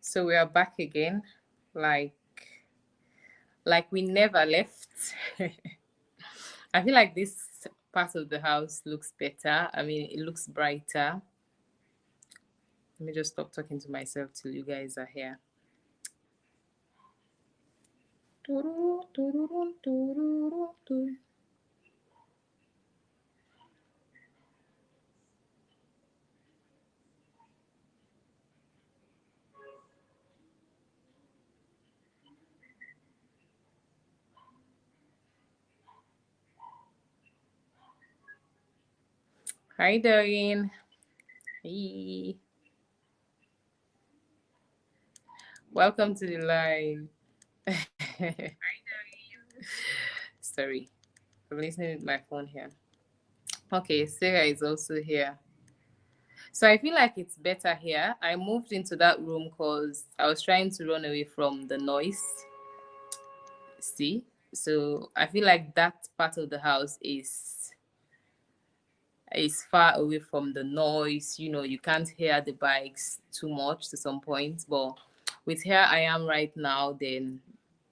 So we are back again, like like we never left. I feel like this part of the house looks better. I mean, it looks brighter. Let me just stop talking to myself till you guys are here. Hi, Doreen. Hey. Welcome to the live. Sorry, I'm listening with my phone here. Okay, Sarah is also here. So I feel like it's better here. I moved into that room because I was trying to run away from the noise. See? So I feel like that part of the house is far away from the noise. You can't hear the bikes too much to some point. But with here I am right now, then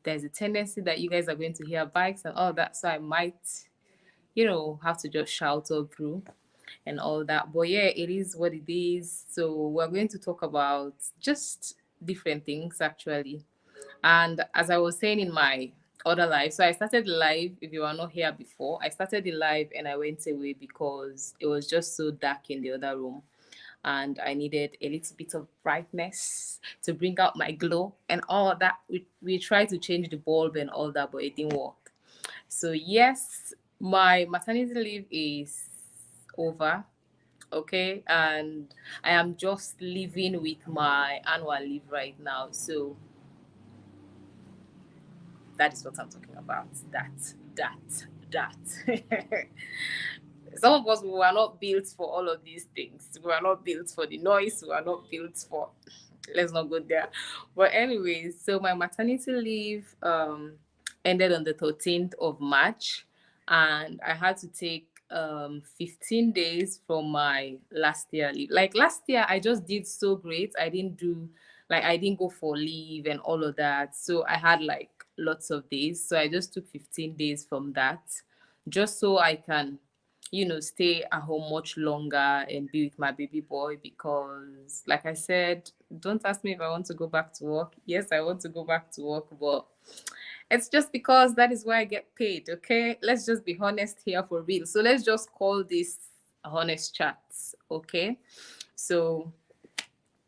there's a tendency that you guys are going to hear bikes and all that. So I might, have to just shout all through and all that. But yeah, it is what it is. So we're going to talk about just different things actually. And as I was saying in my other live, so I started live. If you were not here before, I started the live and I went away because it was just so dark in the other room. And I needed a little bit of brightness to bring out my glow and all that. We tried to change the bulb and all that, but it didn't work. So yes, my maternity leave is over. Okay, and I am just living with my annual leave right now. So that is what I'm talking about. That. Some of us, we were not built for all of these things. We were not built for the noise. We were not built for. Let's not go there. But anyways, so my maternity leave ended on the 13th of March, and I had to take 15 days from my last year leave. Like last year, I just did so great. I didn't go for leave and all of that. So I had like lots of days. So I just took 15 days from that, just so I can stay at home much longer and be with my baby boy because, like I said, don't ask me if I want to go back to work. Yes, I want to go back to work, but it's just because that is where I get paid, okay? Let's just be honest here for real. So let's just call this honest chats, okay? So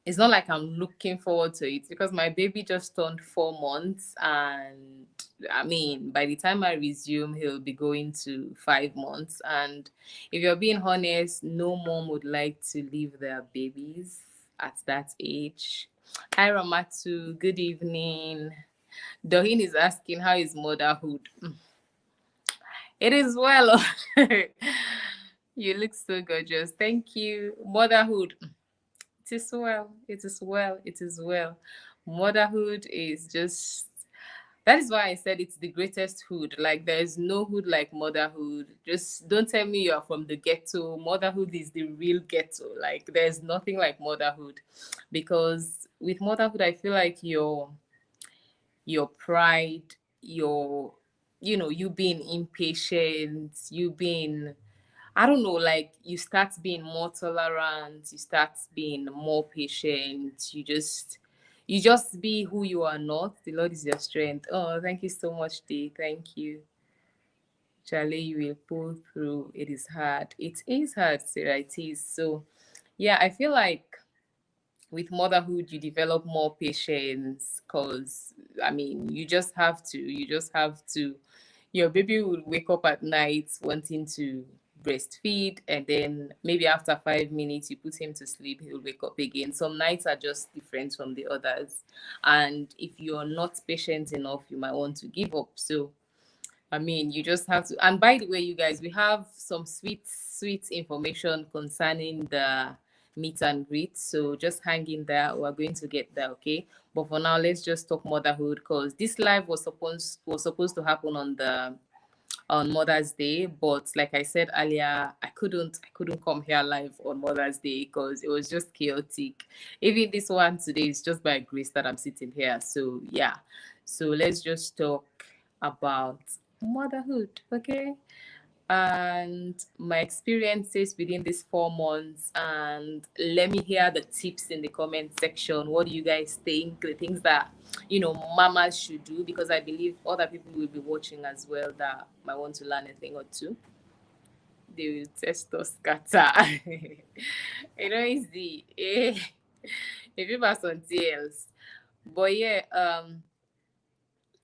it's not like I'm looking forward to it because my baby just turned 4 months, and I mean, by the time I resume, he'll be going to 5 months. And if you're being honest, no mom would like to leave their babies at that age. Hi, Ramatu. Good evening. Dohin is asking, how is motherhood? It is well. You look so gorgeous. Thank you. Motherhood. It is well. It is well. It is well. Motherhood is just, that is why I said it's the greatest hood. Like there's no hood like motherhood. Just don't tell me you are from the ghetto. Motherhood is the real ghetto. Like there's nothing like motherhood. Because with motherhood, I feel like your pride, you being impatient, you being, I don't know, like you start being more tolerant, you start being more patient, you just be who you are not. The Lord is your strength. Oh, thank you so much, Dee. Thank you. Charlie, you will pull through. It is hard. It is hard, Sarah. It is. So yeah, I feel like with motherhood you develop more patience because I mean you just have to your baby will wake up at night wanting to breastfeed, and then maybe after 5 minutes you put him to sleep, he'll wake up again. Some nights are just different from the others, and if you're not patient enough you might want to give up. So I mean, you just have to. And by the way, you guys, we have some sweet information concerning the meet and greet. So just hang in there. We're going to get there, okay? But for now, let's just talk motherhood because this live was supposed to happen on Mother's Day. But like I said earlier, I couldn't come here live on Mother's Day because it was just chaotic. Even this one today is just by grace that I'm sitting here. So yeah. So let's just talk about motherhood, okay? And my experiences within these 4 months, and let me hear the tips in the comment section. What do you guys think, the things that mamas should do, because I believe other people will be watching as well that might want to learn a thing or two. They will test us scatter. It's the if you pass on else. But yeah,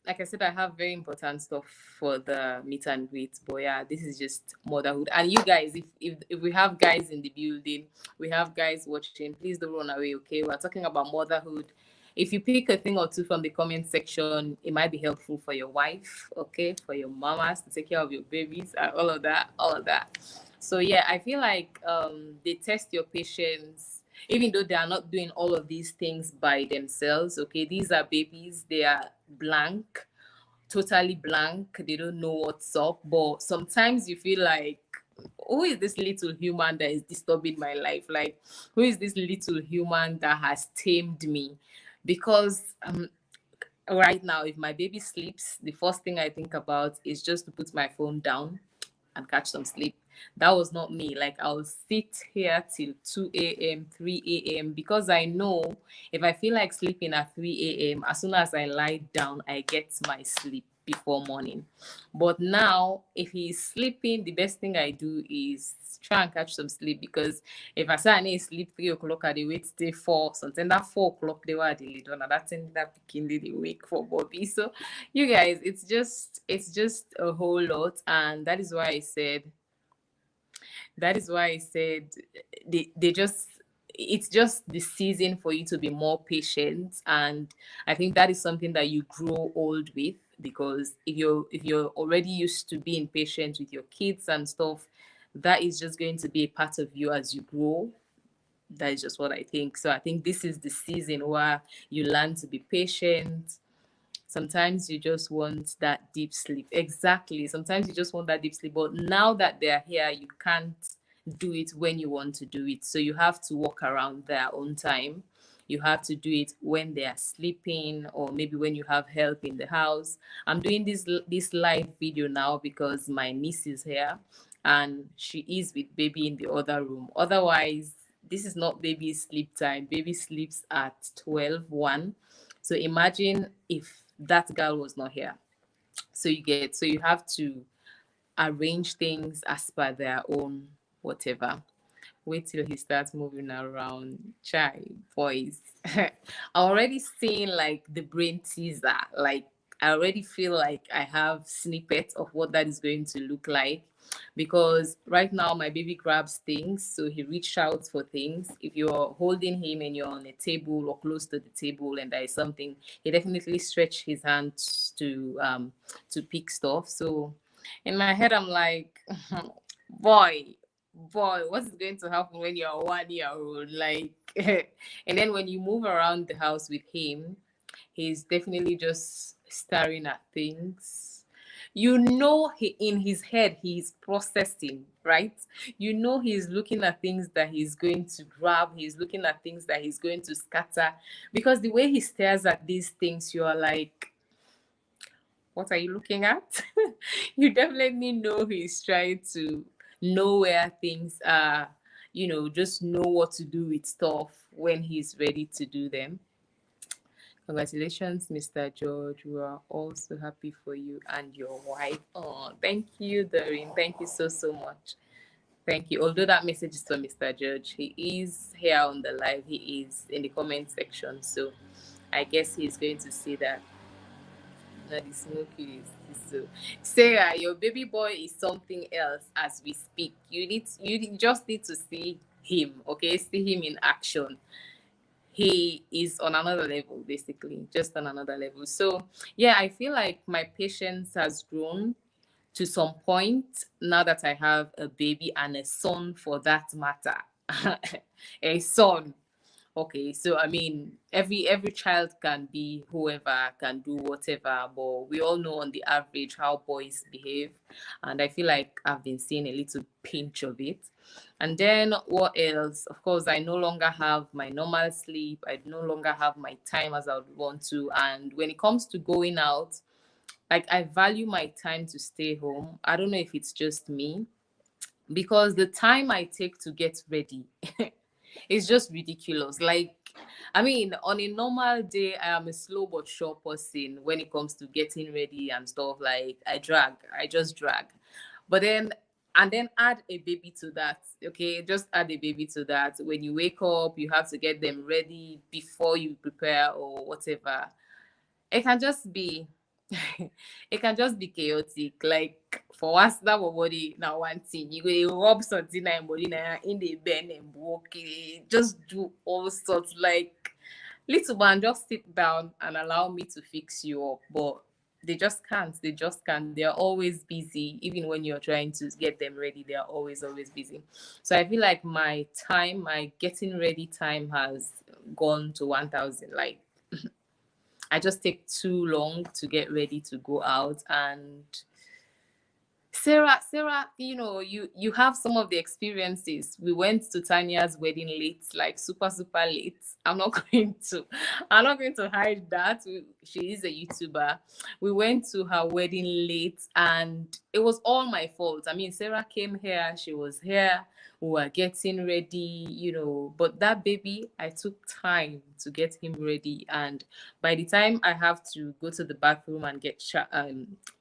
like I said, I have very important stuff for the meet and greet. But yeah, this is just motherhood. And you guys, if we have guys in the building, we have guys watching, please don't run away, okay? We're talking about motherhood. If you pick a thing or two from the comment section, it might be helpful for your wife, okay? For your mamas to take care of your babies and all of that, all of that. So yeah, I feel like they test your patience even though they are not doing all of these things by themselves. Okay, these are babies, they are blank, totally blank, they don't know what's up. But sometimes you feel like, who is this little human that is disturbing my life? Like, who is this little human that has tamed me? Because right now, if my baby sleeps, the first thing I think about is just to put my phone down and catch some sleep. That was not me. Like, I'll sit here till 2 a.m., 3 a.m. because I know if I feel like sleeping at 3 a.m., as soon as I lie down, I get my sleep before morning. But now, if he's sleeping, the best thing I do is try and catch some sleep, because if I say I need sleep 3 o'clock, I dey wait till 4. Sometimes that 4 o'clock they were delayed on. That thing that picking they wake for Bobby. So you guys, it's just a whole lot, and that is why I said they just it's just the season for you to be more patient. And I think that is something that you grow old with, because if you're already used to being patient with your kids and stuff, that is just going to be a part of you as you grow. That is just what I think. So I think this is the season where you learn to be patient. Sometimes you just want that deep sleep. Exactly. Sometimes you just want that deep sleep. But now that they're here, you can't do it when you want to do it. So you have to walk around their own time. You have to do it when they are sleeping, or maybe when you have help in the house. I'm doing this live video now because my niece is here and she is with baby in the other room. Otherwise, this is not baby's sleep time. Baby sleeps at 12:01. So imagine if that girl was not here. So you have to arrange things as per their own whatever. Wait till he starts moving around. Chai, boys. I'm already seeing like the brain teaser. Like, I already feel like I have snippets of what that is going to look like. Because right now my baby grabs things, so he reaches out for things. If you're holding him and you're on a table or close to the table and there is something, he definitely stretch his hand to pick stuff. So in my head I'm like, boy, what is going to happen when you're 1 year old? Like, and then when you move around the house with him, he's definitely just staring at things. He, in his head, he's processing, right? He's looking at things that he's going to grab, he's looking at things that he's going to scatter. Because the way he stares at these things, you are like, what are you looking at? You definitely know he's trying to know where things are, just know what to do with stuff when he's ready to do them. Congratulations, Mr. George. We are also happy for you and your wife. Oh, thank you, Doreen. Thank you so, so much. Thank you. Although that message is from Mr. George, he is here on the live. He is in the comment section. So I guess he's going to see that. Now the smoky is so. Sarah, your baby boy is something else as we speak. You just need to see him, okay? See him in action. He is on another level, basically, just on another level. So yeah, I feel like my patience has grown to some point now that I have a baby and a son, for that matter. A son. Okay, so I mean, every child can be whoever, can do whatever, but we all know on the average how boys behave, and I feel like I've been seeing a little pinch of it. And then what else? Of course, I no longer have my normal sleep. I no longer have my time as I would want to. And when it comes to going out, like I value my time to stay home. I don't know if it's just me, because the time I take to get ready is just ridiculous. Like, I mean, on a normal day, I am a slow but sure person when it comes to getting ready and stuff. Like, I just drag. But then, and then add a baby to that. Okay, just add a baby to that. When you wake up, you have to get them ready before you prepare or whatever. It can just be it can just be chaotic. Like for us, that body now one thing. You go rub something in body now in the bed and walk it. Just do all sorts, like little man, just sit down and allow me to fix you up. But they just can't. They just can't. They're always busy. Even when you're trying to get them ready, they are always busy. So I feel like my time, my getting ready time has gone to 1,000. Like I just take too long to get ready to go out. And Sarah, you have some of the experiences. We went to Tanya's wedding late, like super late. I'm not going to hide that. She is a YouTuber. We went to her wedding late, and it was all my fault. I mean, Sarah came here, she was here, we were getting ready, but that baby, I took time to get him ready. And by the time I have to go to the bathroom and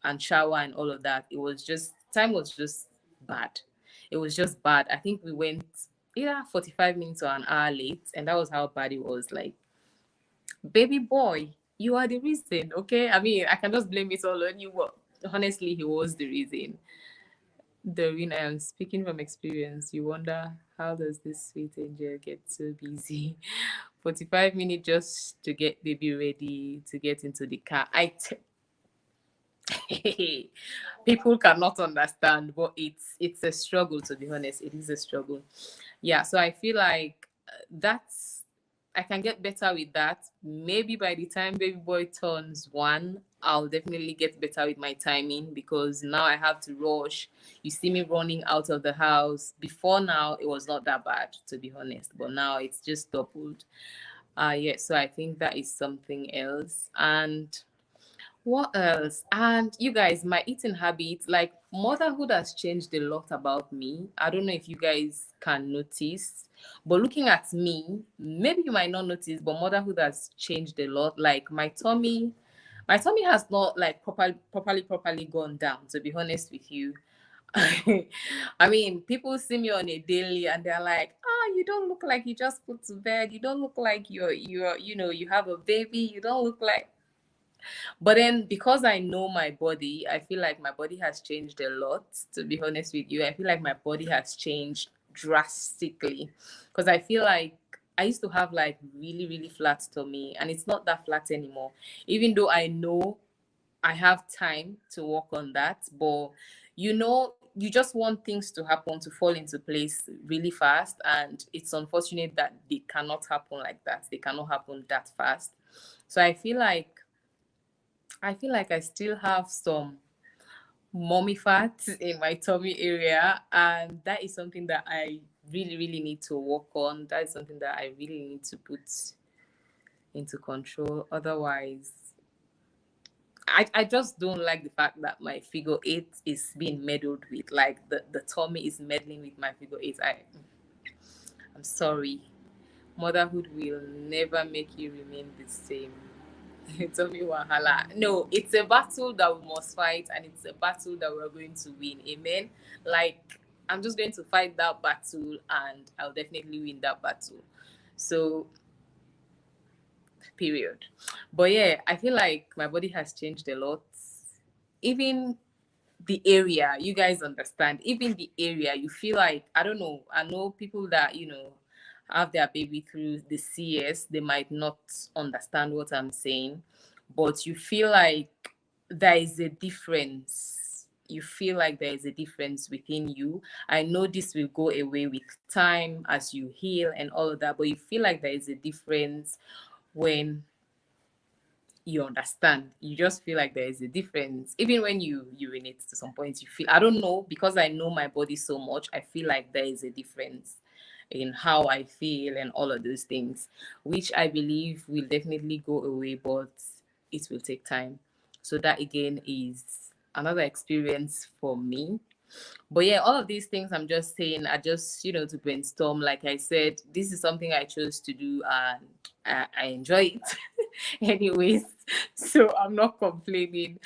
and shower and all of that, it was just time was just bad. It was just bad. I think we went either 45 minutes or an hour late, and that was how bad it was. Like, baby boy, you are the reason. Okay, I mean, I can just blame it all on you, but honestly, he was the reason. Doreen, I am speaking from experience. You wonder, how does this sweet angel get so busy? 45 minutes just to get baby ready, to get into the car. People cannot understand, but it's a struggle, to be honest. It is a struggle. Yeah, so I feel like that's I can get better with that. Maybe by the time baby boy turns 1, I'll definitely get better with my timing, because now I have to rush. You see me running out of the house. Before now, it was not that bad, to be honest, but now it's just doubled. Yeah, so I think that is something else. And what else? And you guys, my eating habits, like motherhood has changed a lot about me. I don't know if you guys can notice, but looking at me, maybe you might not notice, but motherhood has changed a lot. Like my tummy has not like properly gone down, to be honest with you. I mean, people see me on a daily and they're like, "Ah, you don't look like you just put to bed. You don't look like you have a baby. You don't look like." But then because I know my body, I feel like my body has changed a lot, to be honest with you. I feel like my body has changed drastically, because I feel like I used to have like really flat tummy, and it's not that flat anymore. Even though I know I have time to work on that, but you just want things to happen, to fall into place really fast, and it's unfortunate that they cannot happen like that. They cannot happen that fast. So I feel like I still have some mommy fat in my tummy area, and that is something that I really need to work on. That is something that I really need to put into control. Otherwise, I just don't like the fact that my figure eight is being meddled with. Like the tummy is meddling with my figure eight. I'm sorry. Motherhood will never make you remain the same. Tummy wahala. No, it's a battle that we must fight, and it's a battle that we're going to win. Amen. Like, I'm just going to fight that battle, and I'll definitely win that battle. So, period. But yeah, I feel like my body has changed a lot. Even the area, you guys understand, even the area, you feel like, I don't know, I know people that have their baby through the CS, they might not understand what I'm saying, but you feel like there is a difference. you feel like there is a difference within you. I know this will go away with time as you heal and all of that, but you feel like there is a difference when you understand. You just feel like there is a difference. Even when you urinate to some point, you feel, I don't know, because I know my body so much, I feel like there is a difference in how I feel and all of those things, which I believe will definitely go away, but it will take time. So that again is another experience for me. But yeah, all of these things I'm just saying are just, to brainstorm. Like I said, this is something I chose to do and I enjoy it anyways. So I'm not complaining.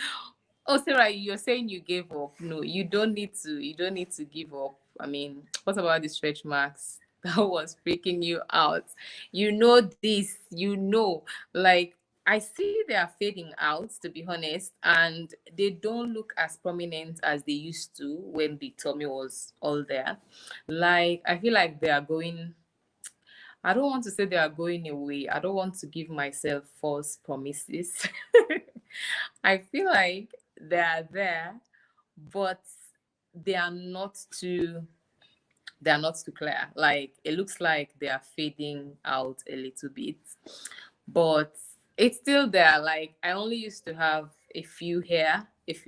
Oh, Sarah, you're saying you gave up. No, you don't need to. You don't need to give up. I mean, what about the stretch marks? That was freaking you out. You know this. Like, I see they are fading out, to be honest, and they don't look as prominent as they used to when the tummy was all there. Like, I feel like they are going. I don't want to say they are going away. I don't want to give myself false promises. I feel like they are there, but they are not too they are not too clear. Like, it looks like they are fading out a little bit, but it's still there. Like, I only used to have a few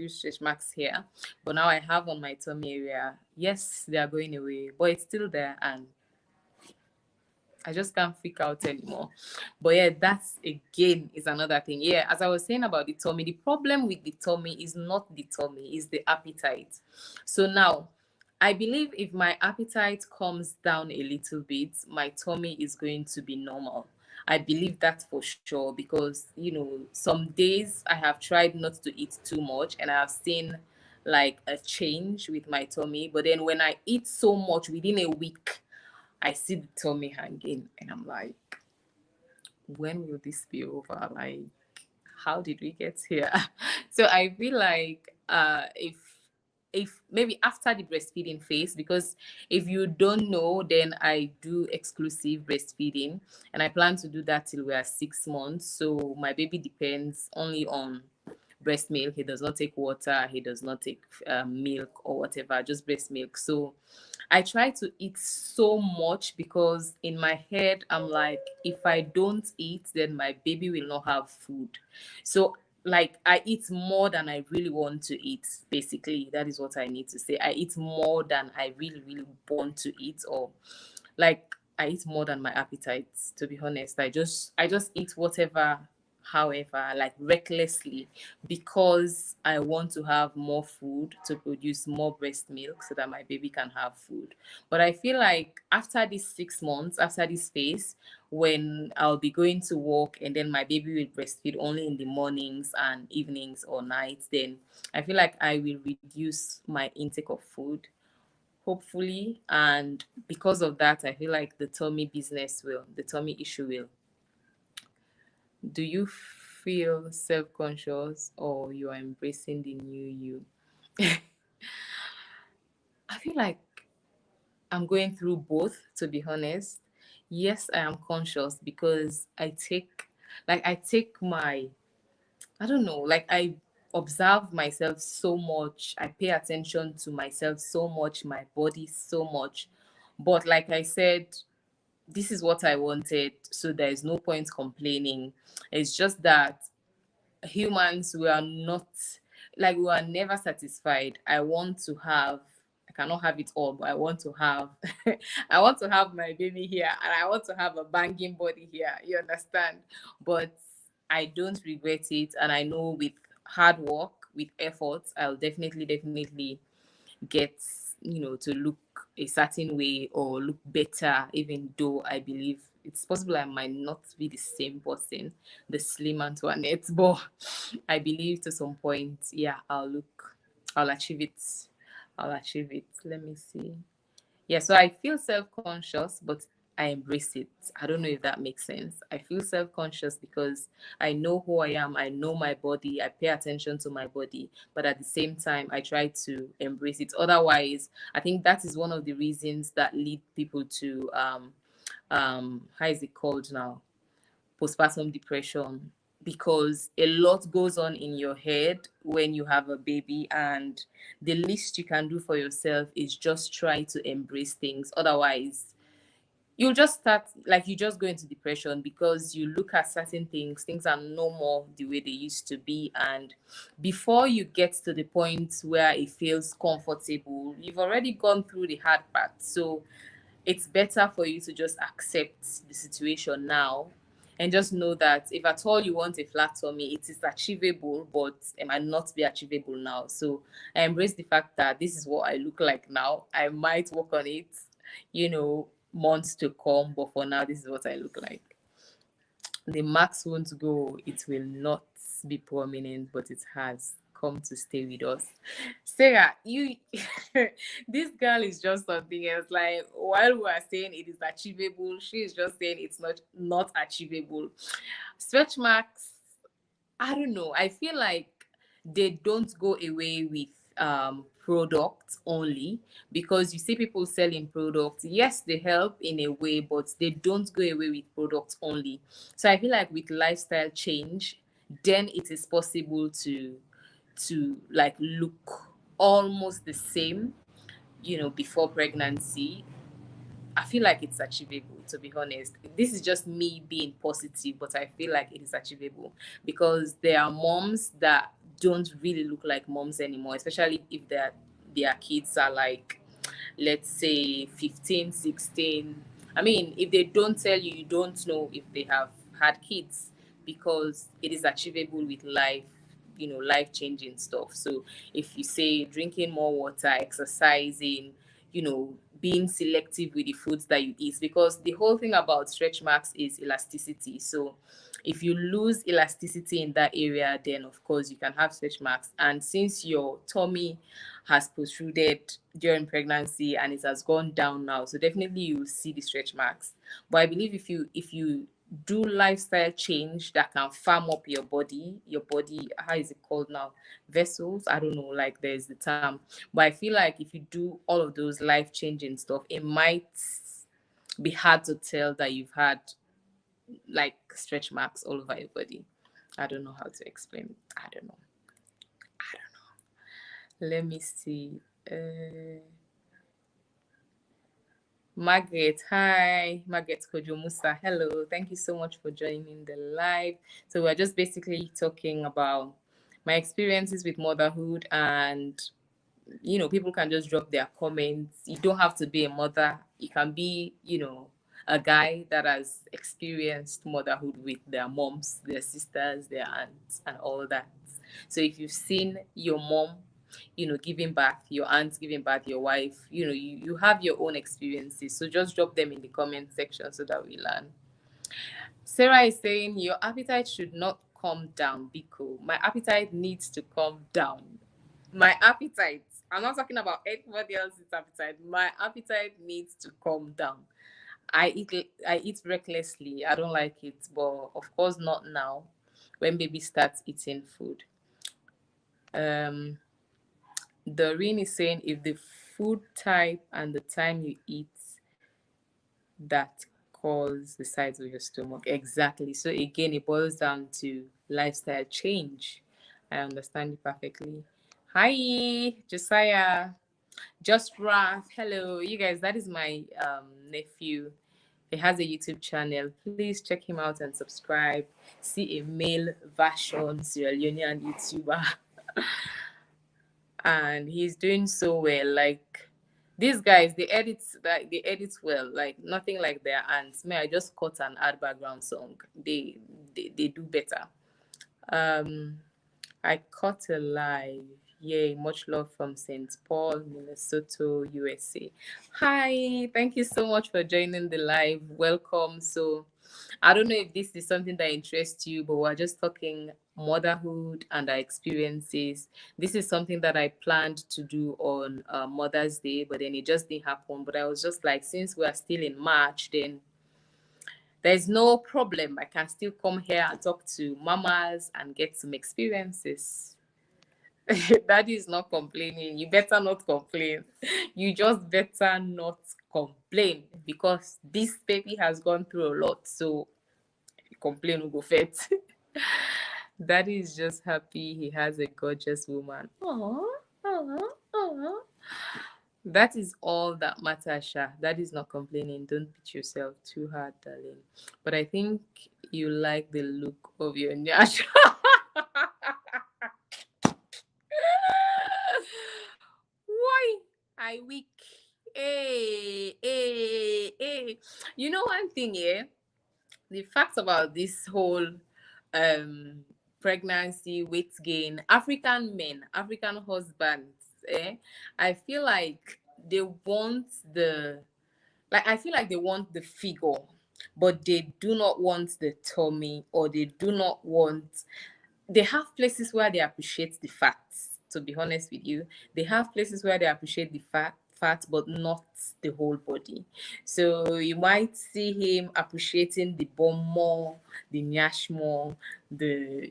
stretch marks here, but now I have on my tummy area. Yes, they are going away, but it's still there, and I just can't freak out anymore. But yeah, that's again is another thing. Yeah, as I was saying about the tummy, the problem with the tummy is not the tummy, is the appetite. So now, I believe if my appetite comes down a little bit, my tummy is going to be normal. I believe that for sure because, some days I have tried not to eat too much and I have seen like a change with my tummy. But then when I eat so much within a week, I see the tummy hanging, and I'm like, when will this be over? Like, how did we get here? So I feel like if maybe after the breastfeeding phase, because if you don't know, then I do exclusive breastfeeding, and I plan to do that till we are 6 months. So my baby depends only on breast milk. He does not take water. He does not take milk or whatever, just breast milk. So I try to eat so much because in my head, I'm like, if I don't eat, then my baby will not have food. So, like, I eat more than I really want to eat. Basically, that is what I need to say. I eat more than I really, really want to eat, or like I eat more than my appetite, to be honest. I just eat whatever, however, like recklessly, because I want to have more food to produce more breast milk so that my baby can have food. But I feel like after these 6 months, after this phase, when I'll be going to work and then my baby will breastfeed only in the mornings and evenings or nights, then I feel like I will reduce my intake of food, hopefully. And because of that, I feel like the tummy issue will. Do you feel self-conscious or you are embracing the new you? I feel like I'm going through both, to be honest. Yes, I am conscious because I take my, I don't know, like I observe myself so much. I pay attention to myself so much, my body so much. But like I said, this is what I wanted, so there is no point complaining. It's just that humans, we are not, like, we are never satisfied. I cannot have it all, but I want to have I want to have my baby here and I want to have a banging body here, you understand? But I don't regret it, and I know with hard work, with effort, I'll definitely get, to look a certain way or look better, even though I believe it's possible I might not be the same person, the slim Antoinette, but I believe to some point, yeah, I'll achieve it. I'll achieve it. Let me see. Yeah, so I feel self-conscious, but I embrace it. I don't know if that makes sense. I feel self-conscious because I know who I am. I know my body. I pay attention to my body, but at the same time, I try to embrace it. Otherwise, I think that is one of the reasons that lead people to how is it called now? Postpartum depression. because a lot goes on in your head when you have a baby, and the least you can do for yourself is just try to embrace things. Otherwise, you'll just start, like, you just go into depression because you look at certain things are no more the way they used to be, and before you get to the point where it feels comfortable, you've already gone through the hard part. So it's better for you to just accept the situation now, and just know that if at all you want a flat tummy, it is achievable, but it might not be achievable now. So I embrace the fact that this is what I look like now. I might work on it, months to come, but for now, this is what I look like. The marks won't go, it will not be prominent, but it has come to stay with us. Sarah, you this girl is just something else. Like, while we are saying it is achievable, she is just saying it's not achievable. Stretch marks, I don't know. I feel like they don't go away with products only, because you see people selling products. Yes, they help in a way, but they don't go away with products only. So I feel like with lifestyle change, then it is possible to like look almost the same, before pregnancy. I feel like it's achievable, to be honest. This is just me being positive, but I feel like it is achievable because there are moms that don't really look like moms anymore, especially if their kids are like, let's say, 15, 16. I mean, if they don't tell you, you don't know if they have had kids, because it is achievable with life, life changing stuff. So if you say drinking more water, exercising, being selective with the foods that you eat, because the whole thing about stretch marks is elasticity. So if you lose elasticity in that area, then of course you can have stretch marks. And since your tummy has protruded during pregnancy and it has gone down now, so definitely you will see the stretch marks. But I believe if you do lifestyle change that can farm up your body, how is it called now, vessels, I don't know, like there's the term. But I feel like if you do all of those life changing stuff, it might be hard to tell that you've had like stretch marks all over your body. I don't know how to explain it. I don't know. I don't know. Let me see. Margaret, hi. Margaret Kojo Musa, hello. Thank you so much for joining the live. So we're just basically talking about my experiences with motherhood, and people can just drop their comments. You don't have to be a mother. You can be, a guy that has experienced motherhood with their moms, their sisters, their aunts, and all that. So if you've seen your mom, giving birth, your aunt giving birth, your wife, you have your own experiences. So just drop them in the comment section so that we learn. Sarah is saying your appetite should not come down, Biko. My appetite needs to come down. My appetite. I'm not talking about anybody else's appetite. My appetite needs to come down. I eat recklessly. I don't like it, but of course not now. When baby starts eating food. Um, Doreen is saying if the food type and the time you eat that cause the size of your stomach. Exactly. So again, it boils down to lifestyle change. I understand you perfectly. Hi, Josiah. Just Raf. Hello, you guys. That is my nephew. He has a YouTube channel. Please check him out and subscribe. See a male version Sierra Leonean YouTuber. And he's doing so well. Like, these guys, they edit well, like nothing like their aunts. May I just cut and add background song? They do better. Um, I caught a live. Yay, much love from St. Paul, Minnesota, USA. Hi, thank you so much for joining the live. Welcome. So, I don't know if this is something that interests you, but we're just talking motherhood and our experiences. This is something that I planned to do on Mother's Day, but then it just didn't happen. But I was just like, since we are still in March, then there's no problem. I can still come here and talk to mamas and get some experiences. Daddy is not complaining. You better not complain. You just better not complain, because this baby has gone through a lot. So complain will go fit. Daddy is just happy he has a gorgeous woman. Aww, aww, aww. That is all that matters, Sha. That is not complaining. Don't beat yourself too hard, darling. But I think you like the look of your nyash. Why? I weak. Hey, hey, hey. You know one thing, yeah? The fact about this whole um pregnancy, weight gain, African men, African husbands, I feel like they want the I feel like they want the figure, but they do not want the tummy, or they do not want, they have places where they appreciate the fats, to be honest with you. They have places where they appreciate the fat, but not the whole body. So you might see him appreciating the bum more, the nyash more, the,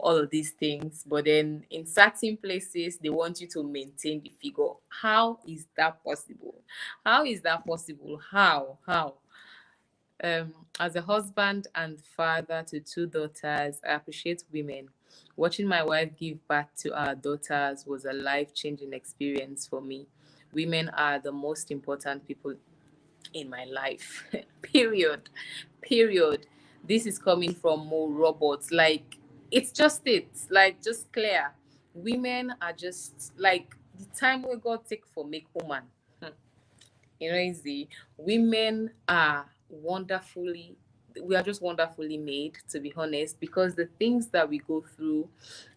all of these things. But then in certain places, they want you to maintain the figure. How is that possible? How is that possible? How? As a husband and father to two daughters, I appreciate women. Watching my wife give birth to our daughters was a life changing experience for me. Women are the most important people in my life. Period. Period. This is coming from more robots. Like, it's just it. Like, just clear. Women are just like the time we God take for make woman. Easy. Women are wonderfully, we are just wonderfully made, to be honest, because the things that we go through,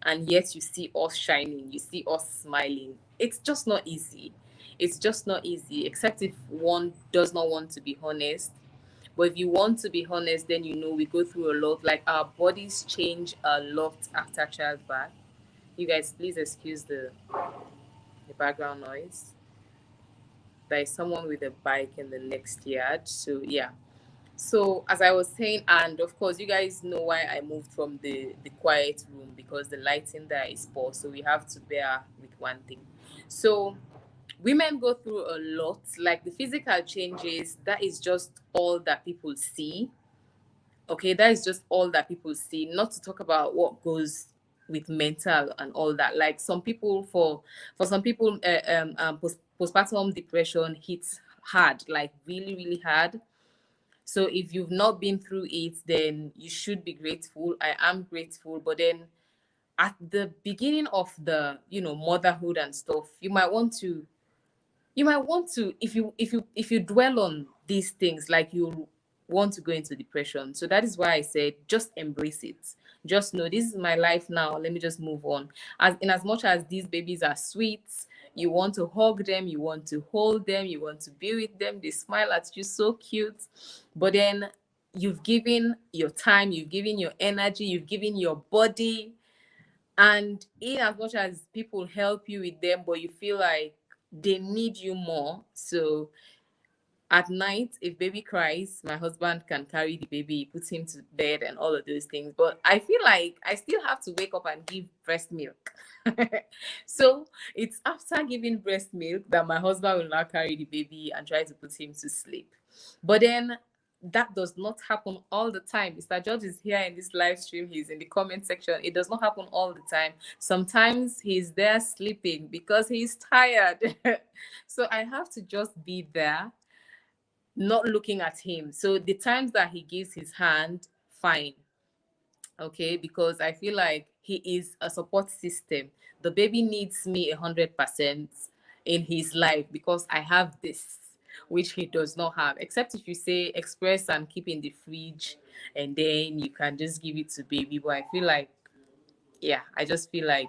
and yet you see us shining, you see us smiling. It's just not easy. It's just not easy, except if one does not want to be honest. But if you want to be honest, then we go through a lot. Like, our bodies change a lot after childbirth. You guys, please excuse the background noise. There is someone with a bike in the next yard. So yeah. So as I was saying, and of course you guys know why I moved from the quiet room, because the lighting there is poor. So we have to bear with one thing. So women go through a lot, like the physical changes, that is just all that people see. Okay, that is just all that people see, not to talk about what goes with mental and all that. Like, some people, for some people, postpartum depression hits hard, like really really hard. So if you've not been through it, then you should be grateful. I am grateful. But then at the beginning of the motherhood and stuff, you might want to, if you dwell on these things, like, you want to go into depression. So that is why I said, just embrace it. Just know, this is my life now, let me just move on. As much as these babies are sweet, you want to hug them, you want to hold them, you want to be with them, they smile at you, so cute. But then you've given your time, you've given your energy, you've given your body, and in as much as people help you with them, but you feel like they need you more. So at night, if baby cries, my husband can carry the baby, put him to bed, and all of those things. But I feel like I still have to wake up and give breast milk. So it's after giving breast milk that my husband will now carry the baby and try to put him to sleep. But then that does not happen all the time. Mr. George is here in this live stream. He's in the comment section. It does not happen all the time. Sometimes he's there sleeping because he's tired. So I have to just be there, not looking at him. So the times that he gives his hand, fine. Okay, because I feel like he is a support system. The baby needs me 100% in his life, because I have this, which he does not have. Except if you say express and keep in the fridge, and then you can just give it to baby. But I feel like, yeah, I just feel like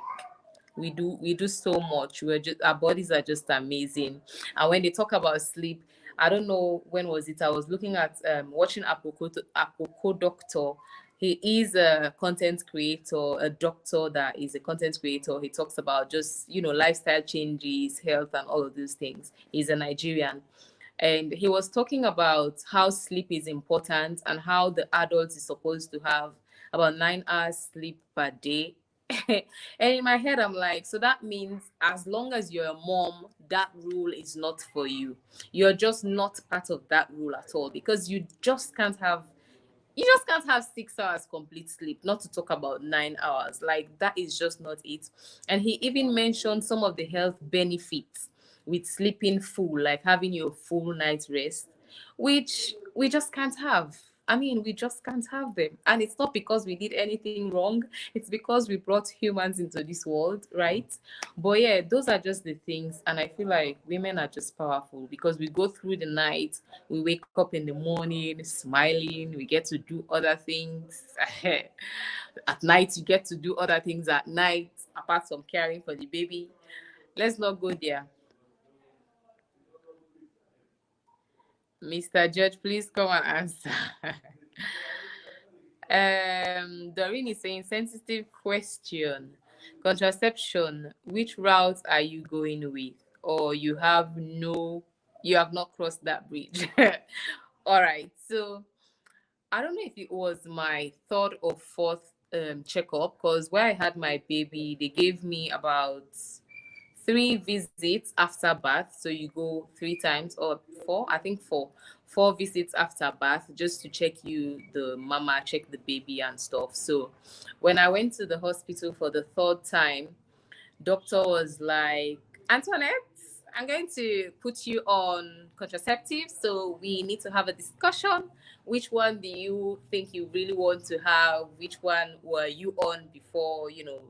we do so much. We're just, our bodies are just amazing. And when they talk about sleep, I don't know when was it, I was looking at watching Apoko Doctor. He is a content creator, a doctor that is a content creator. He talks about just lifestyle changes, health, and all of those things. He's a Nigerian, and he was talking about how sleep is important, and how the adult is supposed to have about 9 hours sleep per day. And in my head, I'm like, so that means as long as you're a mom, that rule is not for you. You're just not part of that rule at all, because you just can't have You just can't have 6 hours complete sleep, not to talk about 9 hours. Like, that is just not it. And he even mentioned some of the health benefits with sleeping full, like having your full night's rest, which we just can't have. I mean, we just can't have them. And it's not because we did anything wrong, it's because we brought humans into this world, right? But yeah, those are just the things. And I feel like women are just powerful because we go through the night, we wake up in the morning smiling, we get to do other things. At night, you get to do other things at night, apart from caring for the baby. Let's not go there. Mr. Judge, please come and answer. Doreen is saying sensitive question. Contraception, which route are you going with? Or you have not crossed that bridge. All right. So I don't know if it was my third or fourth checkup, because where I had my baby, they gave me about 3 visits after birth. So you go 3 times or four, I think four visits after birth, just to check you, the mama, check the baby and stuff. So when I went to the hospital for the third time, doctor was like, Antoinette, I'm going to put you on contraceptives. So we need to have a discussion. Which one do you think you really want to have? Which one were you on before,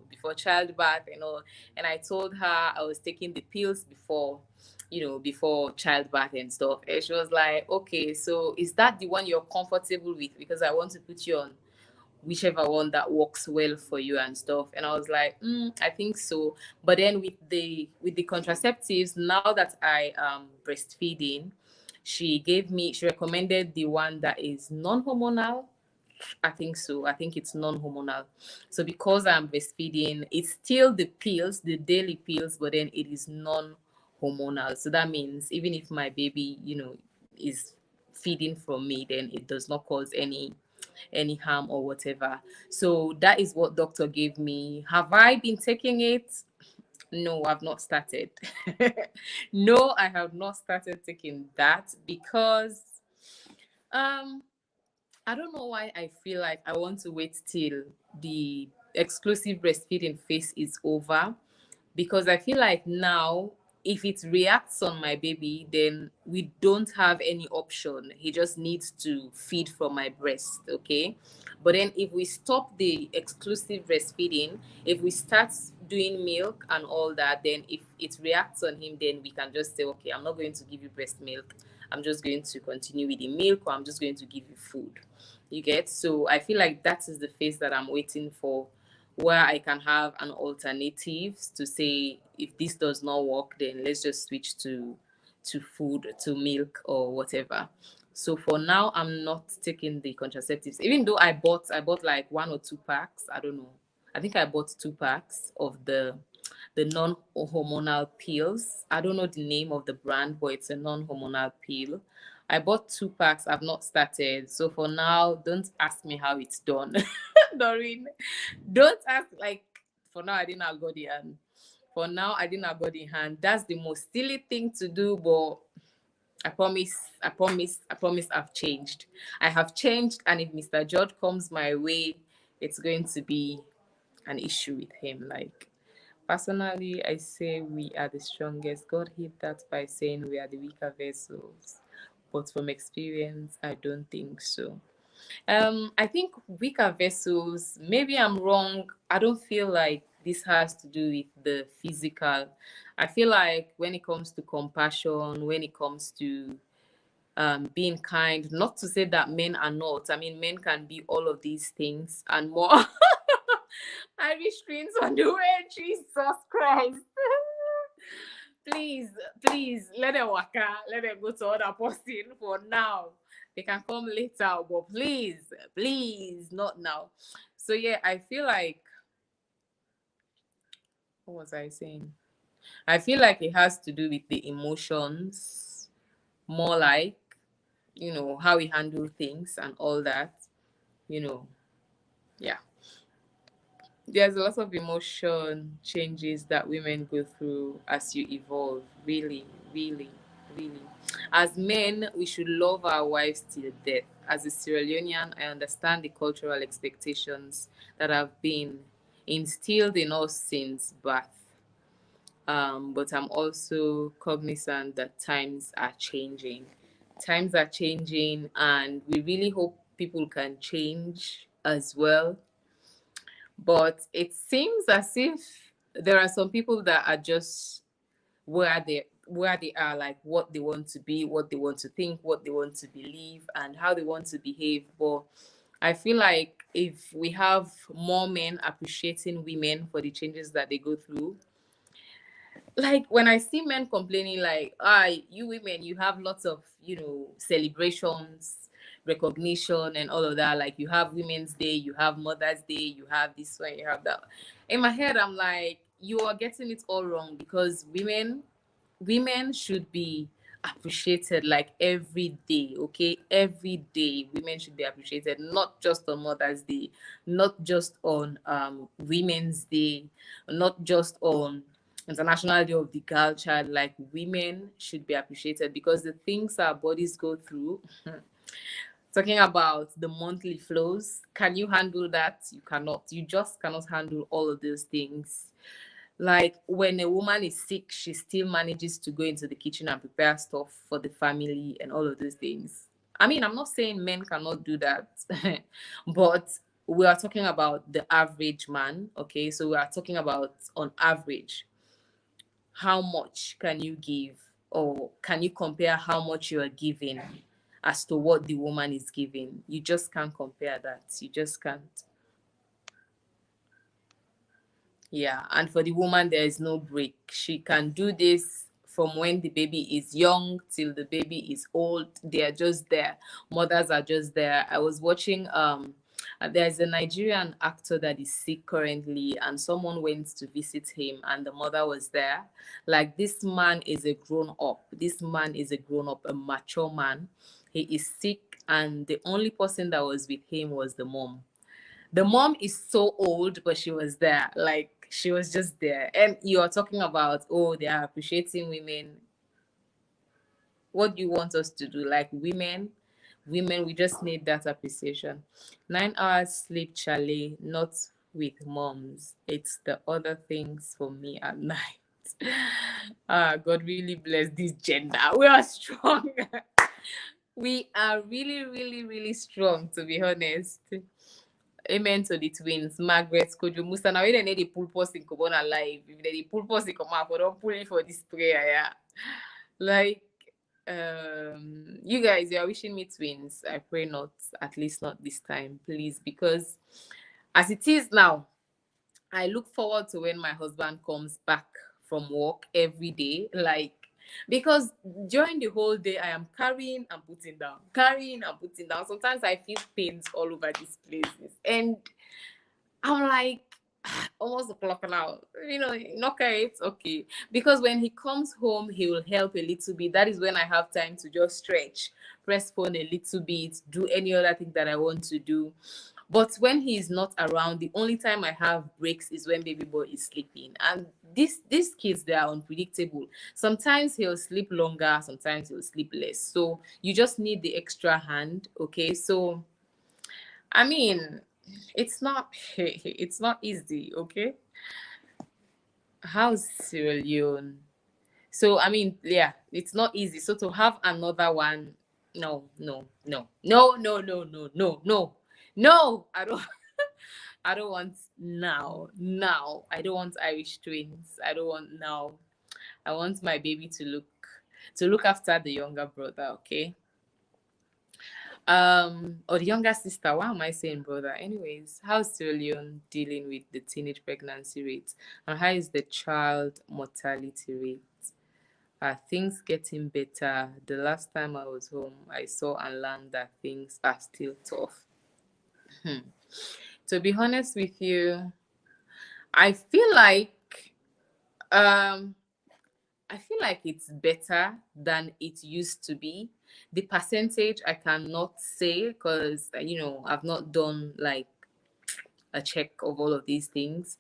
before childbirth and all? And I told her I was taking the pills before, before childbirth and stuff. And she was like, okay, so is that the one you're comfortable with? Because I want to put you on whichever one that works well for you and stuff. And I was like, I think so. But then with the contraceptives, now that I am breastfeeding, she recommended the one that is non-hormonal. I think so. I think it's non-hormonal. So because I'm breastfeeding, it's still the pills, the daily pills, but then it is non-hormonal. So that means even if my baby, is feeding from me, then it does not cause any harm or whatever. So that is what doctor gave me. Have I been taking it? No, I've not started. No, I have not started taking that because um I don't know why I feel like I want to wait till the exclusive breastfeeding phase is over, because I feel like now, if it reacts on my baby, then we don't have any option. He just needs to feed from my breast, okay? But then if we stop the exclusive breastfeeding, if we start doing milk and all that, then if it reacts on him, then we can just say, okay, I'm not going to give you breast milk. I'm just going to continue with the milk, or I'm just going to give you food. You get? So I feel like that is the phase that I'm waiting for, where I can have an alternative to say, if this does not work, then let's just switch to food, to milk or whatever. So for now, I'm not taking the contraceptives. Even though I bought like 1 or 2 packs. I don't know. I think I bought 2 packs of the non-hormonal pills. I don't know the name of the brand, but it's a non-hormonal pill. I bought 2 packs. I've not started. So for now, don't ask me how it's done. Doreen, don't ask. Like, for now, I didn't have got the hand. For now, I didn't have got the hand. That's the most silly thing to do, but I promise I've changed. I have changed, and if Mr. George comes my way, it's going to be an issue with him. Like, personally, I say we are the strongest. God hid that by saying we are the weaker vessels. But from experience, I don't think so. I think weaker vessels, maybe I'm wrong. I don't feel like this has to do with the physical. I feel like when it comes to compassion, when it comes to being kind, not to say that men are not. I mean, men can be all of these things and more. Irish screens on the way, Jesus Christ. Please, please, let them work out. Let them go to other person for now. They can come later, but please, please, not now. So yeah, I feel like, what was I saying? I feel like it has to do with the emotions, more like, how we handle things and all that. You know, yeah. There's a lot of emotion changes that women go through as you evolve. Really, really, really. As men, we should love our wives till death. as a Sierra Leonean, I understand the cultural expectations that have been instilled in us since birth. But I'm also cognizant that times are changing. Times are changing, and we really hope people can change as well. But it seems as if there are some people that are just where they are, like what they want to be, what they want to think, what they want to believe, and how they want to behave. But I feel like if we have more men appreciating women for the changes that they go through, like when I see men complaining, like, you women, you have lots of, celebrations, recognition, and all of that. Like, you have Women's Day, you have Mother's Day, you have this one, you have that. In my head, I'm like, you are getting it all wrong, because women should be appreciated like every day. Okay, every day women should be appreciated, not just on Mother's Day, not just on Women's Day, not just on International Day of the Girl Child. Like, women should be appreciated because the things our bodies go through. Talking about the monthly flows, can you handle that? You cannot. You just cannot handle all of those things. Like, when a woman is sick, she still manages to go into the kitchen and prepare stuff for the family and all of those things. I mean, I'm not saying men cannot do that, but we are talking about the average man. Okay, so we are talking about, on average, how much can you give, or can you compare how much you are giving as to what the woman is giving? You just can't compare that. You just can't. Yeah, and for the woman, there is no break. She can do this from when the baby is young till the baby is old. They are just there. Mothers are just there. I was watching there's a Nigerian actor that is sick currently, and someone went to visit him, and the mother was there. Like, this man is a grown up. This man is a grown up, a mature man. He is sick, and the only person that was with him was the mom. The mom is so old, but she was there. Like, she was just there. And you are talking about, oh, they are appreciating women. What do you want us to do? Like, women, we just need that appreciation. 9 hours sleep, Charlie, not with moms. It's the other things for me at night. God really bless this gender. We are strong. We are really, really, really strong, to be honest. Amen to the twins, Margaret, Kojo, Musa. Now, we don't need the pull post in Kobona live. If they pull post in Koma, but don't pull it for this prayer, yeah. Like, you guys, you are wishing me twins. I pray not, at least not this time, please, because as it is now, I look forward to when my husband comes back from work every day. Like, because during the whole day, I am carrying and putting down, carrying and putting down. Sometimes I feel pains all over these places. And I'm like, almost a clock now. Knock it, okay. Because when he comes home, he will help a little bit. That is when I have time to just stretch, press phone a little bit, do any other thing that I want to do. But when he is not around, the only time I have breaks is when baby boy is sleeping. And these kids, they are unpredictable. Sometimes he'll sleep longer, sometimes he'll sleep less. So you just need the extra hand, okay? So, I mean, it's not it's not easy, okay? How's Sierra Leone? So, I mean, yeah, it's not easy. So to have another one, no, no, no, no, no, no, no, no, no, no. I don't. I don't want now. Now, I don't want Irish twins. I don't want now. I want my baby to look after the younger brother. Okay. Or the younger sister. Why am I saying brother? Anyways, how's Sierra Leone dealing with the teenage pregnancy rate, and how is the child mortality rate? Are things getting better? The last time I was home, I saw and learned that things are still tough. To be honest with you, I feel like um I feel like it's better than it used to be. The percentage I cannot say, because I've not done like a check of all of these things.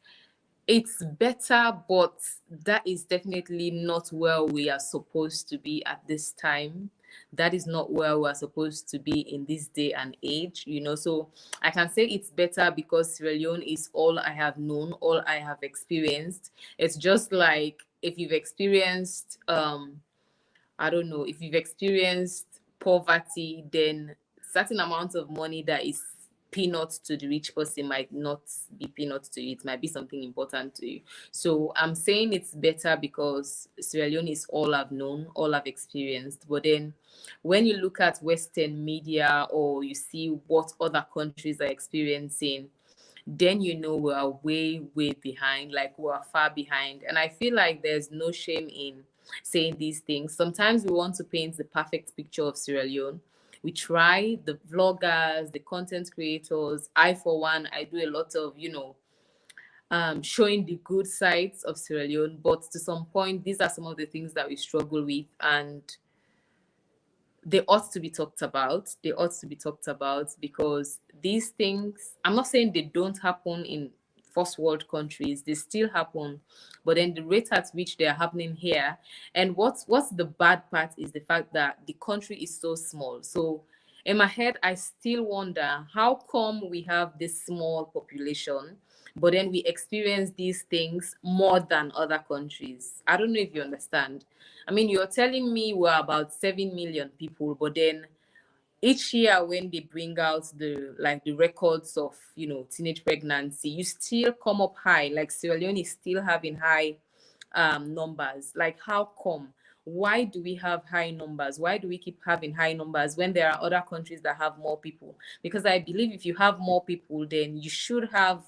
It's better, but that is definitely not where we are supposed to be at this time. that is not where we're supposed to be in this day and age, you know. So I can say it's better because Sierra Leone is all I have known, all I have experienced. It's just like if you've experienced I don't know, if you've experienced poverty, then certain amounts of money that is peanuts to the rich person might not be peanuts to you. It might be something important to you. So I'm saying it's better because Sierra Leone is all I've known, all I've experienced. But then when you look at Western media or you see what other countries are experiencing, then you know we are way, way behind, like we are far behind. And I feel like there's no shame in saying these things. Sometimes we want to paint the perfect picture of Sierra Leone. We try, the vloggers, the content creators. I, for one, I do a lot of, showing the good sides of Sierra Leone. But to some point, these are some of the things that we struggle with. And they ought to be talked about. They ought to be talked about because these things, I'm not saying they don't happen in first world countries, they still happen, but then the rate at which they are happening here. And what's the bad part is the fact that the country is so small. So in my head, I still wonder how come we have this small population, but then we experience these things more than other countries. I don't know if you understand. I mean, you're telling me we're about 7 million people, but then each year when they bring out the records of, teenage pregnancy, you still come up high. Like Sierra Leone is still having high numbers. Like, how come? Why do we have high numbers? Why do we keep having high numbers when there are other countries that have more people? Because I believe if you have more people, then you should have,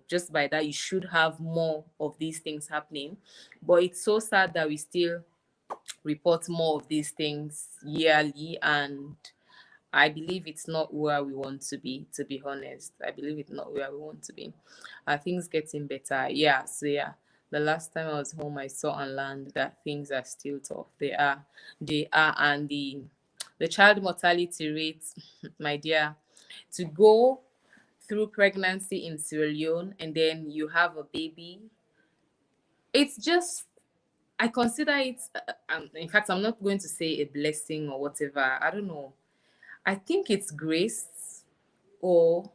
just by that, you should have more of these things happening. But it's so sad that we still report more of these things yearly, and I believe it's not where we want to be honest. I believe it's not where we want to be. Are things getting better? Yeah, so yeah. The last time I was home, I saw on land that things are still tough. They are, and the child mortality rate, my dear, to go through pregnancy in Sierra Leone and then you have a baby, it's just, I consider it, in fact, I'm not going to say a blessing or whatever. I don't know. I think it's grace, or,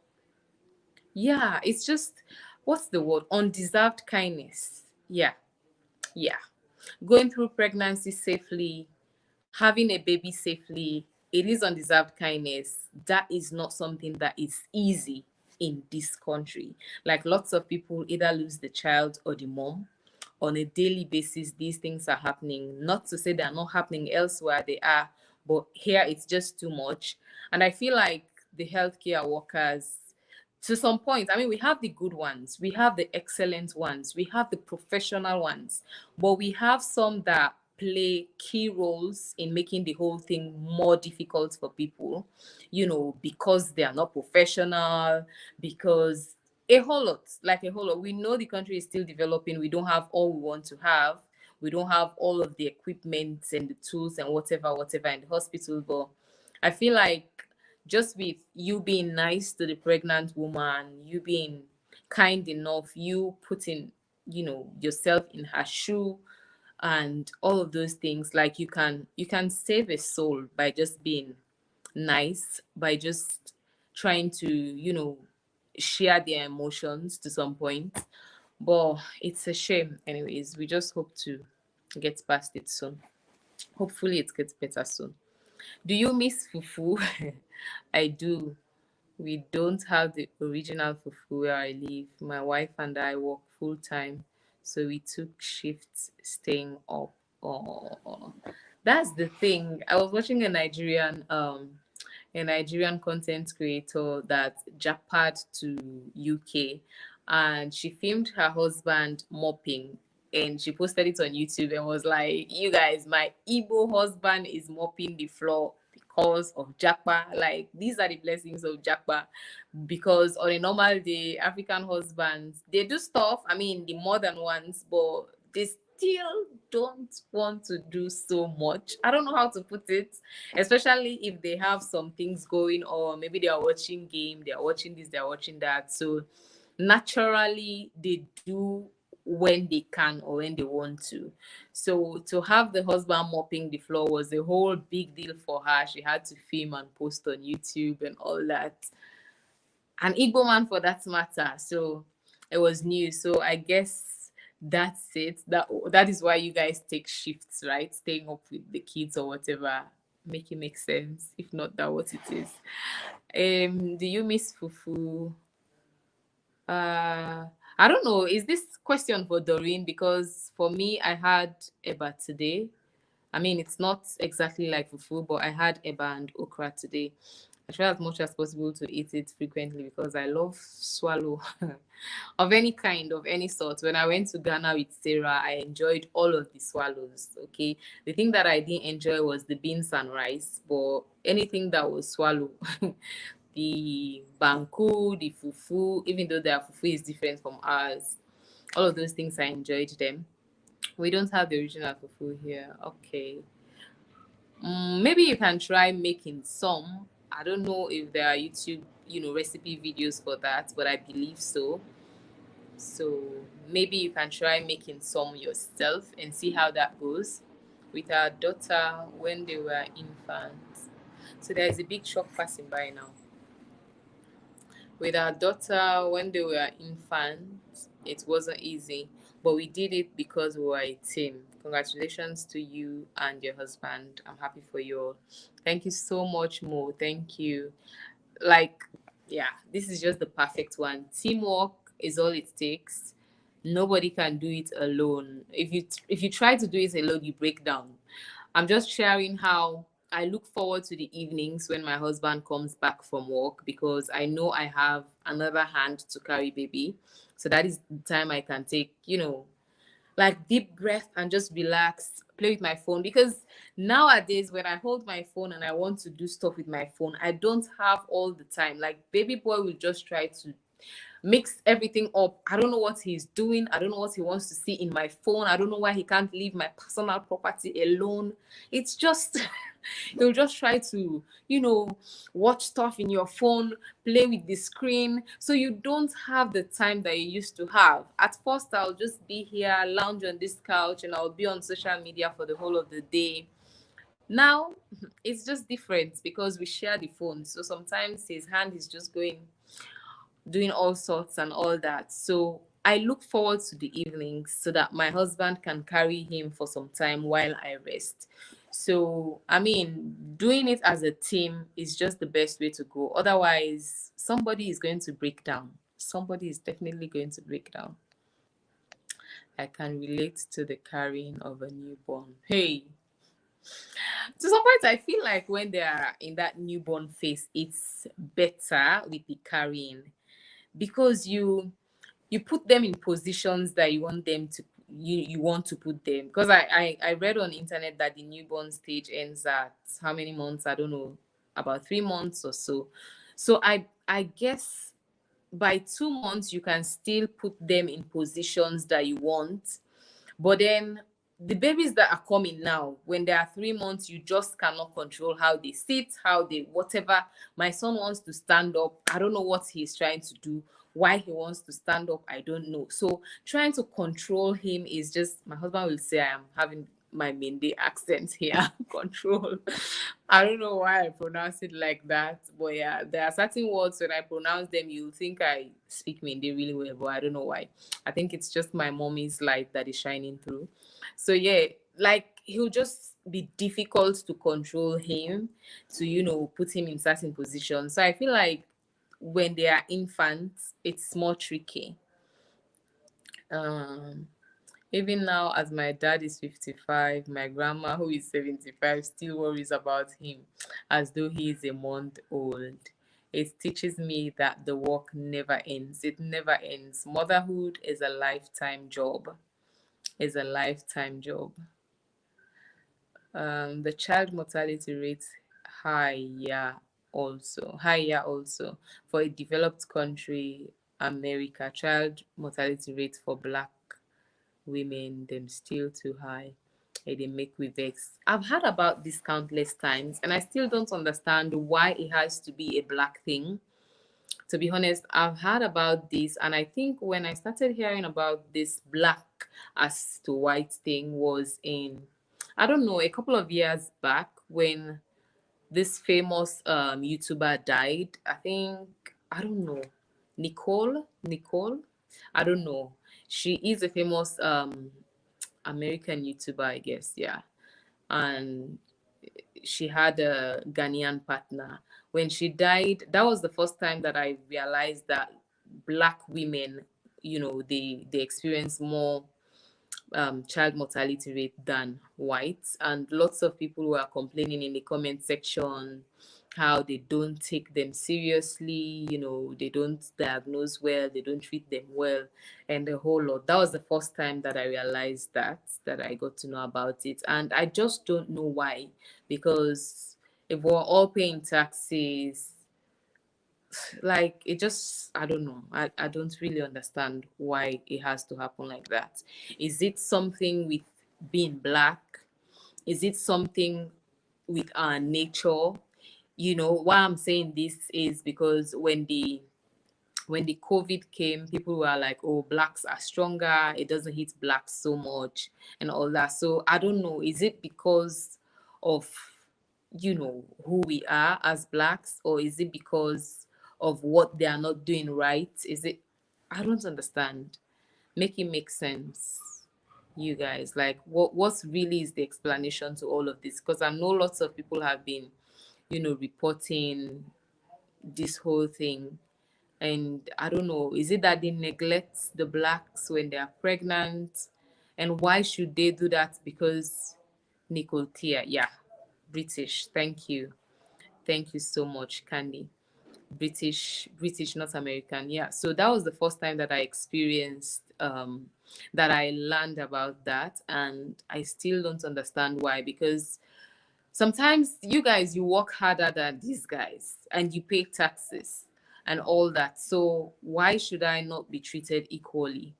yeah, it's just, what's the word? Undeserved kindness. Yeah, yeah. Going through pregnancy safely, having a baby safely, it is undeserved kindness. That is not something that is easy in this country. Like, lots of people either lose the child or the mom. On a daily basis, these things are happening. Not to say they're not happening elsewhere, they are, but here it's just too much. And I feel like the healthcare workers, to some point, I mean, we have the good ones, we have the excellent ones, we have the professional ones, but we have some that play key roles in making the whole thing more difficult for people, because they are not professional, because a whole lot, like a whole lot. We know the country is still developing. We don't have all we want to have. We don't have all of the equipment and the tools and whatever in the hospital. But I feel like just with you being nice to the pregnant woman, you being kind enough, you putting, yourself in her shoe and all of those things, like you can save a soul by just being nice, by just trying to, share their emotions to some point. But it's a shame. Anyways, we just hope to get past it soon. Hopefully it gets better soon. Do you miss fufu? I do. We don't have the original fufu where I live. My wife and I work full time, so we took shifts staying up. Oh, that's the thing. I was watching a Nigerian content creator that jackpot to UK, and she filmed her husband mopping and she posted it on YouTube and was like, "You guys, my Igbo husband is mopping the floor because of Jackpa. Like, these are the blessings of Jackpa." Because on a normal day, African husbands, they do stuff, I mean, the modern ones, but they still don't want to do so much. I don't know how to put it, especially if they have some things going on. Maybe they are watching game, they are watching this, they are watching that. So naturally, they do when they can or when they want to. So to have the husband mopping the floor was a whole big deal for her. She had to film and post on YouTube and all that. An Igbo man for that matter. So it was new. So I guess that's it. That is why you guys take shifts, right? Staying up with the kids or whatever. Make it make sense. If not, that what it is. Do you miss fufu? Uh, I don't know. Is this question for Doreen? Because for me, I had eba today. I mean, it's not exactly like fufu, but I had eba and okra today. I try as much as possible to eat it frequently because I love swallow of any kind, of any sort. When I went to Ghana with Sarah, I enjoyed all of the swallows. Okay, the thing that I didn't enjoy was the beans and rice, but anything that was swallow, the banku, the fufu, even though their fufu is different from ours, all of those things I enjoyed them. We don't have the original fufu here. Okay. Maybe you can try making some. I don't know if there are YouTube, recipe videos for that, but I believe so. So maybe you can try making some yourself and see how that goes. With our daughter when they were infants. So there is a big truck passing by now. With our daughter when they were infants, it wasn't easy, but we did it because we were a team. Congratulations to you and your husband. I'm happy for you all. Thank you so much, Mo. Thank you. Like, yeah, this is just the perfect one. Teamwork is all it takes. Nobody can do it alone. If you try to do it alone, you break down. I'm just sharing how I look forward to the evenings when my husband comes back from work because I know I have another hand to carry baby. So that is the time I can take, like deep breath and just relax, play with my phone. Because nowadays, when I hold my phone and I want to do stuff with my phone, I don't have all the time. Like baby boy will just try to mix everything up. I don't know what he's doing. I don't know what he wants to see in my phone. I don't know why he can't leave my personal property alone. It's just he'll just try to, watch stuff in your phone, play with the screen. So you don't have the time that you used to have. At first, I'll just be here, lounge on this couch, and I'll be on social media for the whole of the day. Now it's just different because we share the phone. So sometimes his hand is just going doing all sorts and all that. So I look forward to the evenings so that my husband can carry him for some time while I rest. So, I mean, doing it as a team is just the best way to go. Otherwise, somebody is going to break down. Somebody is definitely going to break down. I can relate to the carrying of a newborn. Hey, to some point, I feel like when they are in that newborn phase, it's better with the carrying because you put them in positions that you want them to you want to put them. Because I read on the internet that the newborn stage ends at how many months? I don't know, about 3 months or so. So I guess by 2 months you can still put them in positions that you want, but then the babies that are coming now, when they are 3 months, you just cannot control how they sit, how they whatever. My son wants to stand up. I don't know what he's trying to do. Why he wants to stand up, I don't know. So trying to control him is just, my husband will say I am having my Mende accent here. Control. I don't know why I pronounce it like that, but yeah, there are certain words when I pronounce them, you think I speak Mende really well, but I don't know why. I think it's just my mommy's light that is shining through. So yeah, like he'll just be difficult to control him, to put him in certain positions. So I feel like when they are infants, it's more tricky. Um, Even now, as my dad is 55, my grandma, who is 75, still worries about him as though he is a month old. It teaches me that the work never ends. It never ends. Motherhood is a lifetime job. Is a lifetime job. The child mortality rate higher higher also for a developed country, America. Child mortality rate for black women them still too high. They make we vex. I've heard about this countless times and I still don't understand why it has to be a black thing. To be honest, I've heard about this, and I think when I started hearing about this black as to white thing was in, I don't know, a couple of years back when this famous YouTuber died. I think, I don't know, Nicole, I don't know. She is a famous American YouTuber, I guess, yeah. And she had a Ghanaian partner. When she died, that was the first time that I realized that black women, they experience more child mortality rate than whites. And lots of people were complaining in the comment section how they don't take them seriously, they don't diagnose well, they don't treat them well, and a whole lot. That was the first time that I realized that I got to know about it. And I just don't know why, because if we're all paying taxes, like, it just, I don't know, I don't really understand why it has to happen like that. Is it something with being black? Is it something with our nature? Why I'm saying this is because when the COVID came, people were like, oh, blacks are stronger, it doesn't hit blacks so much, and all that. So I don't know, is it because of, who we are as blacks, or is it because of what they are not doing right? Is it, I don't understand. Make it make sense, you guys. Like, what really is the explanation to all of this? Because I know lots of people have been, reporting this whole thing. And I don't know, is it that they neglect the blacks when they are pregnant? And why should they do that? Because Nicole Tia, yeah, British. Thank you. Thank you so much, Candy. British, not American. Yeah. So that was the first time that I experienced, that I learned about that. And I still don't understand why, because sometimes you guys, you work harder than these guys and you pay taxes and all that. So why should I not be treated equally?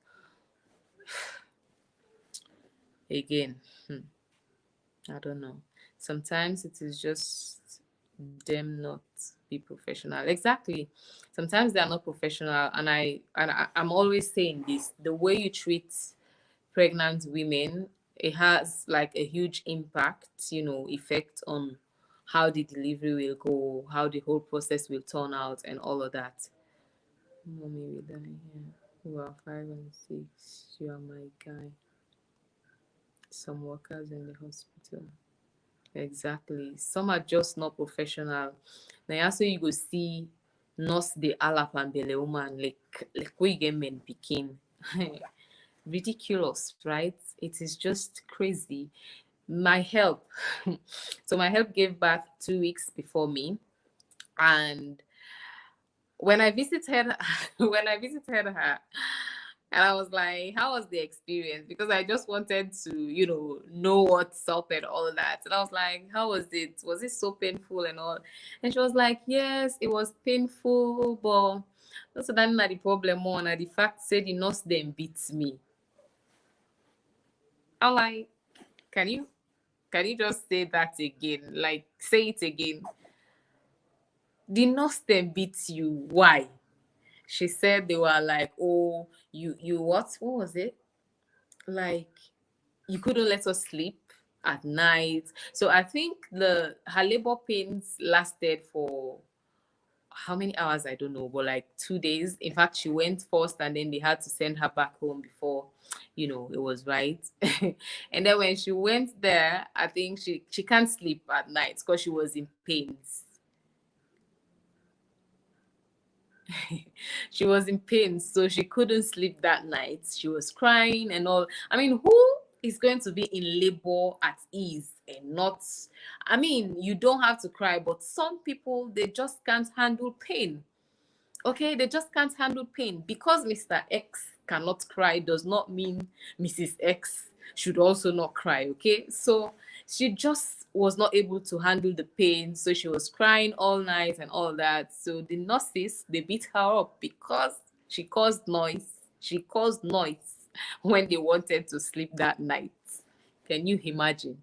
Again, I don't know. Sometimes it is just them not be professional. Exactly. Sometimes they are not professional, I'm always saying this: the way you treat pregnant women, it has like a huge impact, effect on how the delivery will go, how the whole process will turn out, and all of that. Mommy, we die here. You are 5 and 6. You are my guy. Some workers in the hospital. Exactly. Some are just not professional. Now, also you go see nurse the alap and belle woman like we get men picking. Ridiculous, right? It is just crazy. My help. So my help gave birth 2 weeks before me, and when I visited when I visited her, and I was like, how was the experience? Because I just wanted to, know what's up and all that. And I was like, how was it? Was it so painful and all? And she was like, yes, it was painful, but that's not the problem on. And the fact said the nurse then beats me. I'm like, can you just say that again? Like, say it again. The nurse then beats you. Why? She said they were like, oh, you what was it? Like, you couldn't let us sleep at night. So I think the her labor pains lasted for how many hours, I don't know, but like 2 days. In fact, she went first and then they had to send her back home before, it was right. And then when she went there, I think she can't sleep at night because she was in pains. She was in pain, so she couldn't sleep that night. She was crying and all. I mean, who is going to be in labor at ease and not? I mean, you don't have to cry, but some people, they just can't handle pain. Okay, they just can't handle pain. Because Mr. X cannot cry does not mean Mrs. X should also not cry. Okay, so she just was not able to handle the pain, so she was crying all night and all that. So the nurses, they beat her up because she caused noise. She caused noise when they wanted to sleep that night. Can you imagine?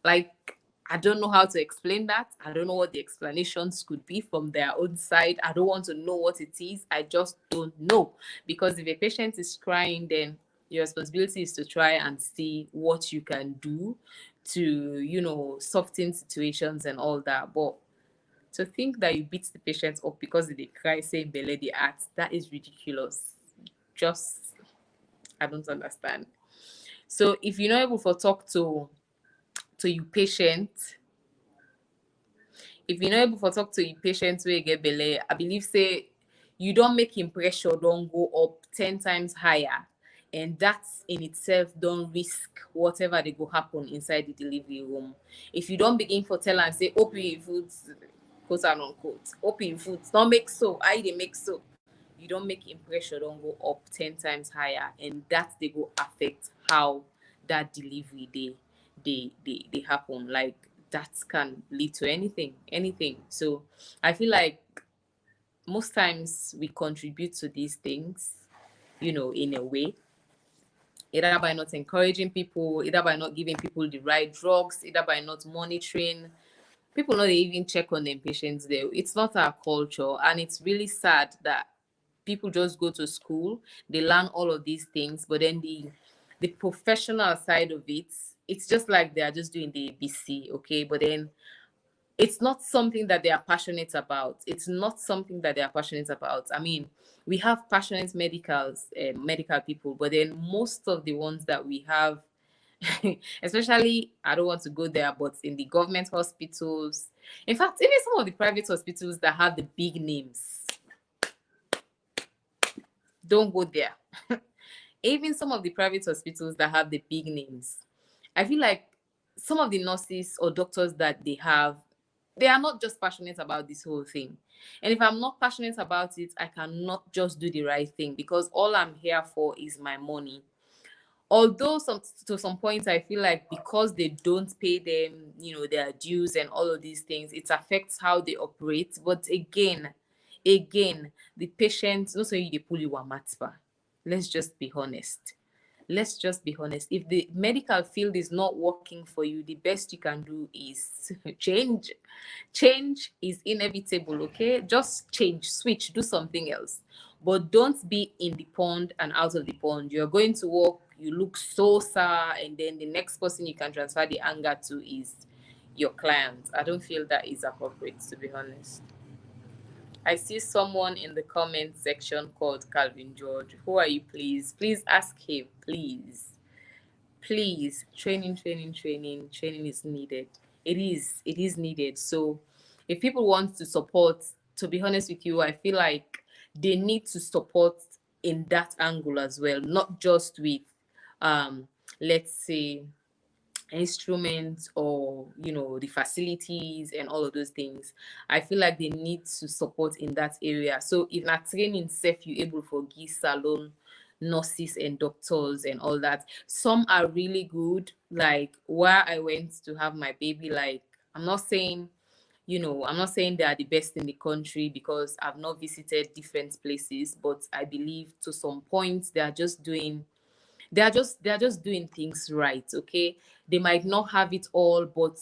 Like, I don't know how to explain that. I don't know what the explanations could be from their own side. I don't want to know what it is. I just don't know. Because if a patient is crying, then your responsibility is to try and see what you can do to, soften situations and all that. But to think that you beat the patient up because they cry saying bele the act, that is ridiculous. Just, I don't understand. So if you're not able to talk to your patient, if you're not able to talk to your patient where you get belle, I believe say you don't make him pressure don't go up 10 times higher. And that in itself don't risk whatever they go happen inside the delivery room. If you don't begin for tell and say open your foods, quote and unquote, open your foods, don't make so, I they make so. You don't make him pressure don't go up 10 times higher, and that they go affect how that delivery they happen. Like that can lead to anything. So I feel like most times we contribute to these things, in a way, either by not encouraging people, either by not giving people the right drugs, either by not monitoring. People not even check on them patients there. It's not our culture, and it's really sad that people just go to school, they learn all of these things, but then the professional side of it, it's just like they are just doing the ABC, okay? But then it's not something that they are passionate about. It's not something that they are passionate about. I mean, we have passionate medical people, but then most of the ones that we have, especially, I don't want to go there, but in the government hospitals, in fact, even some of the private hospitals that have the big names, don't go there. Even some of the private hospitals that have the big names, I feel like some of the nurses or doctors that they have, they are not just passionate about this whole thing. And if I'm not passionate about it, I cannot just do the right thing, because all I'm here for is my money. Although to some point I feel like because they don't pay them, their dues and all of these things, it affects how they operate. But again, the patient, no, so you they pull you a matba. Let's just be honest. Let's just be honest. If the medical field is not working for you, the best you can do is change. Change is inevitable, okay? Just change, switch, do something else. But don't be in the pond and out of the pond. You're going to work, you look so sour, and then the next person you can transfer the anger to is your client. I don't feel that is appropriate, to be honest. I see someone in the comment section called Calvin George. Who are you, please? Please ask him, please. Please. Training is needed. It is needed. So if people want to support, to be honest with you, I feel like they need to support in that angle as well, not just with let's say instruments or the facilities and all of those things. I feel like they need to support in that area. So if na training self you able for give salon nurses and doctors and all that, some are really good. Like where I went to have my baby, like I'm not saying I'm not saying they are the best in the country, because I've not visited different places, but I believe to some point they are just doing things right, okay? They might not have it all, but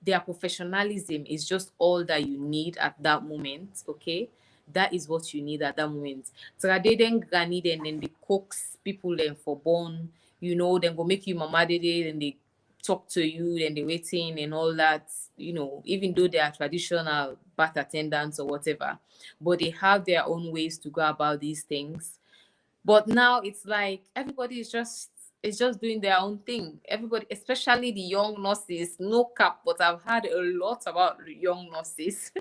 their professionalism is just all that you need at that moment, okay? That is what you need at that moment. Trade then granny then the cooks people then for born, then go make you mama dede, then they talk to you, then they waiting and all that, even though they are traditional bath attendants or whatever, but they have their own ways to go about these things. But now it's like everybody is just doing their own thing. Everybody, especially the young nurses, no cap, but I've heard a lot about young nurses.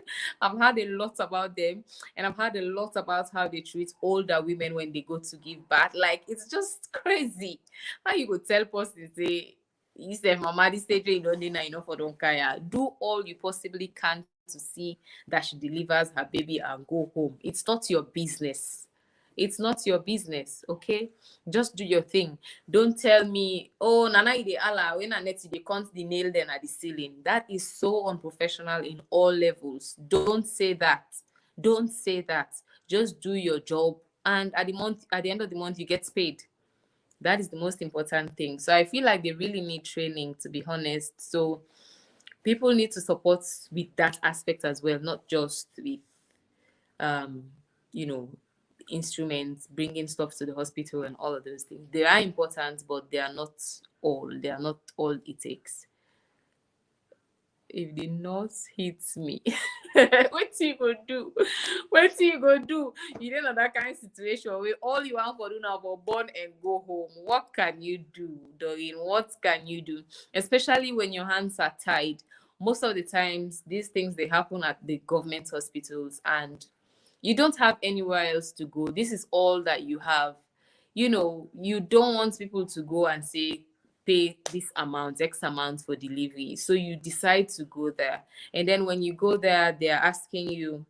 I've heard a lot about them, and I've heard a lot about how they treat older women when they go to give birth. Like it's just crazy. How you go tell person say, you say mama this stage you don't need for don't care. Do all you possibly can to see that she delivers her baby and go home. It's not your business. It's not your business, okay? Just do your thing. Don't tell me, oh, Nana ide Allah, when I net they count the nail then at the ceiling. That is so unprofessional in all levels. Don't say that. Don't say that. Just do your job, and at the end of the month, you get paid. That is the most important thing. So I feel like they really need training, to be honest. So People need to support with that aspect as well, not just with um, you know, instruments, bringing stuff to the hospital and all of those things. They are important, but they are not all. They are not all it takes. If the nurse hits me, what you go do? What you go do? You don't know that kind of situation where all you want for do now for born and go home. What can you do, Doreen? What can you do? Especially when your hands are tied. Most of the times, these things they happen at the government hospitals, and you don't have anywhere else to go. This is all that you have. You know, you don't want people to go and say, pay this amount, X amount for delivery. So you decide to go there. And then when you go there, they're asking you,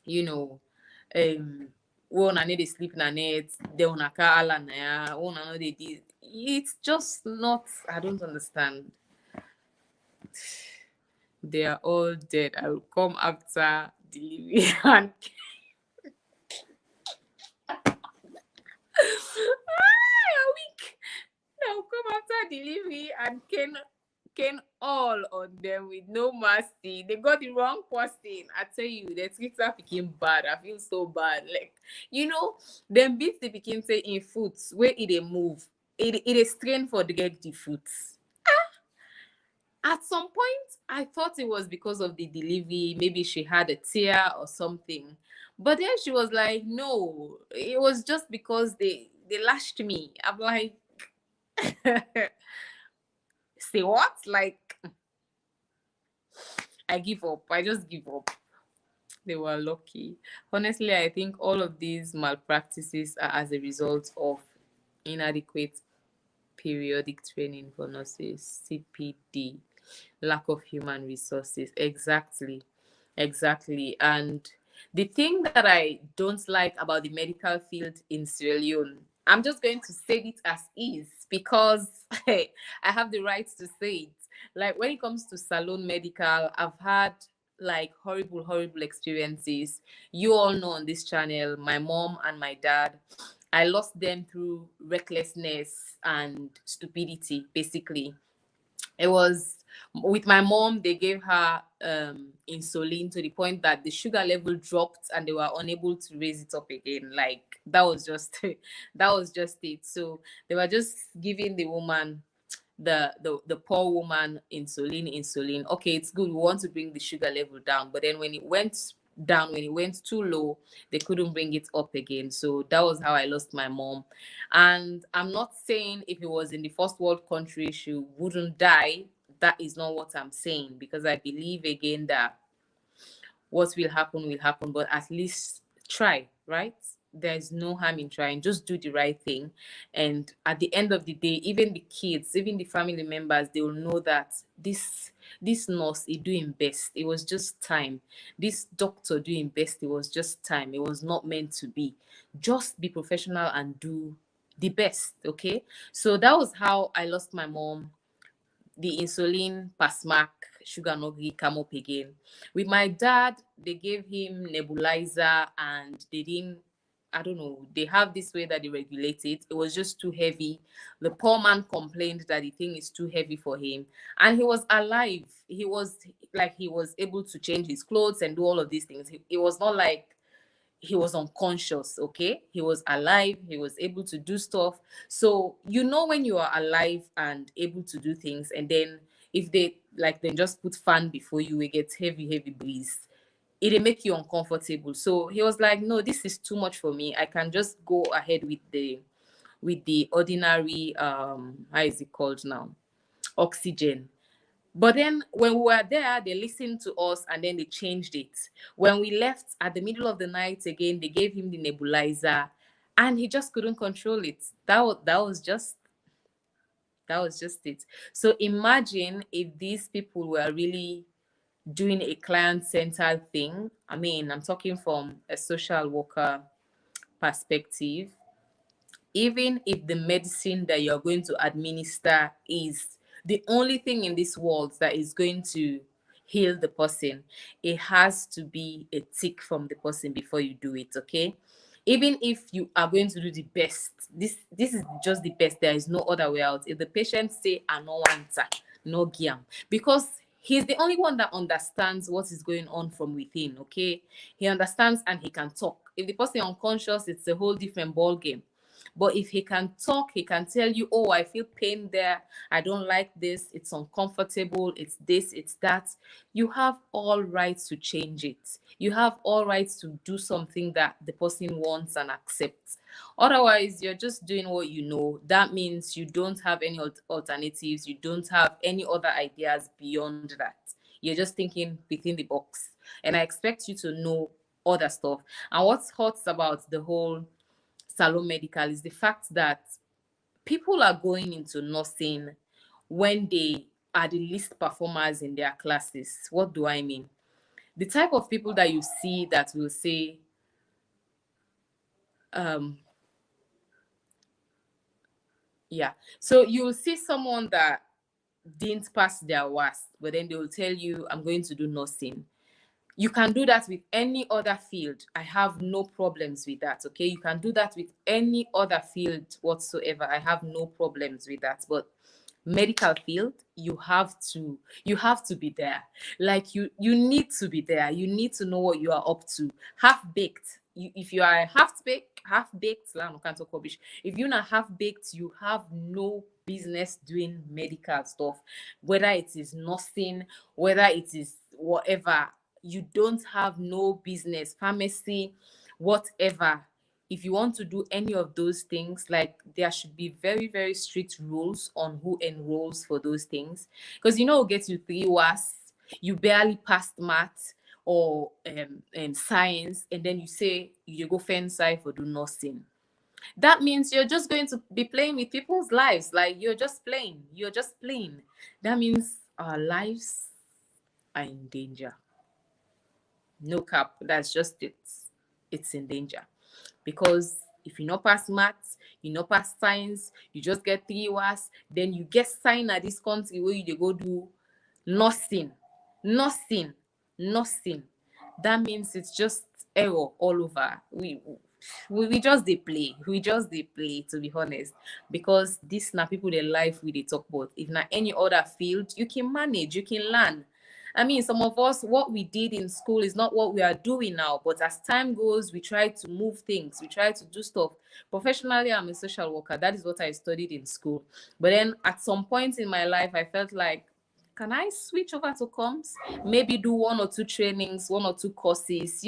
you know, oh, I need to sleep na net, they wanna ala na ya, oh, no, they did. It's just not, I don't understand. They are all dead. I will come after delivery and week. Now come after delivery and can all on them with no mercy. They got the wrong person. I tell you, the Twitter became bad. I feel so bad. Like, you know, them beats they became say in foots where it a move. It is strain for the get the foots. At some point, I thought it was because of the delivery. Maybe she had a tear or something. But then she was like, no, it was just because they lashed me. I'm like, say what? Like, I give up. I just give up. They were lucky. Honestly, I think all of these malpractices are as a result of inadequate periodic training for nurses, CPD, lack of human resources. Exactly. Exactly. And the thing that I don't like about the medical field in Sierra Leone, I'm just going to say it as is because I have the right to say it. Like when it comes to Salon Medical, I've had like horrible, horrible experiences. You all know on this channel, my mom and my dad, I lost them through recklessness and stupidity, basically. It was with my mom, they gave her insulin to the point that the sugar level dropped and they were unable to raise it up again. Like that was just that was just it. So they were just giving the woman, the poor woman, insulin. Okay, it's good, we want to bring the sugar level down, but then when it went down, when it went too low, they couldn't bring it up again. So that was how I lost my mom. And I'm not saying if it was in the first world country she wouldn't die. That is not what I'm saying, because I believe again that what will happen, but at least try, right? There's no harm in trying. Just do the right thing. And at the end of the day, even the kids, even the family members, they will know that this nurse is doing best. It was just time. This doctor doing best, it was just time. It was not meant to be. Just be professional and do the best. Okay. So that was how I lost my mom. The insulin, Pasmac, sugar no gree come up again. With my dad, they gave him nebulizer and they didn't, I don't know, they have this way that they regulate it. It was just too heavy. The poor man complained that the thing is too heavy for him. And he was alive. He was like, he was able to change his clothes and do all of these things. It was not like he was unconscious. Okay, he was alive, he was able to do stuff. So you know, when you are alive and able to do things, and then if they like then just put fan before you, it gets heavy breeze, it'll make you uncomfortable. So he was like, no, this is too much for me. I can just go ahead with the ordinary how is it called now, oxygen. But then when we were there, they listened to us and then they changed it. When we left at the middle of the night again, they gave him the nebulizer and he just couldn't control it. That was just it. So imagine if these people were really doing a client-centered thing. I mean, I'm talking from a social worker perspective. Even if the medicine that you're going to administer is the only thing in this world that is going to heal the person, it has to be a tick from the person before you do it. Okay, even if you are going to do the best, this is just the best, there is no other way out. If the patient say I no want that, no giam, because He's the only one that understands what is going on from within. Okay, he understands and he can talk. If the person unconscious, it's a whole different ball game. But if he can talk, he can tell you, oh, I feel pain there, I don't like this, it's uncomfortable, it's this, it's that. You have all rights to change it. You have all rights to do something that the person wants and accepts. Otherwise, you're just doing what you know. That means you don't have any alternatives, you don't have any other ideas beyond that. You're just thinking within the box. And I expect you to know other stuff. And what's hot about the whole Salon Medical is the fact that people are going into nursing when they are the least performers in their classes. What do I mean? The type of people that you see that will say, um, yeah. So you'll see someone that didn't pass their worst, but then they will tell you, I'm going to do nursing. You can do that with any other field. I have no problems with that. Okay. You can do that with any other field whatsoever. I have no problems with that. But medical field, you have to be there. Like you need to be there. You need to know what you are up to. Half baked. If you are half baked, can't talk rubbish. If you're not half baked, you have no business doing medical stuff, whether it is nursing, whether it is whatever. You don't have no business, pharmacy, whatever. If you want to do any of those things, like there should be very, very strict rules on who enrolls for those things. Because get you three was you barely passed math or science, and then you say you go fence for do nursing. That means you're just going to be playing with people's lives. Like you're just playing. That means our lives are in danger. No cap, that's just it. It's in danger. Because if you not pass maths, you not pass science, you just get three words, then you get signed at this country where you dey go do nothing. Nothing. Nothing. That means it's just error all over. We just they play. We just they play, to be honest. Because this na people their life we they talk about. If na any other field, you can manage, you can learn. I mean, some of us, what we did in school is not what we are doing now. But as time goes, we try to move things. We try to do stuff. Professionally, I'm a social worker. That is what I studied in school. But then at some point in my life, I felt like, can I switch over to comms? Maybe do one or two trainings, one or two courses,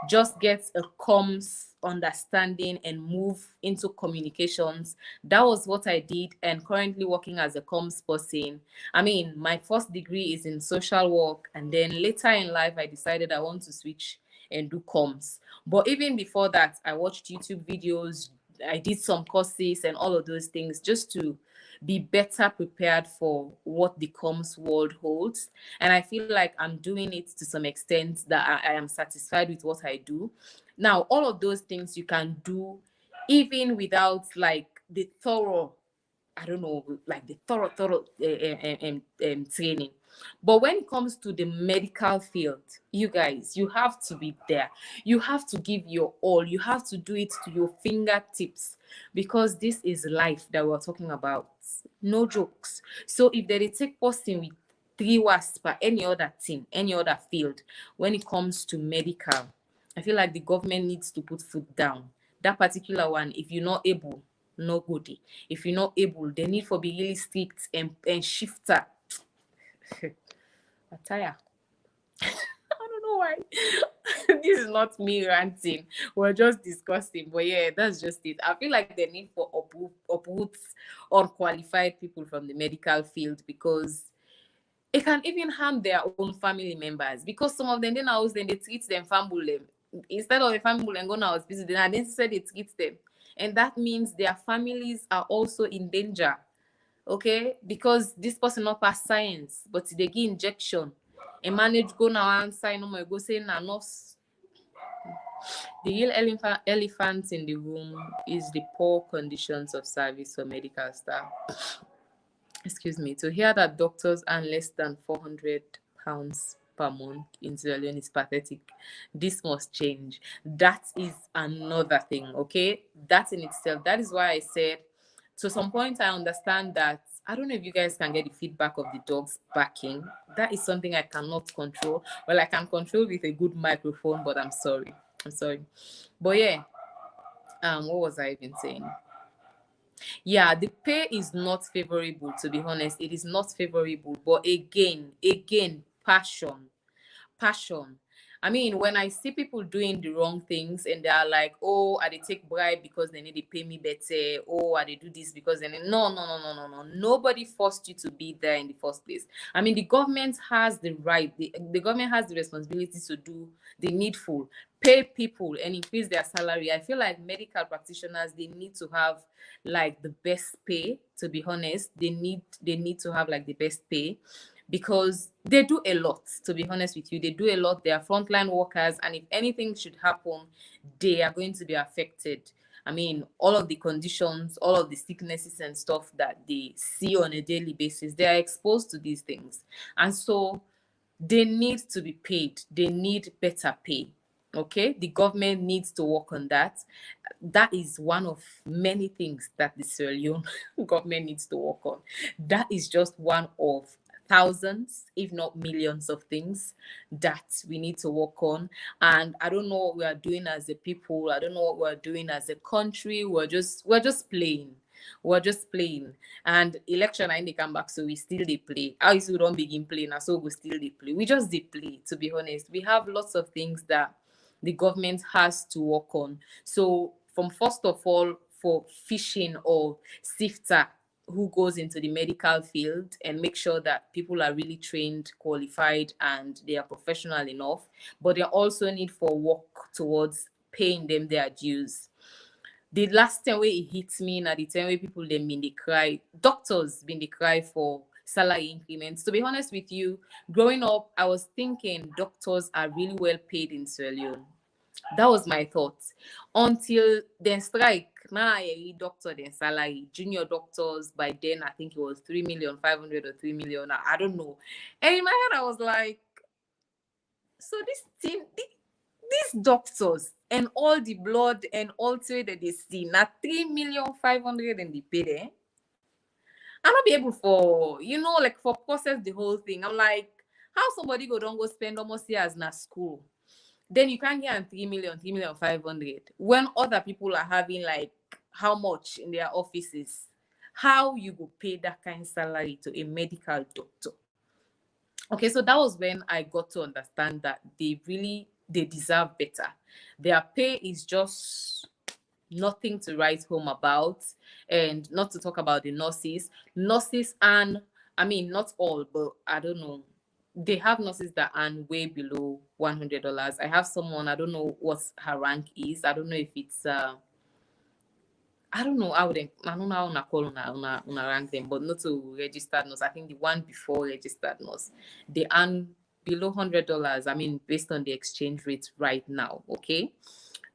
just get a comms understanding and move into communications. That was what I did, and currently working as a comms person. I mean, my first degree is in social work, and then later in life, I decided I want to switch and do comms. But even before that, I watched YouTube videos, I did some courses and all of those things just to be better prepared for what the comms world holds. And I feel like I'm doing it to some extent that I am satisfied with what I do. Now, all of those things you can do even without like the thorough, I don't know, like the thorough training. But when it comes to the medical field, you guys, you have to be there. You have to give your all. You have to do it to your fingertips, because this is life that we're talking about. No jokes. So if they take person with three wasps per any other thing, any other field, when it comes to medical, I feel like the government needs to put foot down. That particular one, if you're not able, no goodie. If you're not able, they need for be really strict and shifter. Attire. I don't know why. This is not me ranting. We're just discussing. But yeah, that's just it. I feel like the need for uproots unqualified people from the medical field, because it can even harm their own family members. Because some of them then house, then they treat them family. Instead of a family and go to hospital, then identify they treat them. And that means their families are also in danger. Okay, because this person not pass science, but they give injection and manage go now and sign no go say na nurse. The real elephant in the room is the poor conditions of service for medical staff. Excuse me. To hear that doctors earn less than £400 per month in Sierra Leone is pathetic. This must change. That is another thing. Okay, that in itself. That is why I said, to some point, I understand that I don't know if you guys can get the feedback of the dogs barking. That is something I cannot control. Well, I can control with a good microphone, but I'm sorry. I'm sorry. But yeah, what was I even saying? Yeah, the pay is not favorable, to be honest. It is not favorable. But again, passion. I mean, when I see people doing the wrong things and they are like, oh, I they take bribe because they need to pay me better. Oh, I they do this because they need... No. Nobody forced you to be there in the first place. I mean, the government has the right, the government has the responsibility to do the needful, pay people and increase their salary. I feel like medical practitioners, they need to have like the best pay, to be honest. They need to have like the best pay because they do a lot, to be honest with you. They do a lot. They are frontline workers, and if anything should happen, they are going to be affected. I mean, all of the conditions, all of the sicknesses and stuff that they see on a daily basis, they are exposed to these things. And so they need to be paid. They need better pay. Okay, the government needs to work on that. That is one of many things that the Sierra Leone government needs to work on. That is just one of thousands, if not millions, of things that we need to work on. And I don't know what we are doing as a people. I don't know what we're doing as a country. We're just playing. We're just playing. And election I they come back, so we still they play. How is we don't begin playing, and so we still they play. We just they play, to be honest. We have lots of things that the government has to work on. So from first of all, for fishing or sifter who goes into the medical field and make sure that people are really trained, qualified, and they are professional enough. But they also need for work towards paying them their dues. The last time where it hits me na the time where people them been they cry, doctors been they cry for salary increments. To be honest with you, growing up, I was thinking doctors are really well paid in Sierra Leone. That was my thoughts. Until then strike. Now I read doctor then salary. Junior doctors by then I think it was 3,500,000 or 3 million. I don't know. And in my head I was like, so this thing, these doctors and all the blood and all that they see, now 3,500,000 and they pay there. I'm not be able for, like for process the whole thing. I'm like, how somebody don't go spend almost years in a school? Then you can't get 3 million, 3,500,000 when other people are having like how much in their offices? How you go pay that kind of salary to a medical doctor? Okay, so that was when I got to understand that they deserve better. Their pay is just nothing to write home about. And not to talk about the nurses. Nurses and I mean not all, but I don't know. They have nurses that earn way below $100. I have someone, I don't know what her rank is. I don't know if it's I don't know how they I don't know how una call una rank them, but not to registered nurse. I think the one before registered nurse, they earn below $100. I mean, based on the exchange rate right now, okay?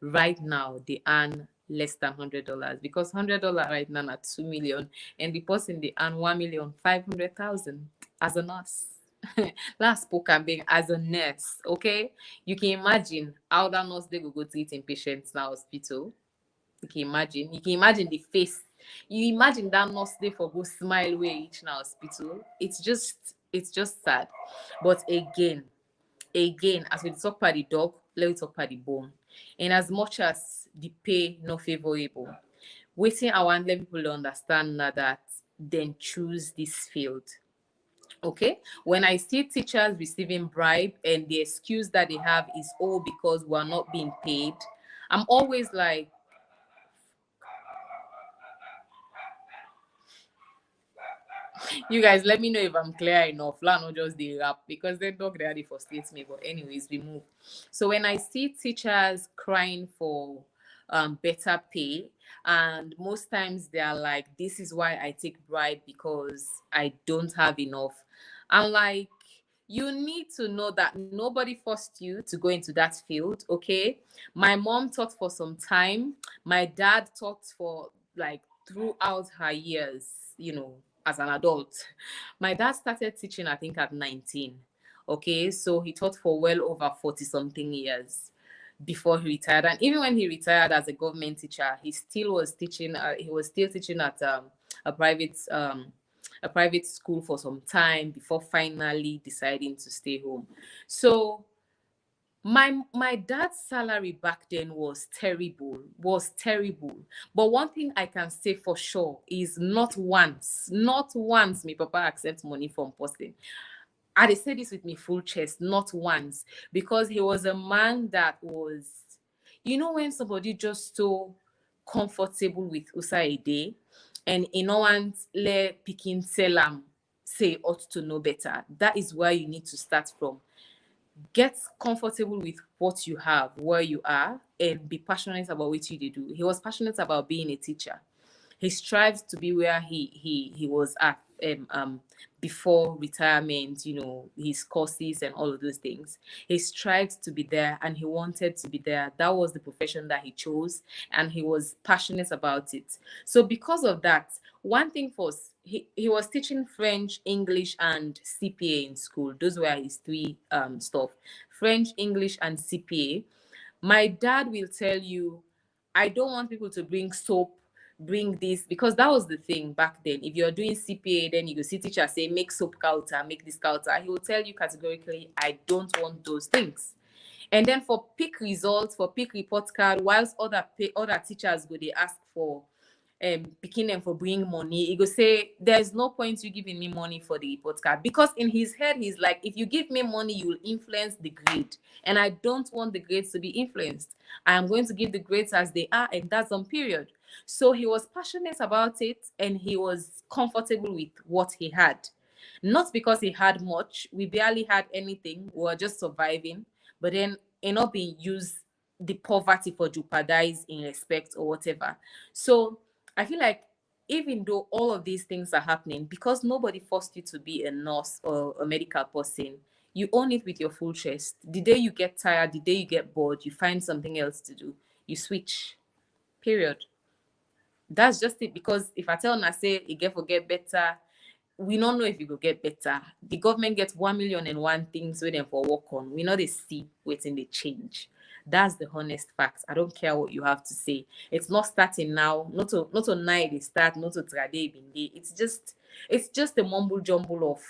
Right now they earn less than $100 because $100 right now at 2 million, and the person they earn 1,500,000 as a nurse. Last spoken being as a nurse, okay? You can imagine how that nurse they go treating patients in hospital. You can imagine the face. You imagine that nurse they for go smile way each in hospital. It's just sad. But again, as we talk about the dog, let me talk about the bone. And as much as the pay not favorable, waiting I want let people understand now that then choose this field. Okay, when I see teachers receiving bribe and the excuse that they have is all because we're not being paid, I'm always like, you guys, let me know if I'm clear enough. Let not just the rap because the dog really frustrates me. But anyways, we move. So when I see teachers crying for better pay, and most times they are like, "This is why I take bribe because I don't have enough." I'm like, you need to know that nobody forced you to go into that field. Okay, my mom taught for some time. My dad taught for like throughout her years. As an adult. My dad started teaching, I think, at 19. Okay, so he taught for well over 40 something years before he retired. And even when he retired as a government teacher, he still was teaching. He was still teaching at a private a private school for some time before finally deciding to stay home. So my dad's salary back then was terrible. But one thing I can say for sure is not once my papa accept money from person. I dey say this with me full chest, not once, because he was a man that was, when somebody just so comfortable with usa a day, and no want let picking tell am say ought to know better. That is where you need to start from. Get comfortable with what you have, where you are, and be passionate about what you do. He was passionate about being a teacher. He strived to be where he was at before retirement, his courses and all of those things. He strived to be there and he wanted to be there. That was the profession that he chose, and he was passionate about it. So because of that, one thing was he was teaching French, English, and CPA in school. Those were his three stuff: French, English, and CPA. My dad will tell you, I don't want people to bring soap, bring this, because that was the thing back then. If you're doing CPA, then you go see teacher say, make soap counter, make this counter. He will tell you categorically, I don't want those things. And then for peak results, for peak report card, whilst other teachers go, they ask for picking them for bringing money. He go say, there's no point you giving me money for the report card, because in his head he's like, if you give me money, you will influence the grade, and I don't want the grades to be influenced. I am going to give the grades as they are, and that's on period. So he was passionate about it, and he was comfortable with what he had. Not because he had much, we barely had anything, we were just surviving, but then not being used the poverty for jeopardize in respect or whatever. So I feel like even though all of these things are happening, because nobody forced you to be a nurse or a medical person, you own it with your full chest. The day you get tired, the day you get bored, you find something else to do, you switch. Period. That's just it. Because if I tell una say you get better, we don't know if you go get better. The government gets 1,000,001 things with them for work on. We know they see waiting they change. That's the honest fact. I don't care what you have to say. It's not starting now. Not to night they start. Not to trade been day. It's just a mumble jumble of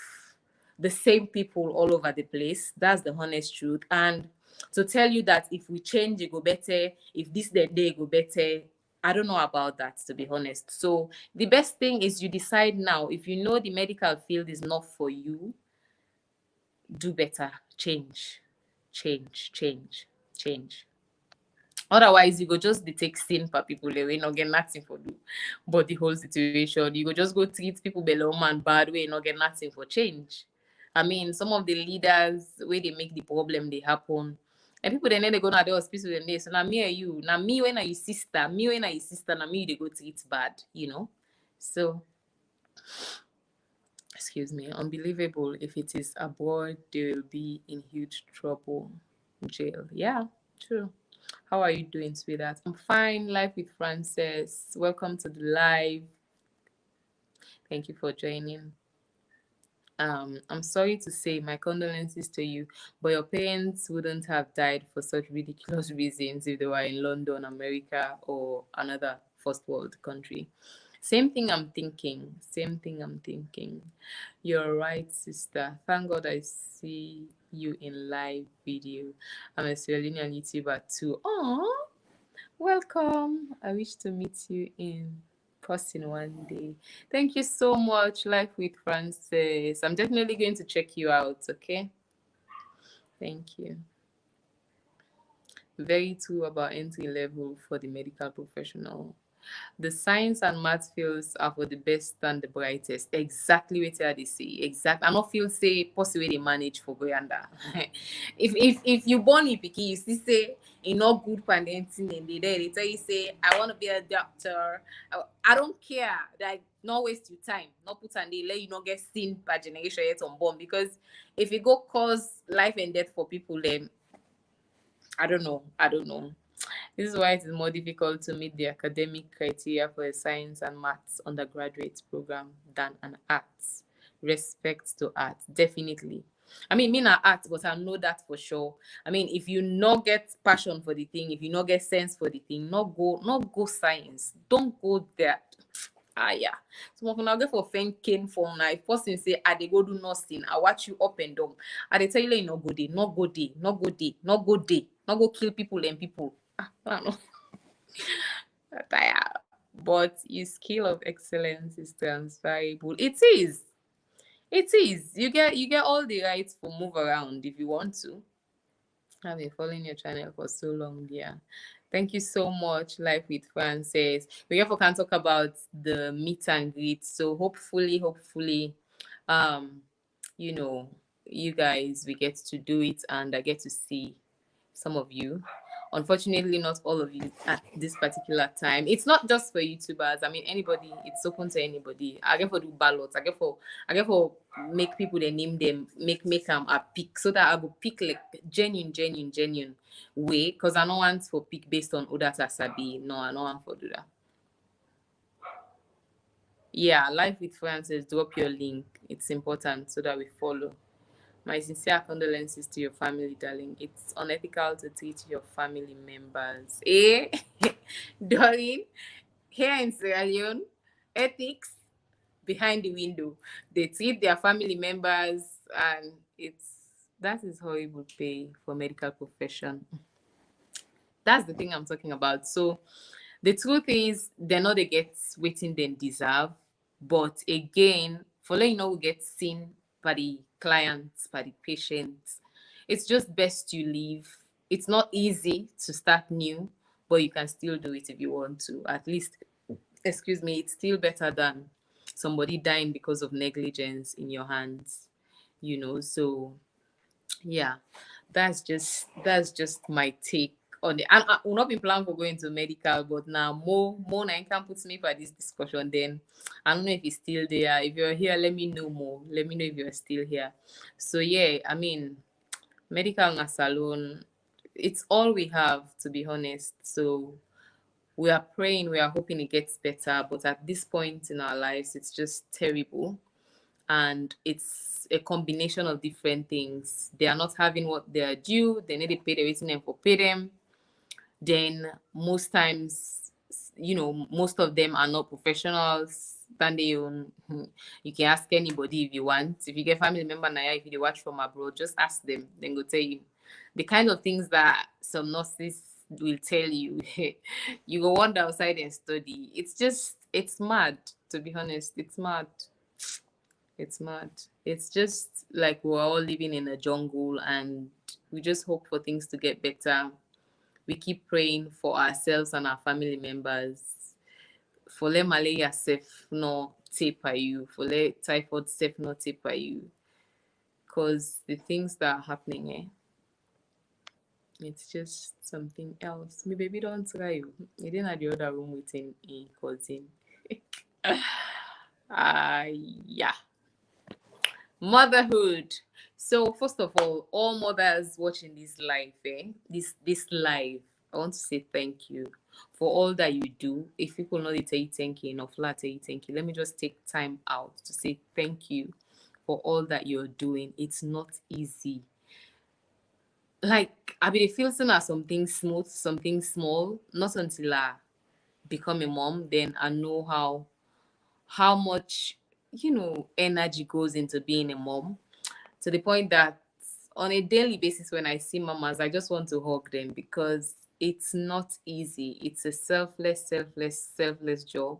the same people all over the place. That's the honest truth. And to tell you that if we change, it go better. If this then day go better, I don't know about that, to be honest. So the best thing is you decide now. If you know the medical field is not for you, do better. Change. Otherwise, you go just dey take sin for people wey no get nothing for do. But the whole situation, you go just go treat people below man bad way, no get nothing for change. I mean, some of the leaders where they make the problem they happen. And people they go to the hospital and they so now me and you, now me when I your sister, now me they go treat bad. So excuse me, unbelievable. If it is abroad, they will be in huge trouble. Jail. Yeah, true. How are you doing, sweetheart? I'm fine. Life with Frances. Welcome to the live. Thank you for joining. I'm sorry to say my condolences to you, but your parents wouldn't have died for such ridiculous reasons if they were in London, America, or another first world country. Same thing I'm thinking. You're right, sister. Thank God I see you in live video. I'm a Sierra Leonean YouTuber too. Oh, welcome. I wish to meet you in person one day. Thank you so much. Life with Frances. I'm definitely going to check you out, okay? Thank you. Very true about entry level for the medical professional. The science and math fields are for the best and the brightest. Exactly what they say. Exactly. I not feel say possibly they manage for Goyanda. if you born in Piki, you still say you not good parenting in the day. They tell you say I want to be a doctor. I don't care. Like not waste your time. Not put and they let you not get seen by generation yet unborn. Because if you go cause life and death for people, then I don't know. This is why it is more difficult to meet the academic criteria for a science and maths undergraduate program than an arts. Respect to art, definitely. I mean, me na art, but I know that for sure. I mean, if you not get passion for the thing, if you not get sense for the thing, not go science. Don't go there. Ah, yeah. So when I go for thinking for now, if person say, I dey go do nursing, I watch you up and down. I dey tell you, like, no go day, not go day, not go day, not go day, not go kill people and people. Ah, I don't know. Tired. But your skill of excellence is transferable. It is. It is. You get all the rights for move around if you want to. I've been following your channel for so long, yeah. Thank you so much. Life with Frances. We therefore can talk about the meet and greet. So hopefully, um, you know, you guys we get to do it and I get to see some of you. Unfortunately, not all of you at this particular time. It's not just for YouTubers. I mean, anybody. It's open to anybody. I get for do ballots. I get for make people they name them. Make them a pick so that I go pick like genuine way. Cause I don't want for pick based on other sabi. No, I don't want for do that. Yeah, life with Francis. Drop your link. It's important so that we follow. My sincere condolences to your family, darling. It's unethical to treat your family members. Eh? Darling, here in Sierra Leone, ethics behind the window. They treat their family members and that is horrible pay for medical profession. That's the thing I'm talking about. So the truth is they know they get waiting they deserve. But again, for letting you know we get seen by the clients, by the patients, it's just best you leave. It's not easy to start new, but you can still do it if you want to. At least, excuse me, it's still better than somebody dying because of negligence in your hands, So yeah, that's just my take on it. And I will not be planning for going to medical, but now more now can put me for this discussion. Then I don't know if it's still there. If you're here, let me know more. Let me know if you're still here. So yeah, I mean, medical na salon, it's all we have to be honest. So we are praying, we are hoping it gets better, but at this point in our lives, it's just terrible and it's a combination of different things. They are not having what they are due. They need to pay the waiting them for pay them. Then most times, most of them are not professionals. Stand their own. You can ask anybody if you want. If you get family member now, if you watch from abroad, just ask them. Then go tell you the kind of things that some nurses will tell you. You go wander outside and study. It's mad. To be honest, it's mad. It's mad. It's just like we're all living in a jungle and we just hope for things to get better. We keep praying for ourselves and our family members. For let malaria safe no taper you. For let typhoid safe no taper you. Because the things that are happening, it's just something else. My baby don't try you. He didn't have the other room waiting a cousin. Yeah. Motherhood. So first of all mothers watching this live, this live, I want to say thank you for all that you do. If people know they tell you thank you enough, let tell you thank you. Let me just take time out to say thank you for all that you're doing. It's not easy. Like I be feeling as something smooth, something small, not until I become a mom, then I know how much energy goes into being a mom, to the point that on a daily basis when I see mamas, I just want to hug them because it's not easy. It's a selfless job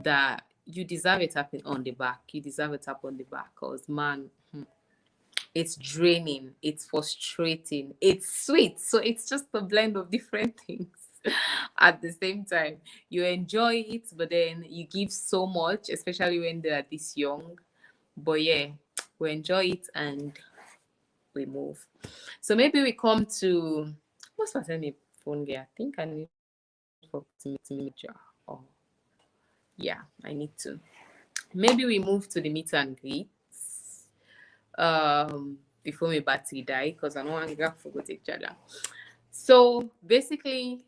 that you deserve a tap on the back. You deserve a tap on the back because man, it's draining, it's frustrating, it's sweet. So it's just a blend of different things. At the same time, you enjoy it, but then you give so much, especially when they're this young. But yeah, we enjoy it and we move. So maybe we come to what's my name phone there? I think I need for to meet you. Oh yeah, I need to. Maybe we move to the meet and greet. Before my battery die, because I don't want to forget each other. So basically,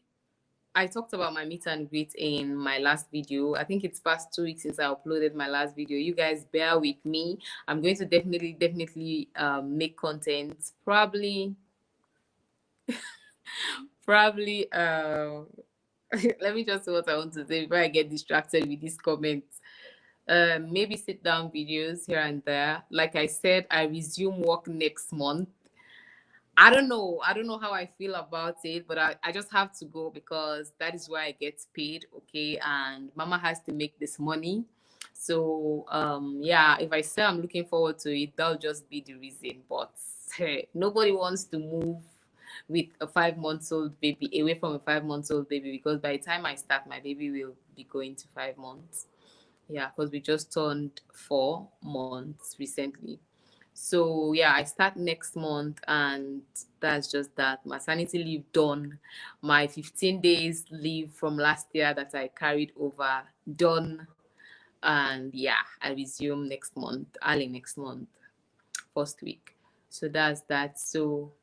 I talked about my meet and greet in my last video. I think it's past 2 weeks since I uploaded my last video. You guys bear with me. I'm going to definitely make content. Probably let me just say what I want to say before I get distracted with these comments. Maybe sit down videos here and there. Like I said, I resume work next month. I don't know. I don't know how I feel about it, but I just have to go because that is where I get paid. Okay. And mama has to make this money. So yeah, if I say I'm looking forward to it, that'll just be the reason. But hey, nobody wants to move with a 5 months old baby away from a 5 months old baby because by the time I start, my baby will be going to 5 months. Yeah, because we just turned 4 months recently. So yeah, I start next month, and that's just that. Maternity leave done. My 15 days leave from last year that I carried over done. And yeah, I resume next month, early next month, first week. So that's that. So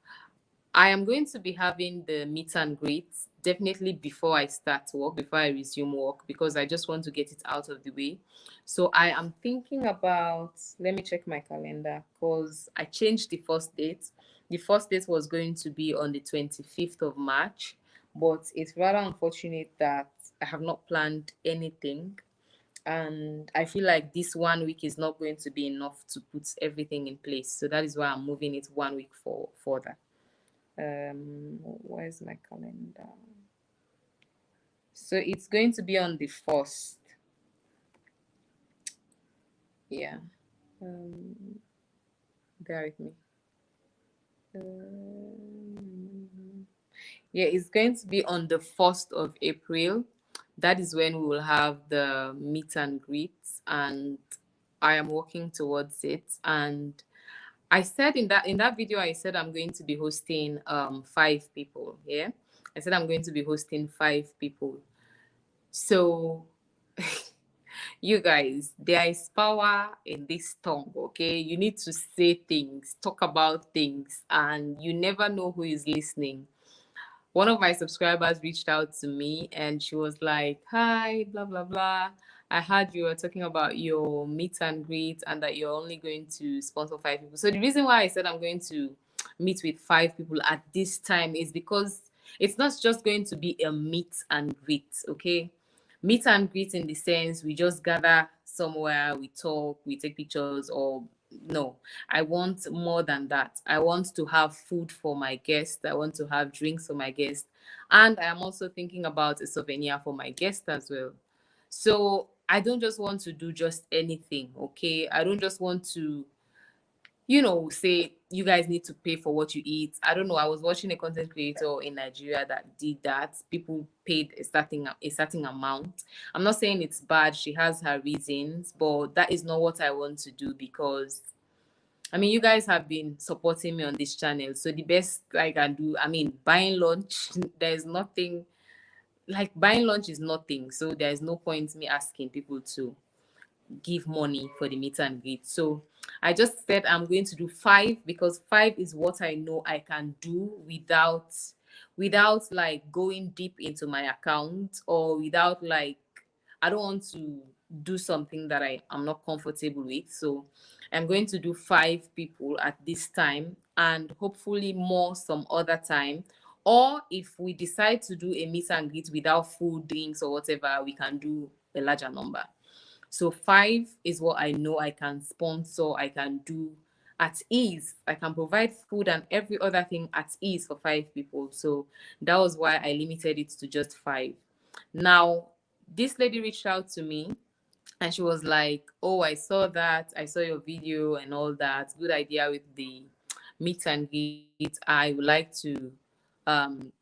I am going to be having the meet and greet definitely before I start work, before I resume work, because I just want to get it out of the way. So I am thinking about, let me check my calendar because I changed the first date. The first date was going to be on the 25th of March, but it's rather unfortunate that I have not planned anything. And I feel like this 1 week is not going to be enough to put everything in place. So that is why I'm moving it 1 week for further. Where's my calendar? So it's going to be on the first. Yeah. Um, bear with me. Yeah, it's going to be on the 1st of April. That is when we will have the meet and greet, and I am working towards it. And I said in that video, I said I'm going to be hosting 5 people. Yeah, I said I'm going to be hosting 5 people. So you guys, there is power in this tongue, okay? You need to say things, talk about things, and you never know who is listening. One of my subscribers reached out to me and she was like, "Hi, blah, blah, blah. I heard you were talking about your meet and greet and that you're only going to sponsor 5 people." So, the reason why I said I'm going to meet with 5 people at this time is because it's not just going to be a meet and greet, okay? Meet and greet in the sense we just gather somewhere, we talk, we take pictures, or no, I want more than that. I want to have food for my guests, I want to have drinks for my guests, and I am also thinking about a souvenir for my guests as well. So I don't just want to do just anything, okay? I don't just want to say you guys need to pay for what you eat. I don't know. I was watching a content creator in Nigeria that did that. People paid a certain amount. I'm not saying it's bad. She has her reasons, but that is not what I want to do because I mean you guys have been supporting me on this channel. So the best I can do, I mean, buying lunch, there's nothing like buying lunch is nothing. So there's no point me asking people to give money for the meet and greet. So I just said I'm going to do 5 because 5 is what I know I can do without like going deep into my account, or without like I don't want to do something that I am not comfortable with. So I'm going to do 5 people at this time and hopefully more some other time. Or if we decide to do a meet and greet without food, drinks, or whatever, we can do a larger number. So 5 is what I know I can sponsor, I can do at ease. I can provide food and every other thing at ease for 5 people. So that was why I limited it to just 5. Now, this lady reached out to me and she was like, "Oh, I saw that. I saw your video and all that. Good idea with the meet and greet. I would like to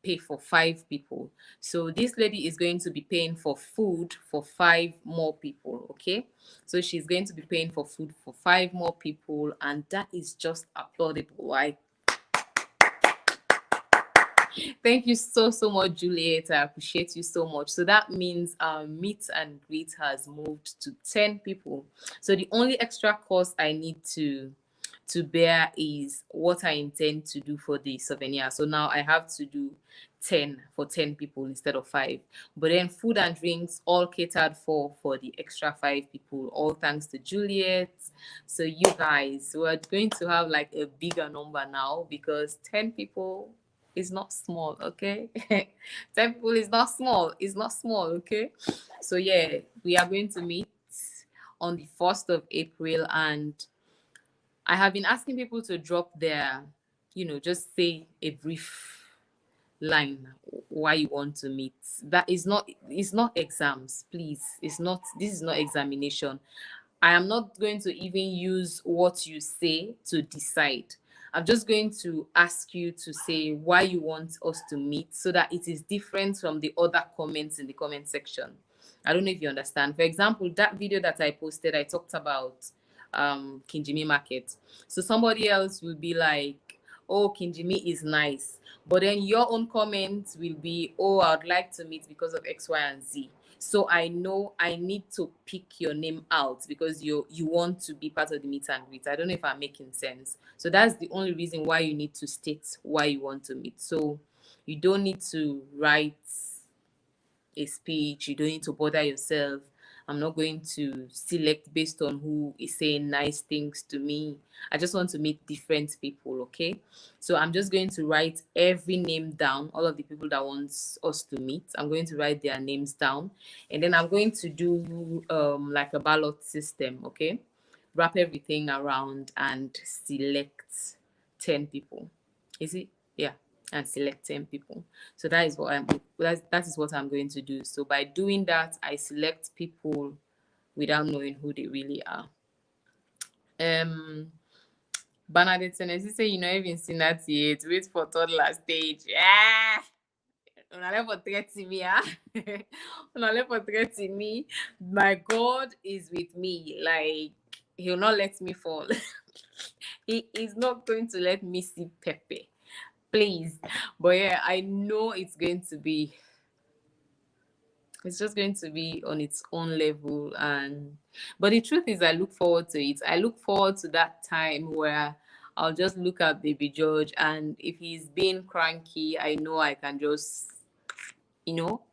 pay for 5 people." So this lady is going to be paying for food for 5 more people. Okay, so she's going to be paying for food for 5 more people, and that is just applaudable. Like, thank you so much, Juliet. I appreciate you so much. So that means meet and greet has moved to 10 people. So the only extra cost I need to bear is what I intend to do for the souvenir. So now I have to do 10 for 10 people instead of 5. But then food and drinks all catered for the extra 5 people. All thanks to Juliet. So you guys, we're going to have like a bigger number now because 10 people. is not small, okay? 10 people is not small. It's not small, okay? So yeah, we are going to meet on the 1st of April, and I have been asking people to drop their, just say a brief line why you want to meet. That is not, it's not exams, please. It's not, this is not examination. I am not going to even use what you say to decide. I'm just going to ask you to say why you want us to meet so that it is different from the other comments in the comment section. I don't know if you understand. For example, that video that I posted, I talked about Kinjimi Market. So somebody else will be like, oh, Kinjimi is nice. But then your own comment will be, oh, I'd like to meet because of X, Y, and Z. So I know I need to pick your name out because you want to be part of the meet and greet. I don't know if I'm making sense. So that's the only reason why you need to state why you want to meet. So you don't need to write a speech. You don't need to bother yourself. I'm not going to select based on who is saying nice things to me. I just want to meet different people, okay? So I'm just going to write every name down, all of the people that wants us to meet. I'm going to write their names down, and then I'm going to do like a ballot system, okay? Wrap everything around and select 10 people. Is it? Yeah, and select 10 people. So that is what I'm going to do. So by doing that, I select people without knowing who they really are. Bernadette Tennessee say you know even seen that yet. Wait for toddler stage. Yeah. Una left for threatening me, ah. Una left for threatening me. My God is with me. Like, he'll not let me fall. He is not going to let me see Pepe. Please. But yeah, I know it's just going to be on its own level. And but the truth is, I look forward to it. I look forward to that time where I'll just look at baby George, and if he's being cranky, I know I can just, you know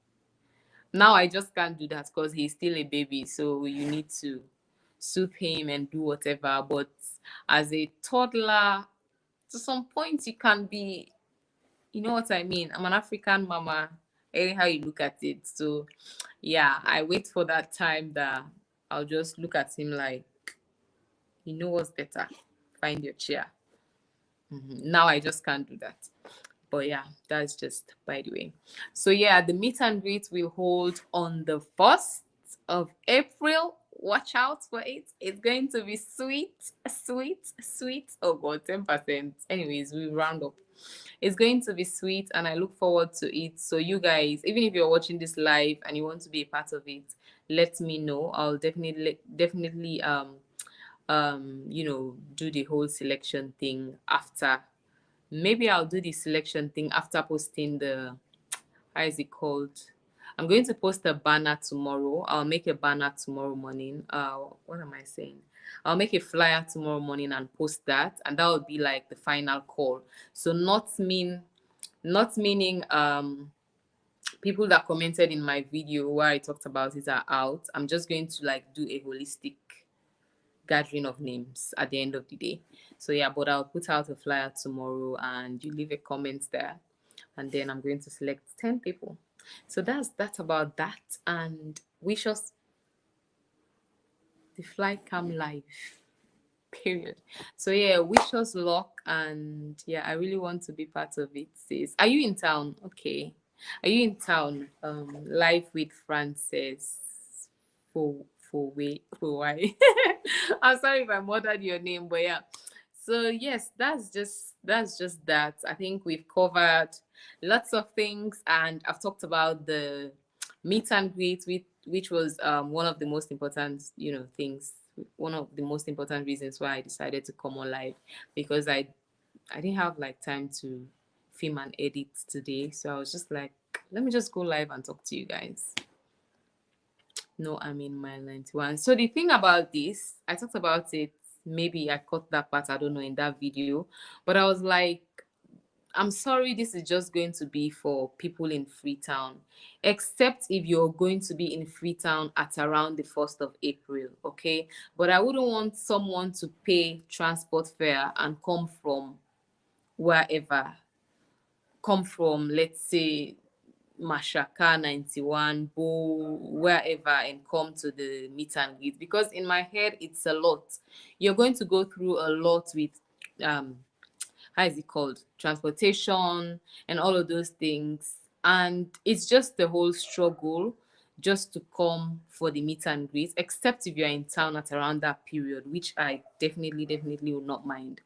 now I just can't do that because he's still a baby, so you need to soothe him and do whatever. But as a toddler, to some point you can be, you know what I mean. I'm an African mama, anyhow you look at it. So yeah, I wait for that time that I'll just look at him like, you know what's better? Find your chair. Now I just can't do that. But yeah, that's just by the way. So yeah, the meet and greet will hold on the 1st of April. Watch out for it. It's going to be sweet, sweet, sweet. Oh god, 10%. Anyways, we round up. It's going to be sweet and I look forward to it. So you guys, even if you're watching this live and you want to be a part of it, let me know. I'll definitely do the whole selection thing after. Maybe I'll do the selection thing after posting the, how is it called? I'm going to post a banner tomorrow. I'll make a banner tomorrow morning. What am I saying? I'll make a flyer tomorrow morning and post that, and that will be like the final call. So not meaning people that commented in my video where I talked about it are out. I'm just going to like do a holistic gathering of names at the end of the day. So yeah, but I'll put out a flyer tomorrow and you leave a comment there, and then I'm going to select 10 people. So that's about that, and wish us the flight come live. Period. So yeah, wish us luck, and yeah, I really want to be part of it. Sis, are you in town? Okay, are you in town? Live with Frances. For why? I'm sorry if I murdered your name, but yeah. So yes, that's just that. I think we've covered lots of things, and I've talked about the meet and greet, which was one of the most important, things. One of the most important reasons why I decided to come on live, because I didn't have like time to film and edit today, so I was just like, let me just go live and talk to you guys. No, I'm in my 91. So the thing about this, I talked about it. Maybe I cut that part, I don't know, in that video. But I was like, I'm sorry, this is just going to be for people in Freetown. Except if you're going to be in Freetown at around the 1st of April, okay? But I wouldn't want someone to pay transport fare and come from wherever come from, let's say, Mashaka 91, Bo, wherever, and come to the meet and greet. Because in my head, it's a lot. You're going to go through a lot with um how is it called, transportation and all of those things, and it's just the whole struggle just to come for the meet and greet, except if you're in town at around that period, which I definitely will not mind.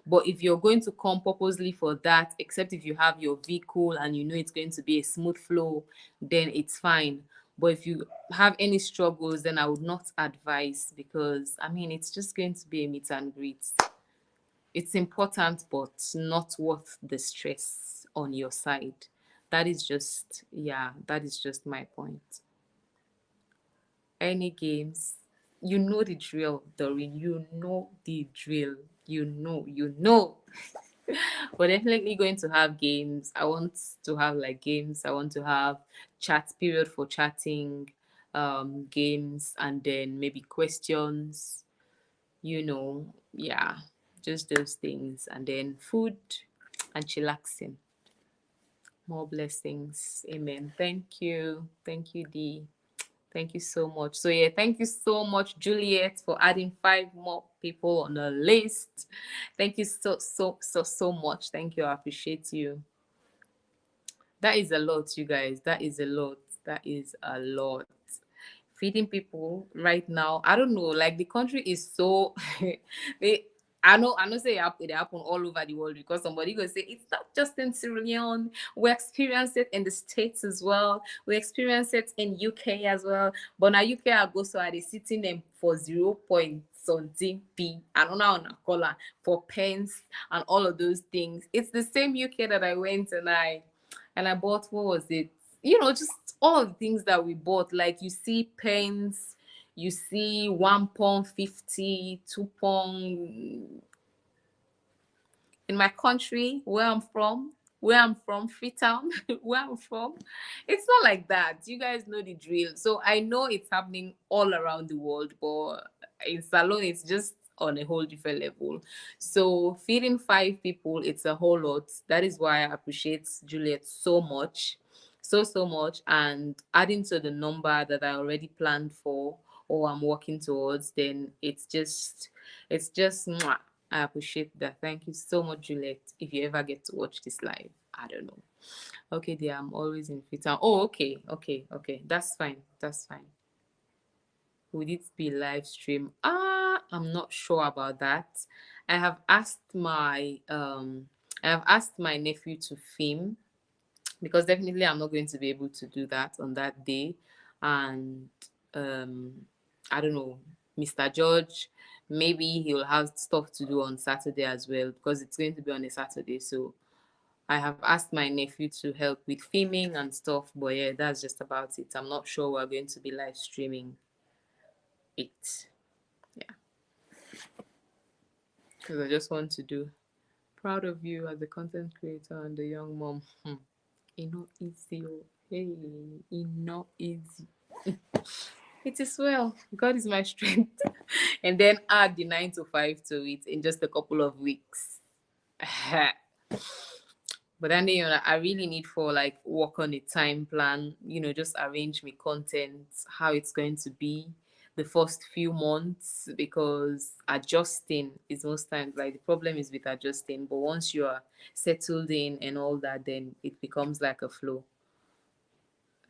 But if you're going to come purposely for that, except if you have your vehicle and you know it's going to be a smooth flow, then it's fine. But if you have any struggles, then I would not advise, because I mean, it's just going to be a meet and greet. It's important, but not worth the stress on your side. That is just, yeah, that is just my point. Any games? You know the drill, Doreen. You know the drill. You know. We're definitely going to have games. I want to have like games. I want to have chat period for chatting, games, and then maybe questions, yeah, just those things. And then food and chillaxing. More blessings. Amen. Thank you. Thank you, Dee. Thank you so much. So yeah, thank you so much, Juliet, for adding 5 more people on the list. Thank you so much. Thank you. I appreciate you. That is a lot, you guys. That is a lot. That is a lot. Feeding people right now, I don't know. Like, the country is so they I know say it happen all over the world, because somebody gonna say it's not just in Sierra Leone. We experience it in the States as well. We experience it in UK as well. But now UK I go, so are they sitting them for 0 point something p, I don't know, on a color for pence and all of those things. It's the same UK that I went and I bought, what was it? Just all the things that we bought. Like, you see pens, you see £1 50, £2. In my country, where I'm from, Freetown, where I'm from, it's not like that. You guys know the drill. So I know it's happening all around the world, but in Salon, it's just on a whole different level. So feeding 5 people, it's a whole lot. That is why I appreciate Juliet so much, so much, and adding to the number that I already planned for or I'm working towards, then it's just mwah. I appreciate that. Thank you so much, Juliet. If you ever get to watch this live, I don't know. Okay, dear, I'm always in Freetown. Oh, okay. That's fine. That's fine. Would it be live stream? I'm not sure about that. I have asked my nephew to film, because definitely I'm not going to be able to do that on that day. And um I don't know, Mr. George, maybe he'll have stuff to do on Saturday as well, because it's going to be on a Saturday. So I have asked my nephew to help with filming and stuff, but yeah, that's just about it. I'm not sure we're going to be live streaming it. Yeah, because I just want to do proud of you as a content creator and a young mom. It's not easy. Oh. Hey, it's not easy. It is well. God is my strength. And then add the 9 to 5 to it in just a couple of weeks. But then, I really need for like work on a time plan, just arrange my content, how it's going to be the first few months, because adjusting is most times like the problem is with adjusting. But once you are settled in and all that, then it becomes like a flow.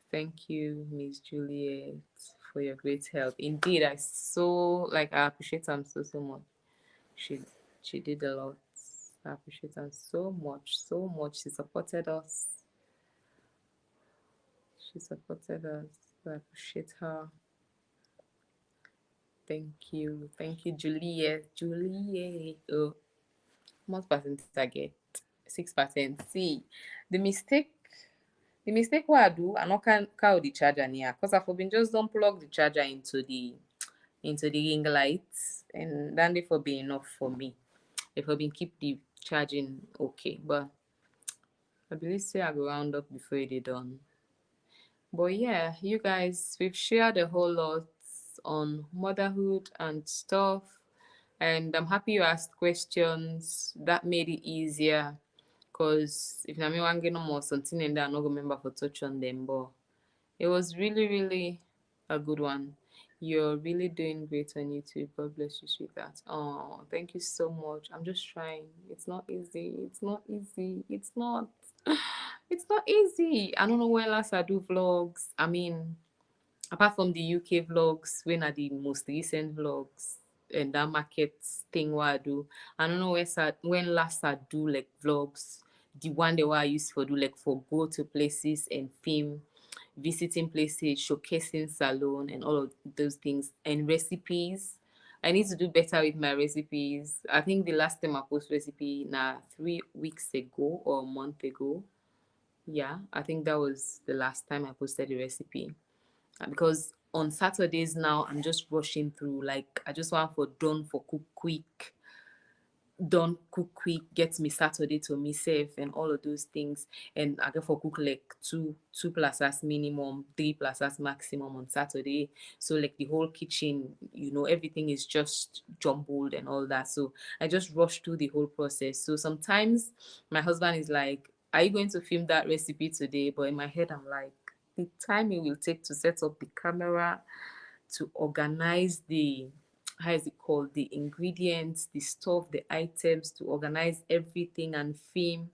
Thank you, Miss Juliet, for your great help. Indeed, I appreciate her so much. She she did a lot. I appreciate her so much, so much. She supported us. She supported us. I appreciate her. Thank you, Juliet. Juliet. Oh, how much percent I get? 6%. See, the mistake the mistake wey I do, I no carry the charger near, because I've been just don't plug the charger into the ring light, and that dey for be enough for me. If I been keep the charging okay, but I believe say I go round up before it is done. But yeah, you guys, we've shared a whole lot on motherhood and stuff, and I'm happy you asked questions. That made it easier Because if I want get no more something and I'm not gonna remember for touch on them, but it was really, really a good one. You're really doing great on YouTube. God bless you, sweetheart. Oh, thank you so much. I'm just trying. It's not easy. It's not easy. It's not. It's not easy. I don't know where last I do vlogs. I mean, apart from the UK vlogs, when are the most recent vlogs and that market thing what I do. I don't know when last I do like vlogs, the one that I used for do like for go to places and film, visiting places, showcasing salon and all of those things and recipes. I need to do better with my recipes. I think the last time I post recipe now 3 weeks ago or a month ago. Yeah, I think that was the last time I posted a recipe. Because on Saturdays now I'm just rushing through. Like I just want for done for cook quick, done cook quick, get me Saturday to me safe and all of those things. And I get for cook like two plus as minimum, three plus as maximum on Saturday. So like the whole kitchen, everything is just jumbled and all that. So I just rush through the whole process. So sometimes my husband is like, "Are you going to film that recipe today?" But in my head I'm like, the time it will take to set up the camera, to organize the, how is it called, the ingredients, the stuff, the items, to organize everything and film.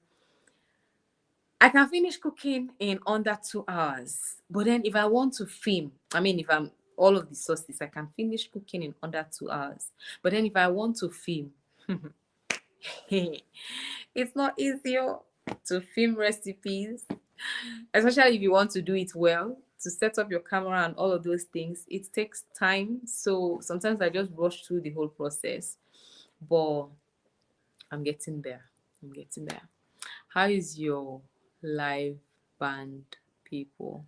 I can finish cooking in under 2 hours. But then if I want to film, I mean, if I'm all of the sauces, I can finish cooking in under 2 hours. But then if I want to film, it's not easier to film recipes, especially if you want to do it well, to set up your camera and all of those things. It takes time. So sometimes I just rush through the whole process. But I'm getting there. I'm getting there. How is your live band, people?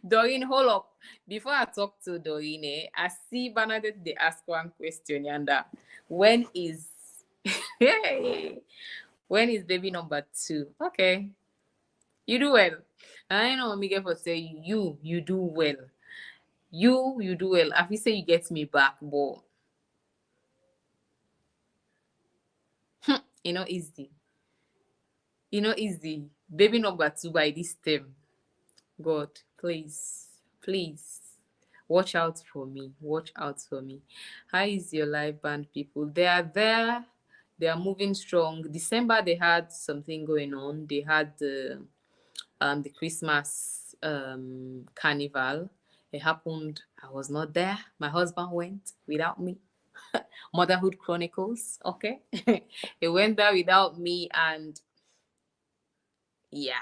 Doreen, hold up. Before I talk to Doreen, I see Bernadette they ask one question, Yanda. When is when is baby number 2? Okay. You do well. I know Miguel for say you do well. You do well. I feel say you get me back, but you know easy. Easy. Baby number 2 by this time. God, please, please. Watch out for me. Watch out for me. How is your live band, people? They are there. They are moving strong. December they had something going on. They had the Christmas carnival. It happened. I was not there. My husband went without me. Motherhood Chronicles. Okay, he went there without me, and yeah,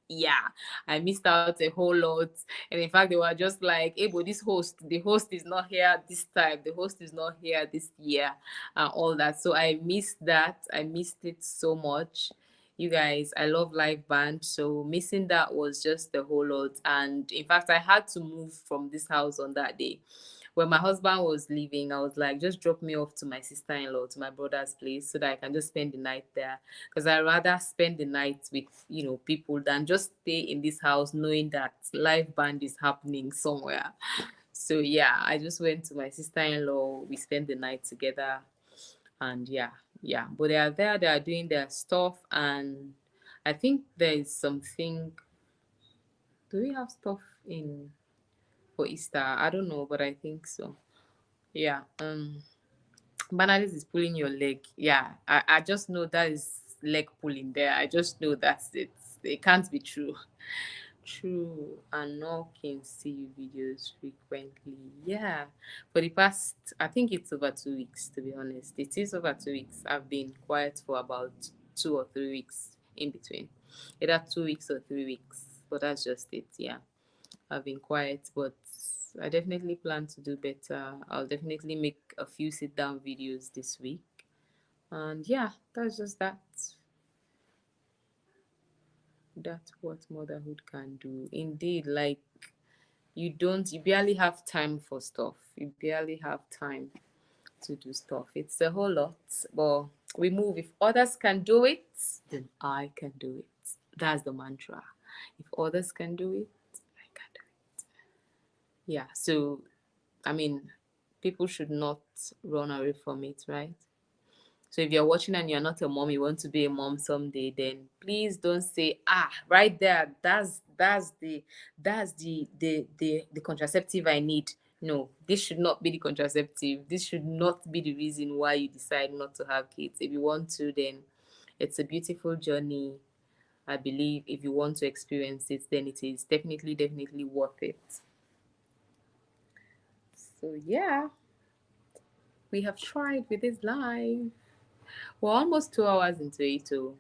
yeah, I missed out a whole lot. And in fact, they were just like, "Hey, but the host is not here this time. The host is not here this year," and all that. So I missed that. I missed it so much. You guys, I love live band, so missing that was just a whole lot. And in fact, I had to move from this house on that day. When my husband was leaving, I was like, just drop me off to my sister-in-law, to my brother's place, so that I can just spend the night there. Because I rather spend the night with people than just stay in this house knowing that live band is happening somewhere. So yeah, I just went to my sister-in-law. We spent the night together, and yeah, yeah. But they are there. They are doing their stuff, and I think there is something. Do we have stuff in for Easter? I don't know, but I think so. Yeah. Bernadette is pulling your leg. Yeah, I just know that is leg pulling there. I just know that's it. It can't be true. True. And no can see you videos frequently. Yeah. For the past, I think it's over 2 weeks, to be honest. It is over 2 weeks. I've been quiet for about 2 or 3 weeks in between. Either 2 weeks or 3 weeks. But that's just it. Yeah. I've been quiet, but I definitely plan to do better. I'll definitely make a few sit down videos this week. And yeah, that's just that. That's what motherhood can do. Indeed, like you barely have time for stuff. You barely have time to do stuff. It's a whole lot, but we move. If others can do it, then I can do it. That's the mantra. If others can do it, I can do it. Yeah, so I mean, people should not run away from it, right? So if you're watching and you're not a mom, you want to be a mom someday, then please don't say, right there, that's the contraceptive I need. No, this should not be the contraceptive. This should not be the reason why you decide not to have kids. If you want to, then it's a beautiful journey. I believe if you want to experience it, then it is definitely worth it. So yeah, we have tried with this live. We're almost 2 hours into it. So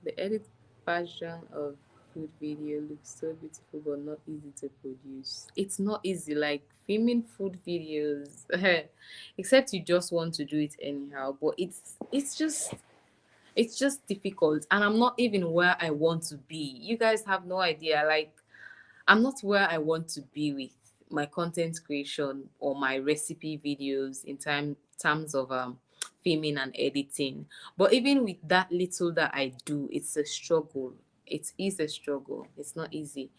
the edit version of food video looks so beautiful but not easy to produce. It's not easy, like filming food videos, except you just want to do it anyhow. But it's just difficult, and I'm not even where I want to be. You guys have no idea. Like, I'm not where I want to be with my content creation or my recipe videos in terms of filming and editing. But even with that little that I do, it's a struggle. It is a struggle. It's not easy.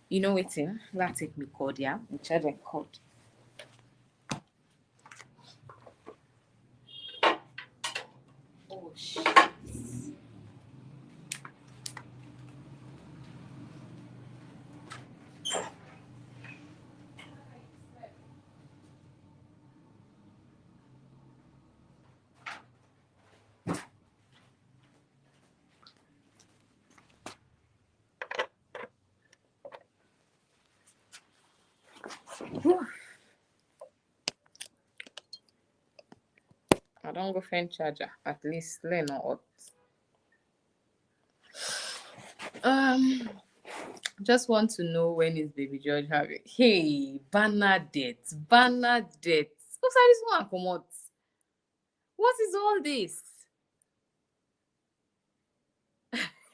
You know what? Let's take me cord, yeah? The charger cord. Oh shit. I don't go find charger. At least learn or um just want to know when is baby George having. Hey, Bernadette. Bernadette. Who's this one come out? What is all this?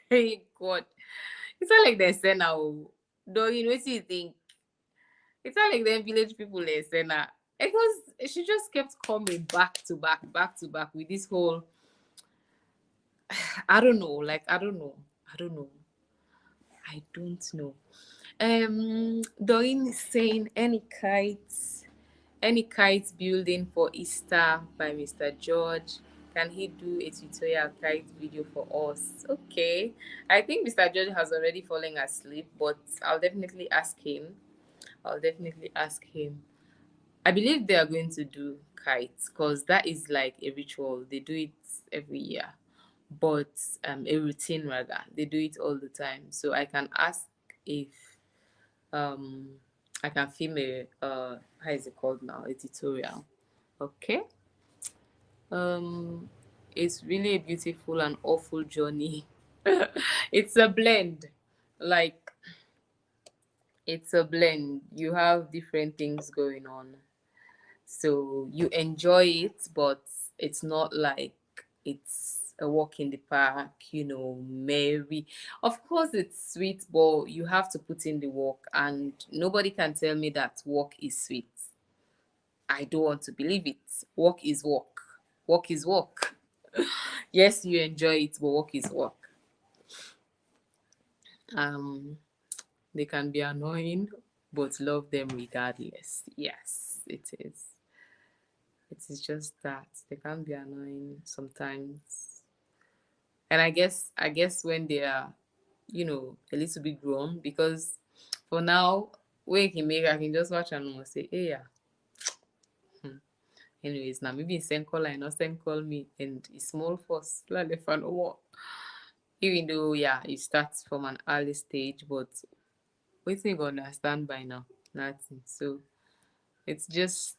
Hey God. It's not like they say now. Though you know what you think? It's not like them village people they say now. Because she just kept coming back to back with this whole I don't know, like I don't know. I don't know. I don't know. Doreen is saying any kites building for Easter by Mr. George. Can he do a tutorial kite video for us? Okay. I think Mr. George has already fallen asleep, but I'll definitely ask him. I'll definitely ask him. I believe they are going to do kites because that is like a ritual. They do it every year, but a routine rather. They do it all the time. So I can ask if um I can film a how is it called now, a tutorial. Okay. um it's really a beautiful and awful journey. It's a blend, like it's a blend. You have different things going on, so you enjoy it, but it's not like it's a walk in the park, merry. Of course it's sweet, but you have to put in the work, and nobody can tell me that work is sweet. I don't want to believe it. Work is work. Work is work. Yes, you enjoy it, but work is work. um they can be annoying, but love them regardless. Yes, it is just that they can be annoying sometimes. And I guess when they are, a little bit grown, because for now, when can make I can just watch and say, hey yeah. Hmm. Anyways, now maybe send call I not send call me and it's small first. Like the fun what. Even though yeah, it starts from an early stage, but waiting you go understand by now. Nothing. So it's just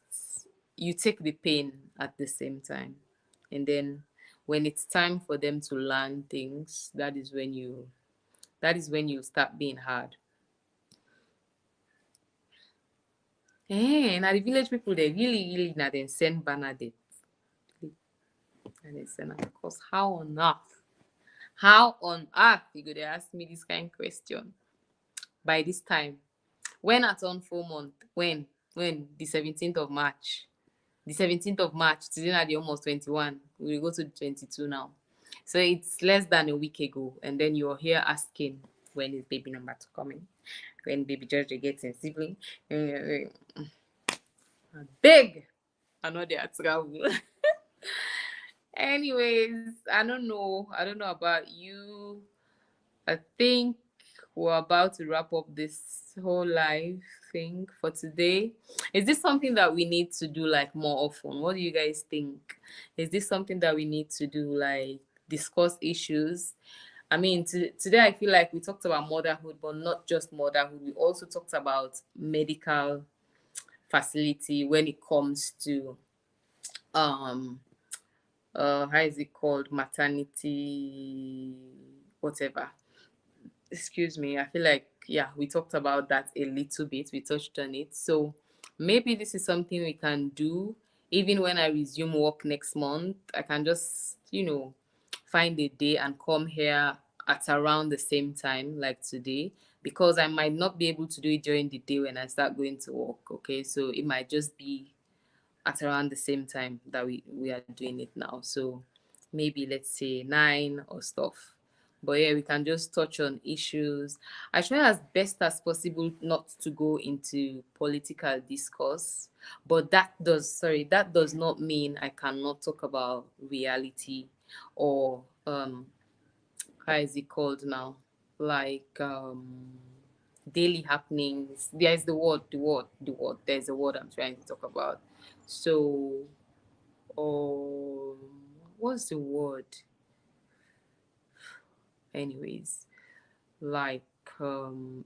you take the pain at the same time. And then when it's time for them to learn things, that is when you start being hard. Now the village people they really now then send Bernadette. And they send her, because how on earth you go to ask me this kind of question by this time? When I turn 4 month, when the 17th of March. The 17th of March, today at the almost 21. We will go to the 22 now. So it's less than a week ago, and then you're here asking when is baby number two coming, when baby George gets in sibling. Big, I know they are travel. Anyways, I don't know. I don't know about you. I think we're about to wrap up this whole life thing for today. Is this something that we need to do like more often? What do you guys think? Is this something that we need to do, like discuss issues? I mean, today I feel like we talked about motherhood, but not just motherhood. We also talked about medical facility when it comes to um how is it called, maternity, whatever. Excuse me, I feel like, yeah, we talked about that a little bit, we touched on it. So maybe this is something we can do even when I resume work next month. I can just, find a day and come here at around the same time like today, because I might not be able to do it during the day when I start going to work. Okay, so it might just be at around the same time that we are doing it now. So maybe let's say 9 or stuff. But yeah, we can just touch on issues. I try as best as possible not to go into political discourse, but that does not mean I cannot talk about reality or how is it called now, like daily happenings. There's the word there's a word I'm trying to talk about. So um what's the word, anyways, like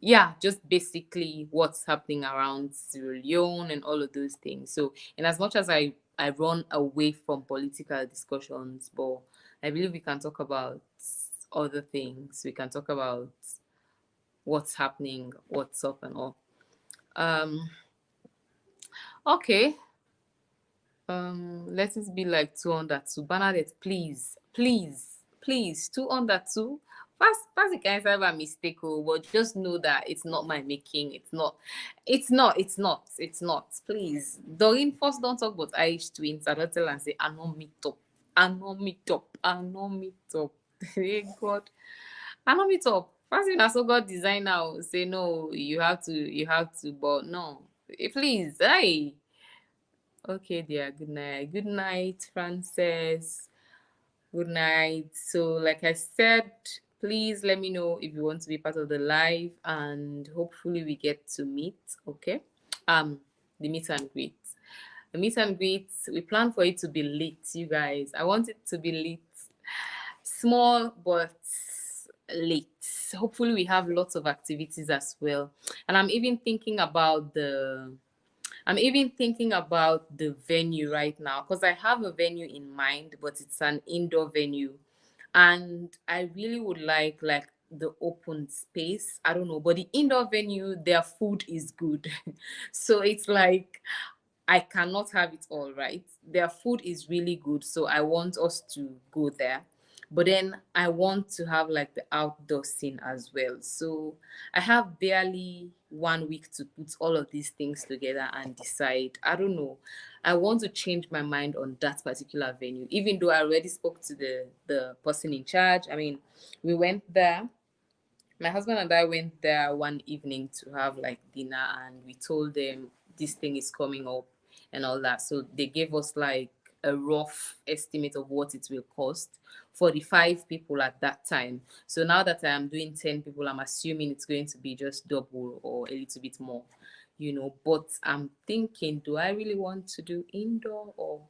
yeah, just basically what's happening around Sierra Leone and all of those things. So in as much as I run away from political discussions, but I believe we can talk about other things. We can talk about what's happening, what's up and all. um okay. Let it be like 202. Bernadette, please, please, please, 202. Pass the kind of a mistake, oh, but just know that it's not my making. It's not. Please. Doreen, first don't talk about Irish twins. I don't tell and say, I know meet up. I know meet up. I know meet up. Hey God. I know meet up. First thing I saw God design now. Say no, you have to, but no. Please, hey. Okay, dear. Good night. Good night, Frances. Good night. So, like I said, please let me know if you want to be part of the live, and hopefully we get to meet. Okay. The meet and greet. The meet and greet. We plan for it to be lit, you guys. I want it to be lit, small but lit. Hopefully, we have lots of activities as well. And I'm even thinking about the venue right now, because I have a venue in mind, but it's an indoor venue. And I really would like the open space. I don't know, but the indoor venue, their food is good. So it's like I cannot have it all, right? Their food is really good, so I want us to go there. But then I want to have like the outdoor scene as well. So I have barely 1 week to put all of these things together and decide. I don't know. I want to change my mind on that particular venue, even though I already spoke to the person in charge. I mean, we went there, my husband and I went there one evening to have like dinner, and we told them this thing is coming up and all that. So they gave us like a rough estimate of what it will cost for the 5 people at that time. So now that I am doing 10 people, I'm assuming it's going to be just double or a little bit more, But I'm thinking, do I really want to do indoor or,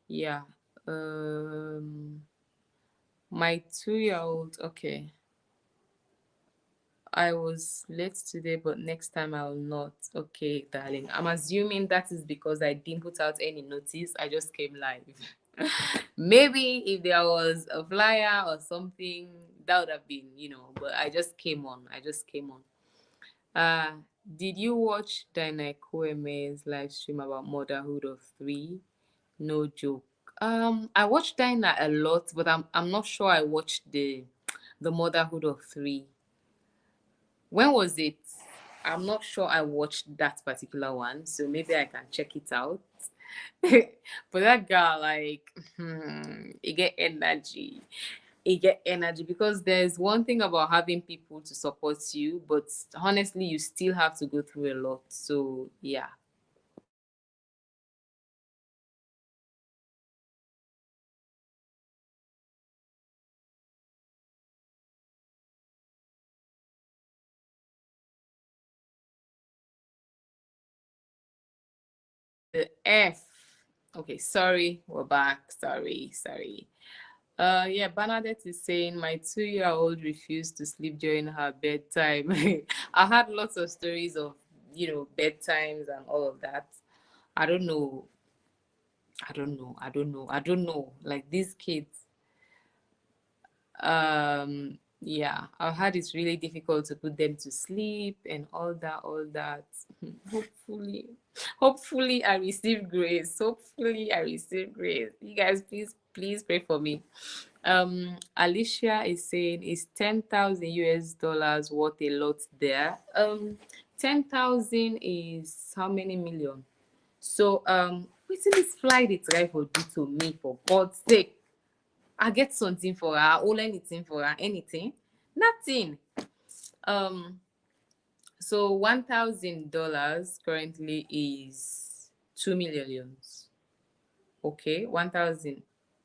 yeah. My 2 year old, okay. I was late today, but next time I will not. Okay, darling. I'm assuming that is because I didn't put out any notice. I just came live. Maybe if there was a flyer or something, that would have been, but I just came on. I just came on. Uh, did you watch Dinah Kweme's live stream about motherhood of three? No joke. I watched Dinah a lot, but I'm not sure I watched the motherhood of three. When was it? I'm not sure I watched that particular one, so maybe I can check it out. But that girl, like, it get energy. It get energy, because there's one thing about having people to support you, but honestly, you still have to go through a lot. So yeah. F. Okay, sorry, we're back. Sorry. Yeah, Bernadette is saying my 2-year-old refused to sleep during her bedtime. I had lots of stories of, bedtimes and all of that. I don't know. I don't know. Like these kids, yeah, I've had it's really difficult to put them to sleep and all that. Hopefully I receive grace. You guys, please pray for me. Alicia is saying is 10,000 US dollars worth a lot there. 10,000 is how many million? So wetin this fly dey try for do to me, for God's sake? I get something for her, all anything for her, anything, nothing. Um, so $1,000 currently is 2 million. Okay, 1,000.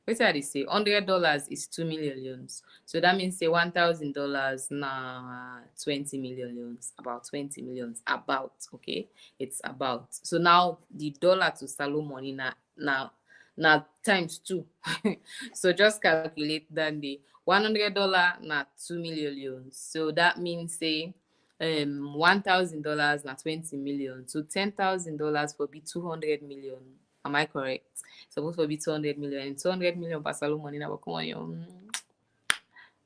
Wetin I dey say? $100 is 2 million. So that means say $1,000 na 20 million. About 20 million. About, okay, it's about. So now the dollar to Salon money na times two. So just calculate that day. $100 na 2 million. So that means say $1,000 na 20 million. So $10,000 for be 200 million. Am I correct? Supposed to be 200 million. 200 million per Salon money na baku money.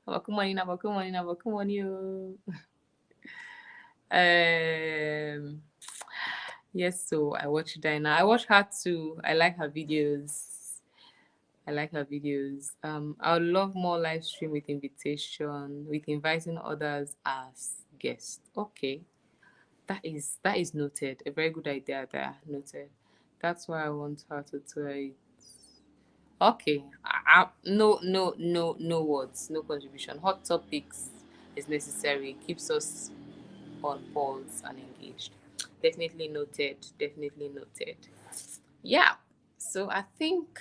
Baku money na baku money na baku money. Yes, so I watch Dinah. I watch her too. I like her videos. I would love more live stream with invitation, with inviting others as guests. Okay, that is noted. A very good idea there. Noted. That's why I want her to try. Okay. No words, no contribution. Hot topics is necessary. Keeps us on pulse and engaged. Definitely noted. Yeah. So I think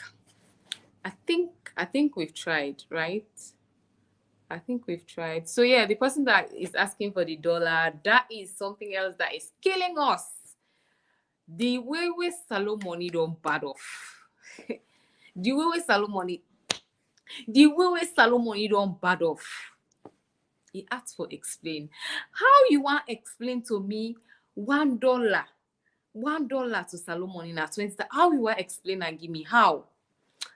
we've tried, right? I think we've tried. So yeah, the person that is asking for the dollar, that is something else that is killing us. The way we Salon money don't bad off. the way we Salon money, don't bad off. He asked for explain. How you want explain to me $1, $1 to Salon money na 20? How you want explain and give me how?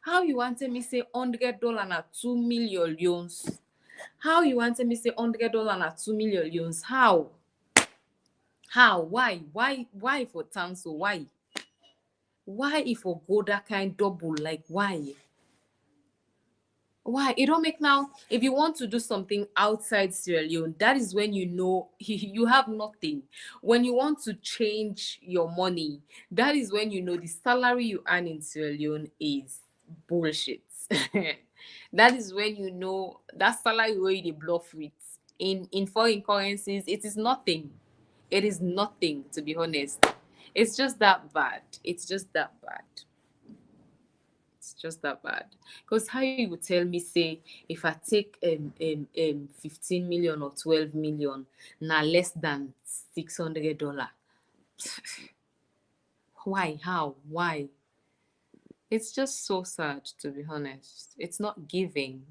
How you want me say $100 na 2 million? How you want me say $100 na 2 million? How? How? Why for town? So why? Why if for go that kind double? Like why? Why? It don't make now. If you want to do something outside Sierra Leone, that is when you know you have nothing. When you want to change your money, that is when you know the salary you earn in Sierra Leone is bullshit. That is when you know that salary where you dey bluff with. In foreign currencies, it is nothing. It is nothing, to be honest. It's just that bad. It's just that bad. Because how you would tell me say if I take 15 million or 12 million, now less than $600. Why? How? Why? It's just so sad, to be honest. It's not giving.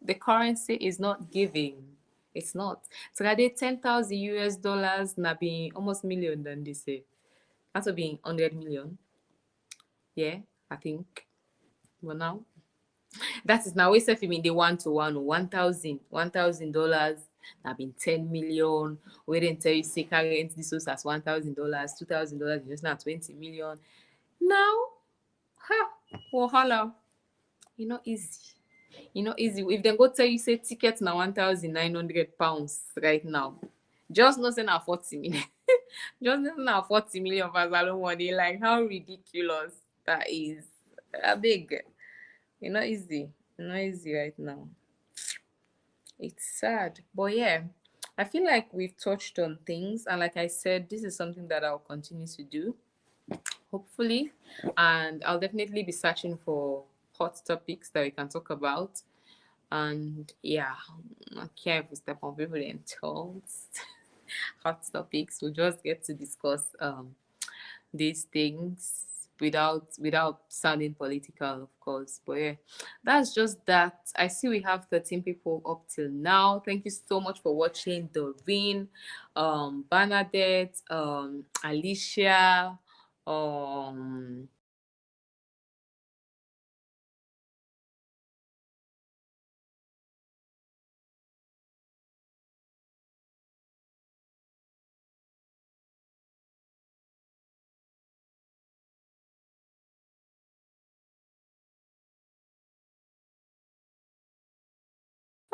The currency is not giving. It's not. So I did 10,000 US dollars, na being almost million than they say. That's being 100 million. Yeah, I think. Well, now that is now we say mean the 1 to 1 $1,000 that been 10 million. We didn't tell you say current this was as $1,000, $2,000, just now 20 million. Now, wahala. You know easy. If they go tell you say ticket na £1,900 right now, just know say na 40 million. Just know na 40 million for Salon money. Like how ridiculous that is. Big. Easy. Not easy right now. It's sad. But yeah, I feel like we've touched on things. And like I said, this is something that I'll continue to do, hopefully. And I'll definitely be searching for hot topics that we can talk about. And yeah, I don't care if we step on people and talk hot topics. We'll just get to discuss these things without sounding political, of course. But yeah, that's just that. I see we have 13 people up till now. Thank you so much for watching. Doreen, Bernadette, Alicia, um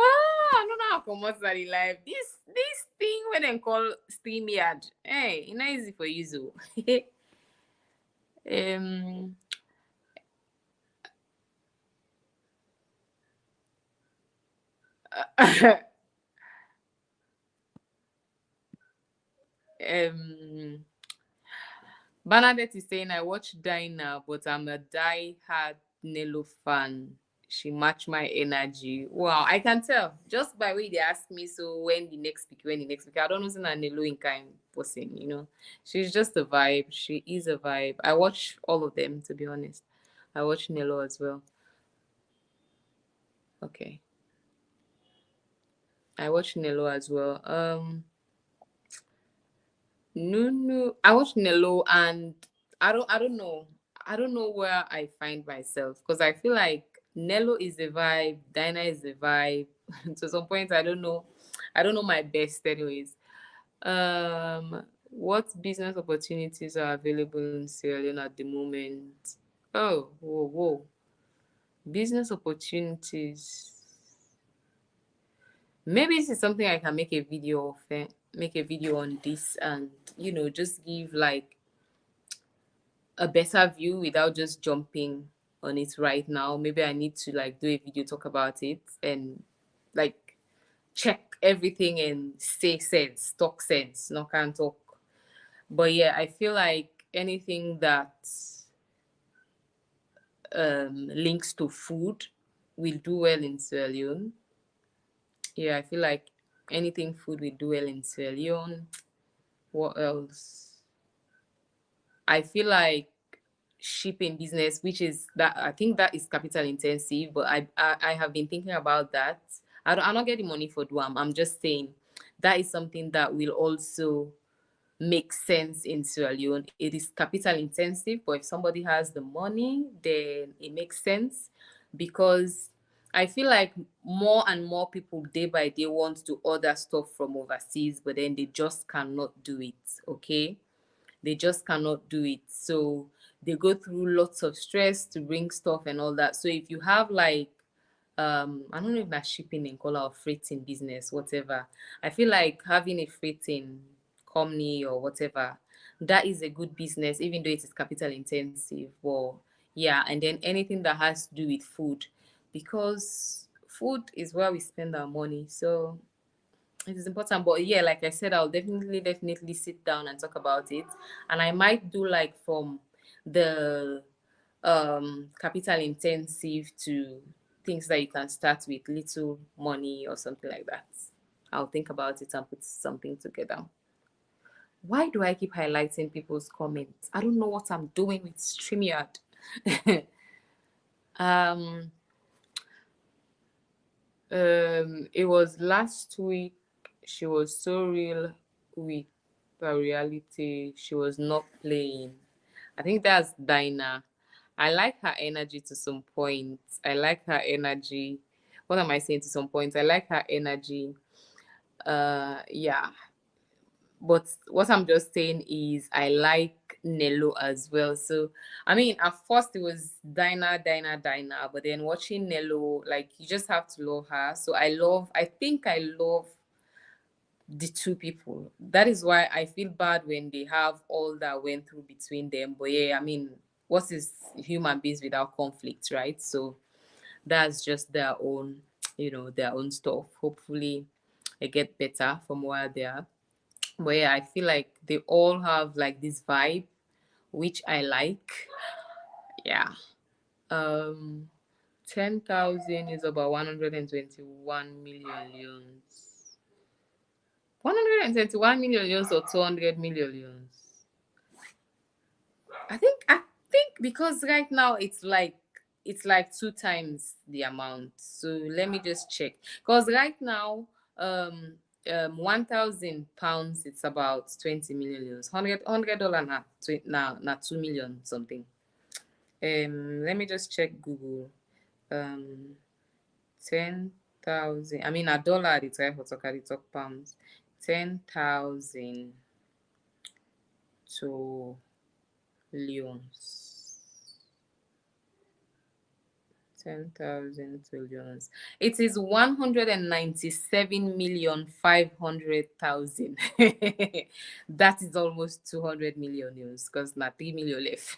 I don't know how come what's that in life. This thing when they call StreamYard. Hey, it's not easy for you, so. um um Bernadette is saying I watch Dinah, but I'm a die-hard Nello fan. She match my energy. Wow, I can tell just by way they ask me. So when the next week, I don't know if a Nello in kind person. She's just a vibe. She is a vibe. I watch all of them to be honest. I watch Nello as well. Okay, I watch Nello as well. No, no. I watch Nello and I don't know. I don't know where I find myself because I feel like Nello is a vibe, Dinah is a vibe. To some point I don't know. I don't know my best anyways. What business opportunities are available in Sierra Leone at the moment? Oh, whoa, whoa. Business opportunities. Maybe this is something I can make a video of, make a video on this and just give like a better view without just jumping on it right now. Maybe I need to like do a video talk about it and like check everything and say sense, talk sense, not can talk. But yeah, I feel like anything that links to food will do well in Sierra Leone. Yeah, I feel like anything food will do well in Sierra Leone. What else? I feel like shipping business, which is that I think that is capital intensive, but I have been thinking about that. I'm not getting money for Duam. I'm just saying that is something that will also make sense in Sierra Leone. It is capital intensive, but if somebody has the money, then it makes sense because I feel like more and more people day by day want to order stuff from overseas, but then they just cannot do it. Okay, they just cannot do it. So they go through lots of stress to bring stuff and all that. So if you have like I don't know if that's shipping and color or freighting business, whatever. I feel like having a freighting company or whatever, that is a good business, even though it is capital intensive. Well, yeah, and then anything that has to do with food, because food is where we spend our money. So it is important. But yeah, like I said, I'll definitely sit down and talk about it. And I might do like from the capital intensive to things that you can start with little money or something like that. I'll think about it and put something together. Why do I keep highlighting people's comments? I don't know what I'm doing with StreamYard. um it was last week. She was so real with her reality. She was not playing. I think that's Dinah. I like her energy to some point. I like her energy. What am I saying to some point? I like her energy. Yeah. But what I'm just saying is I like Nello as well. So I mean at first it was Dinah, but then watching Nello, like you just have to love her. So I think I love the two people. That is why I feel bad when they have all that went through between them. But yeah, I mean, what is human beings without conflict, right? So that's just their own, their own stuff. Hopefully, they get better from where they are. But yeah, I feel like they all have like this vibe, which I like. Yeah. Um, 10,000 is about 121 million. 121 million or 200 million. I think because right now it's like two times the amount. So let me just check. Because right now, um 1,000 pounds, it's about 20 million euros. $100 na 2 million something. Let me just check Google. Um 10,000. I mean a dollar at the time for talk, at the talk pounds. 10,000 to leons. 10,000 trillions. It is 197,500,000. That is almost 200 million euros because not 3 million left.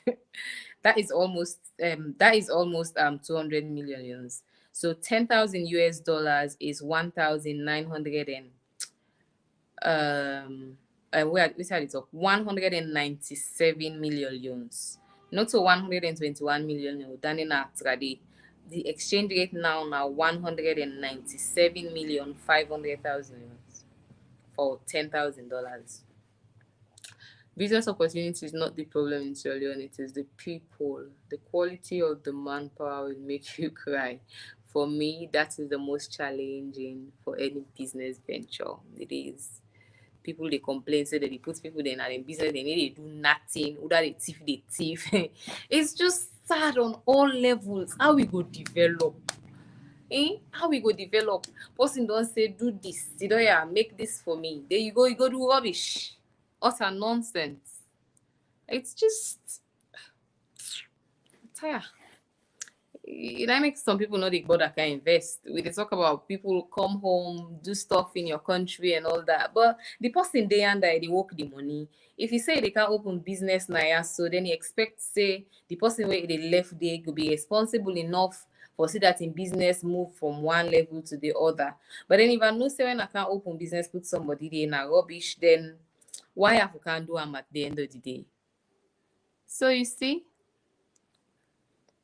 That is almost 200 million euros. So 10,000 US dollars is 1,900 and we said it up 197 million euros, not to 121 million euro. Than in the exchange rate now 197,500,000 euros for $10,000. Business opportunity is not the problem in Sierra Leone, it is the people. The quality of the manpower will make you cry. For me, that is the most challenging for any business venture. It is. People they complain, say that they put people there in business, they need to do nothing, either they thief. It's just sad on all levels. How we go develop? How we go develop? Person don't say do this, you know, yeah, make this for me. There you go do rubbish. Utter nonsense. It's just tire. That makes some people know they bother can invest. We dey talk about people come home, do stuff in your country and all that. But the person they under they work the money. If you say they can't open business now, yeah, so then you expect say the person where they left there could be responsible enough for see that in business move from one level to the other. But then if I know say when I can't open business, put somebody there in a rubbish, then why I can't do them at the end of the day? So you see,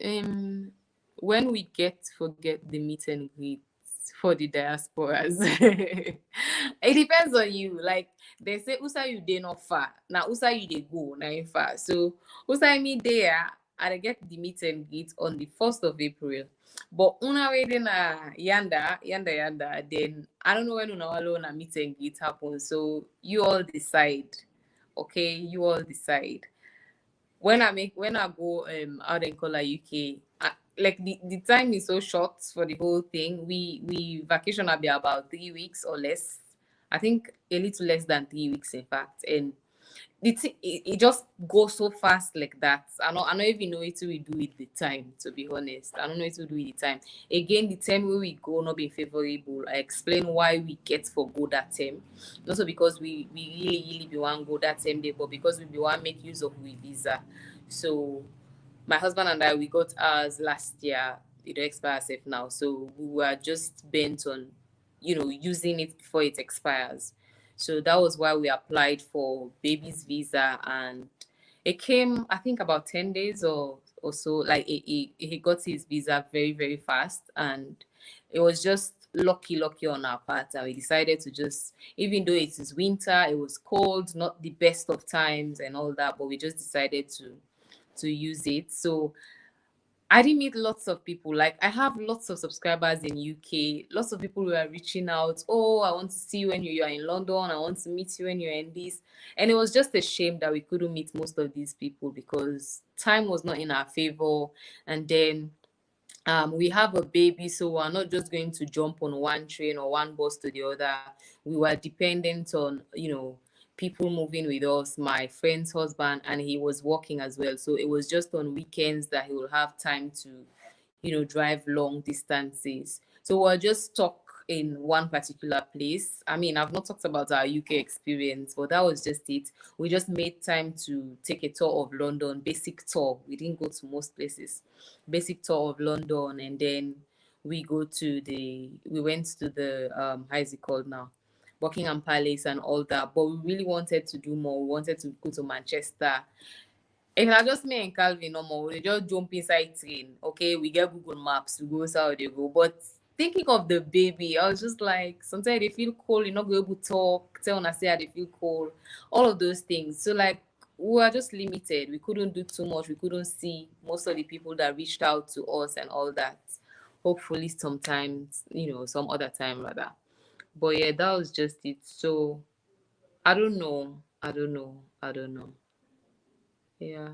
um when we forget the meet and greet for the diasporas. It depends on you. Like they say usa you dey not far, now usa you dey go na in far. So usa me there, I dey get the meet and greet on the 1st of April. But una wey dey na yanda, then I don't know when una alone na meet and greet happen. So you all decide. Okay, you all decide. When I go out in Kola UK, like the time is so short for the whole thing. We vacation will be about 3 weeks or less. I think a little less than 3 weeks, in fact. And it just goes so fast like that. I don't even know what we do with the time, to be honest. I don't know what to do with the time. Again, the time where we go not be favorable. I explain why we get for go that time. Not so because we really be want go that same day, but because we be want make use of we visa. So my husband and I, we got ours last year. It don't expire safe now, so we were just bent on using it before it expires. So that was why we applied for baby's visa, and it came, I think, about 10 days or so. Like he got his visa very very fast, and it was just lucky on our part, and we decided to just, even though it is winter, it was cold, not the best of times and all that, but we just decided to use it. So I didn't meet lots of people. Like I have lots of subscribers in UK. Lots of people were reaching out. Oh, I want to see you when you are in London. I want to meet you when you're in this. And it was just a shame that we couldn't meet most of these people because time was not in our favor. And then we have a baby, so we're not just going to jump on one train or one bus to the other. We were dependent on, people moving with us, my friend's husband, and he was working as well. So it was just on weekends that he will have time to, drive long distances. So we're just stuck in one particular place. I mean, I've not talked about our UK experience, but that was just it. We just made time to take a tour of London, basic tour. We didn't go to most places. Basic tour of London, and then we went to the how is it called now? Buckingham Palace and all that. But we really wanted to do more. We wanted to go to Manchester. If na just me and Calvin no more, we just jump inside train. Okay, we get Google Maps, we go how they go. But thinking of the baby, I was just like, sometimes they feel cold, you're not going to talk, tell una say they feel cold, all of those things. So like we were just limited. We couldn't do too much. We couldn't see most of the people that reached out to us and all that. Hopefully, sometimes, some other time rather. But yeah, that was just it. So I don't know. I don't know. I don't know. Yeah.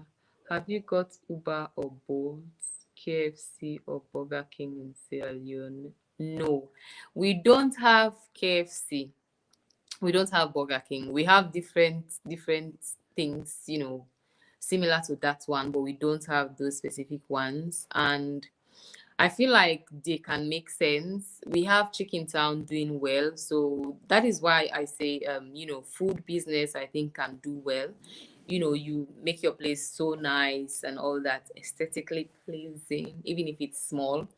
Have you got Uber or Bolt, KFC or Burger King in Sierra Leone? No, we don't have KFC. We don't have Burger King. We have different things, similar to that one, but we don't have those specific ones. And I feel like they can make sense. We have Chicken Town doing well, so that is why I say, food business I think can do well. You make your place so nice and all that, aesthetically pleasing, even if it's small.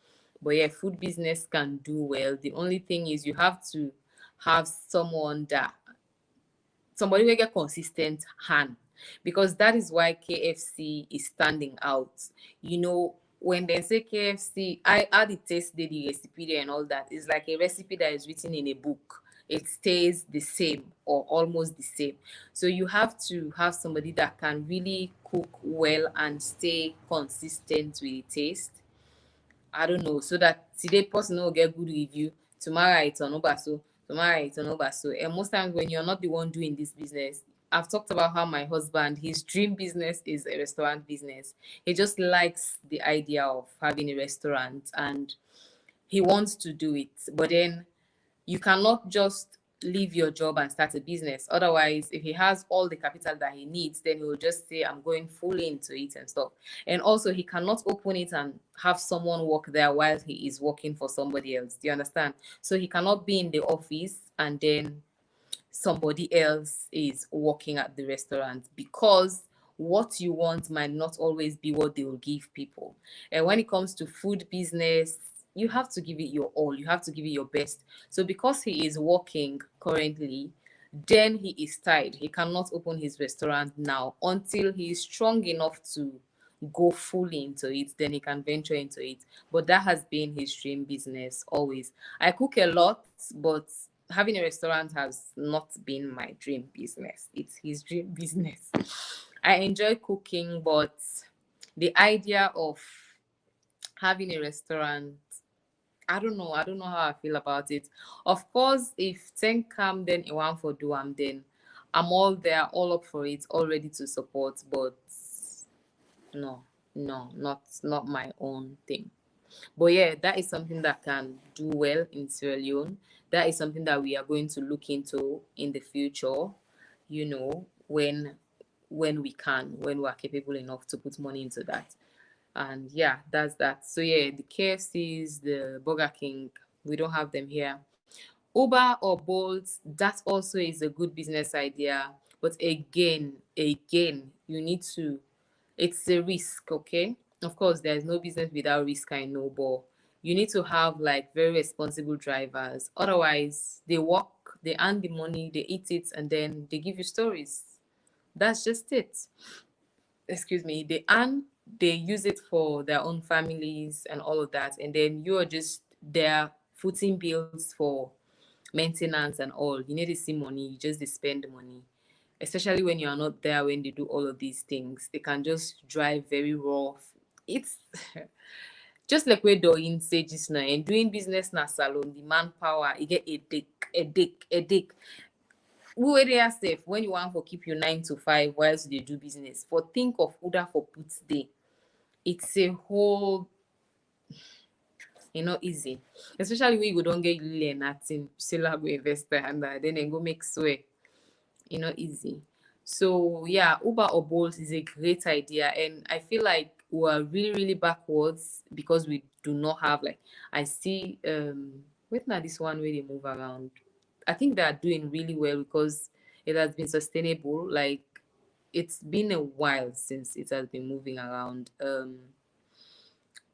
But yeah, food business can do well. The only thing is you have to have somebody will get consistent hand, because that is why KFC is standing out. When they say KFC, I had the taste there, the recipe there and all that. It's like a recipe that is written in a book. It stays the same or almost the same. So you have to have somebody that can really cook well and stay consistent with the taste. I don't know, so that today person will get good review, tomorrow it's on Obaso, tomorrow it's on Obaso. And most times when you're not the one doing this business, I've talked about how my husband, his dream business is a restaurant business. He just likes the idea of having a restaurant and he wants to do it. But then you cannot just leave your job and start a business. Otherwise, if he has all the capital that he needs, then he will just say, I'm going fully into it and stuff. And also, he cannot open it and have someone work there while he is working for somebody else. Do you understand? So he cannot be in the office and then somebody else is working at the restaurant, because what you want might not always be what they will give people. And when it comes to food business, you have to give it your all, you have to give it your best. So because he is working currently, then he is tied. He cannot open his restaurant now until he is strong enough to go fully into it, then he can venture into it. But that has been his dream business always. I cook a lot, but having a restaurant has not been my dream business. It's his dream business. I enjoy cooking, but the idea of having a restaurant, I don't know. I don't know how I feel about it. Of course, if 10 come, then a one for do then I'm all there, all up for it, all ready to support. But no, no, not my own thing. But yeah, that is something that can do well in Sierra Leone. That is something that we are going to look into in the future, when we can, when we are capable enough to put money into that. And yeah, that's that. So yeah, the KFCs, the Burger King, we don't have them here. Uber or Bolt, that also is a good business idea. But again, you need to, it's a risk, okay? Of course, there's no business without risk, I know, but you need to have like very responsible drivers. Otherwise, they work, they earn the money, they eat it, and then they give you stories. That's just it. Excuse me. They use it for their own families and all of that. And then you are just there footing bills for maintenance and all. You need to see money, you just they spend money. Especially when you are not there when they do all of these things. They can just drive very rough. It's just like where Doreen said just now, and doing business na salon, the manpower, you get a dick. We were there safe when you want for keep you 9 to 5 whilst they do business. For think of order for put day. It's a whole, easy. Especially when you don't get you learn nothing. Still go investor and then go make swear. Easy. So yeah, Uber or Bolt is a great idea, and I feel like we are really really backwards because we do not have, like, I see wait now, this one where they move around. I think they are doing really well because it has been sustainable. Like, it's been a while since it has been moving around.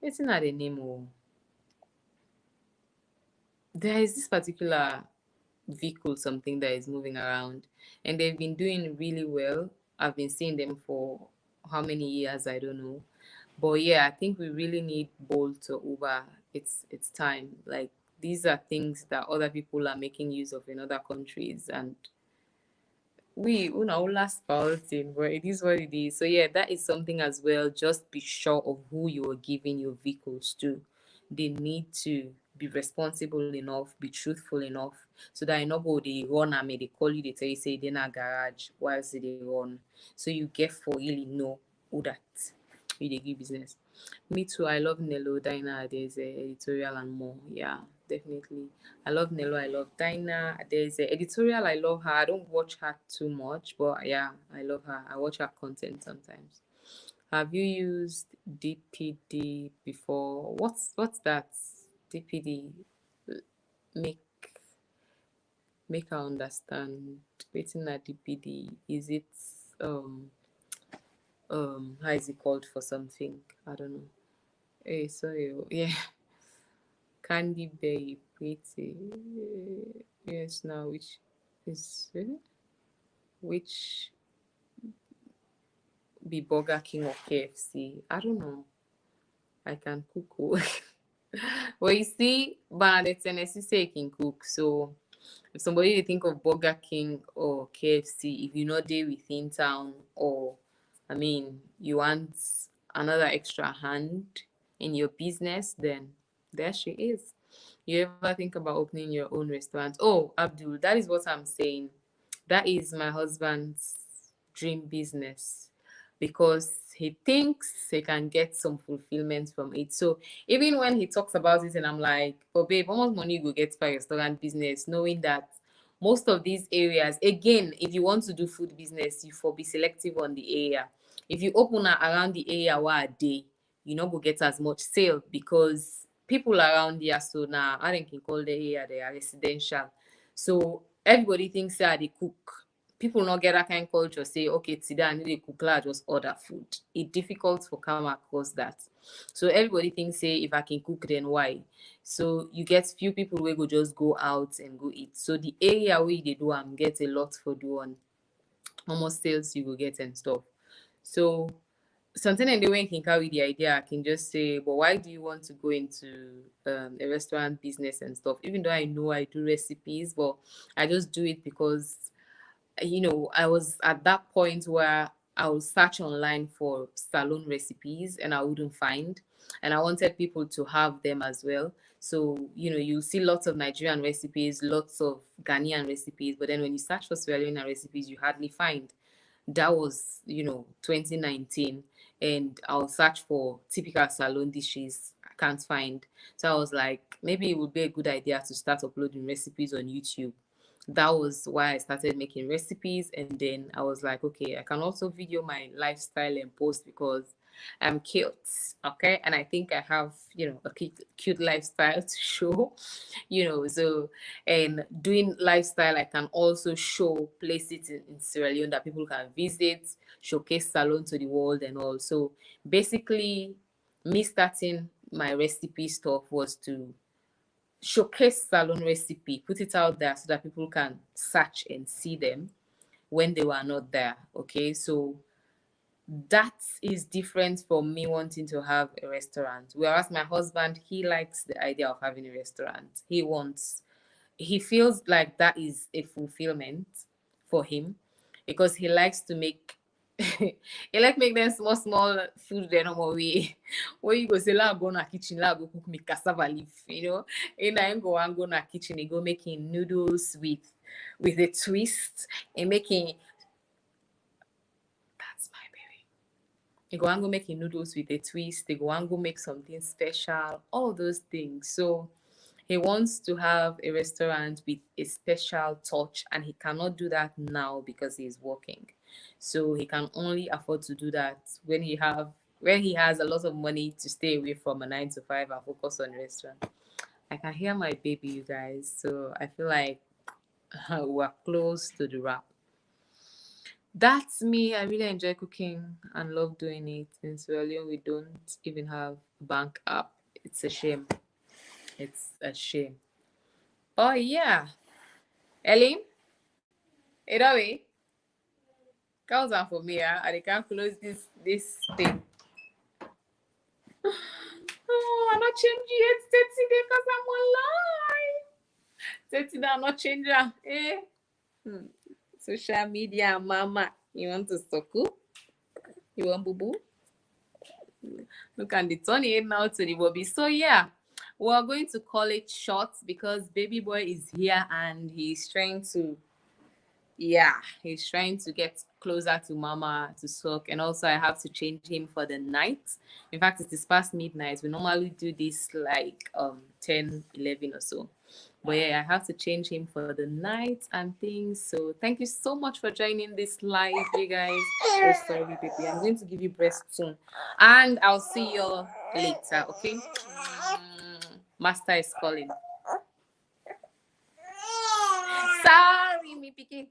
It's not the name. Oh, there is this particular vehicle, something that is moving around, and they've been doing really well. I've been seeing them for how many years, I don't know. But yeah, I think we really need Bolt or Uber. It's time. Like, these are things that other people are making use of in other countries, and we una last thing, but it is what it is. So yeah, that is something as well. Just be sure of who you are giving your vehicles to. They need to be responsible enough, be truthful enough, so that you know go they run and may they call you, they tell you say they in a garage whilst they run. So you get for really know who that you they give business. Me too. I love Nello, Dinah. There's a editorial and more. Yeah, definitely. I love Nello. I love Dinah. There's a editorial. I love her. I don't watch her too much, but yeah, I love her. I watch her content sometimes. Have you used DPD before? What's that? DPD. Make make her understand. Waiting at DPD. Is it how is it called for something? I don't know. Hey, sorry. Yeah. Candy Bay Pretty. Yes, now is which be Burger King or KFC? I don't know. I can cook. Oh. Well, you see, Bernadette Tennessee say can cook. So if somebody dey think of Burger King or KFC, if you not there within town, or I mean you want another extra hand in your business, then there she is. You ever think about opening your own restaurant? Oh, Abdul, that is what I'm saying. That is my husband's dream business, because he thinks he can get some fulfillment from it. So even when he talks about it, and I'm like, oh babe, how much money you go get by restaurant business, knowing that most of these areas, again, if you want to do food business, you for be selective on the area. If you open around the area where a day, you not go get as much sale, because people around here, so now I think you call the area they are residential. So everybody thinks that they cook. People not get that kind of culture, say, okay, today I need to cook, I just order food. It's difficult for come across that. So everybody thinks, say, if I can cook, then why? So you get few people where go just go out and go eat. So the area where they do get a lot for do on almost sales you go get and stuff. So something in the way I can carry the idea, I can just say, but why do you want to go into a restaurant business and stuff? Even though I know I do recipes, but I just do it because I was at that point where I would search online for salon recipes and I wouldn't find. And I wanted people to have them as well. So, you see lots of Nigerian recipes, lots of Ghanaian recipes, but then when you search for Sierra Leonean recipes, you hardly find. That was 2019, and I'll search for typical salon dishes. I can't find. So I was like, maybe it would be a good idea to start uploading recipes on YouTube. That was why I started making recipes, and then I was like, okay, I can also video my lifestyle and post, because I'm cute, okay, and I think I have a cute lifestyle to show. So, and doing lifestyle, I can also show places in Sierra Leone that people can visit, showcase salon to the world and all. So basically, me starting my recipe stuff was to showcase salon recipe, put it out there so that people can search and see them when they were not there. Okay, so that is different from me wanting to have a restaurant. Whereas my husband, he likes the idea of having a restaurant. He feels like that is a fulfillment for him, because he likes to make he like make them small small food they normal way. When you go say la go na kitchen, la go cook me cassava leaf, and I go and go na kitchen, he go making noodles with a twist, and making that's my baby. He go and go making noodles with a twist, they go and go make something special, all those things. So he wants to have a restaurant with a special touch, and he cannot do that now because he's working. So he can only afford to do that when he has a lot of money to stay away from a 9 to 5 and focus on the restaurant. I can hear my baby, you guys. So I feel like we're close to the wrap. That's me. I really enjoy cooking and love doing it. In Sierra Leone, we don't even have bank app. It's a shame. It's a shame. Oh yeah. Ellen, it away. Cows are for me, and they can't close this thing. Oh, I'm not changing it 30 days because I'm online. 30 days, I'm not changing. Eh? Social media mama. You want to suckle? You want boo boo? Look at the turn it now to the bobby. So yeah, we're going to call it short because baby boy is here and he's trying to get closer to mama to suck. And also I have to change him for the night. In fact, it is past midnight. We normally do this like 10, 11 or so. But yeah, I have to change him for the night and things. So thank you so much for joining this live, you guys. Oh, sorry, baby. I'm going to give you breast soon. And I'll see you later, okay? Master is calling. Sorry, me picky.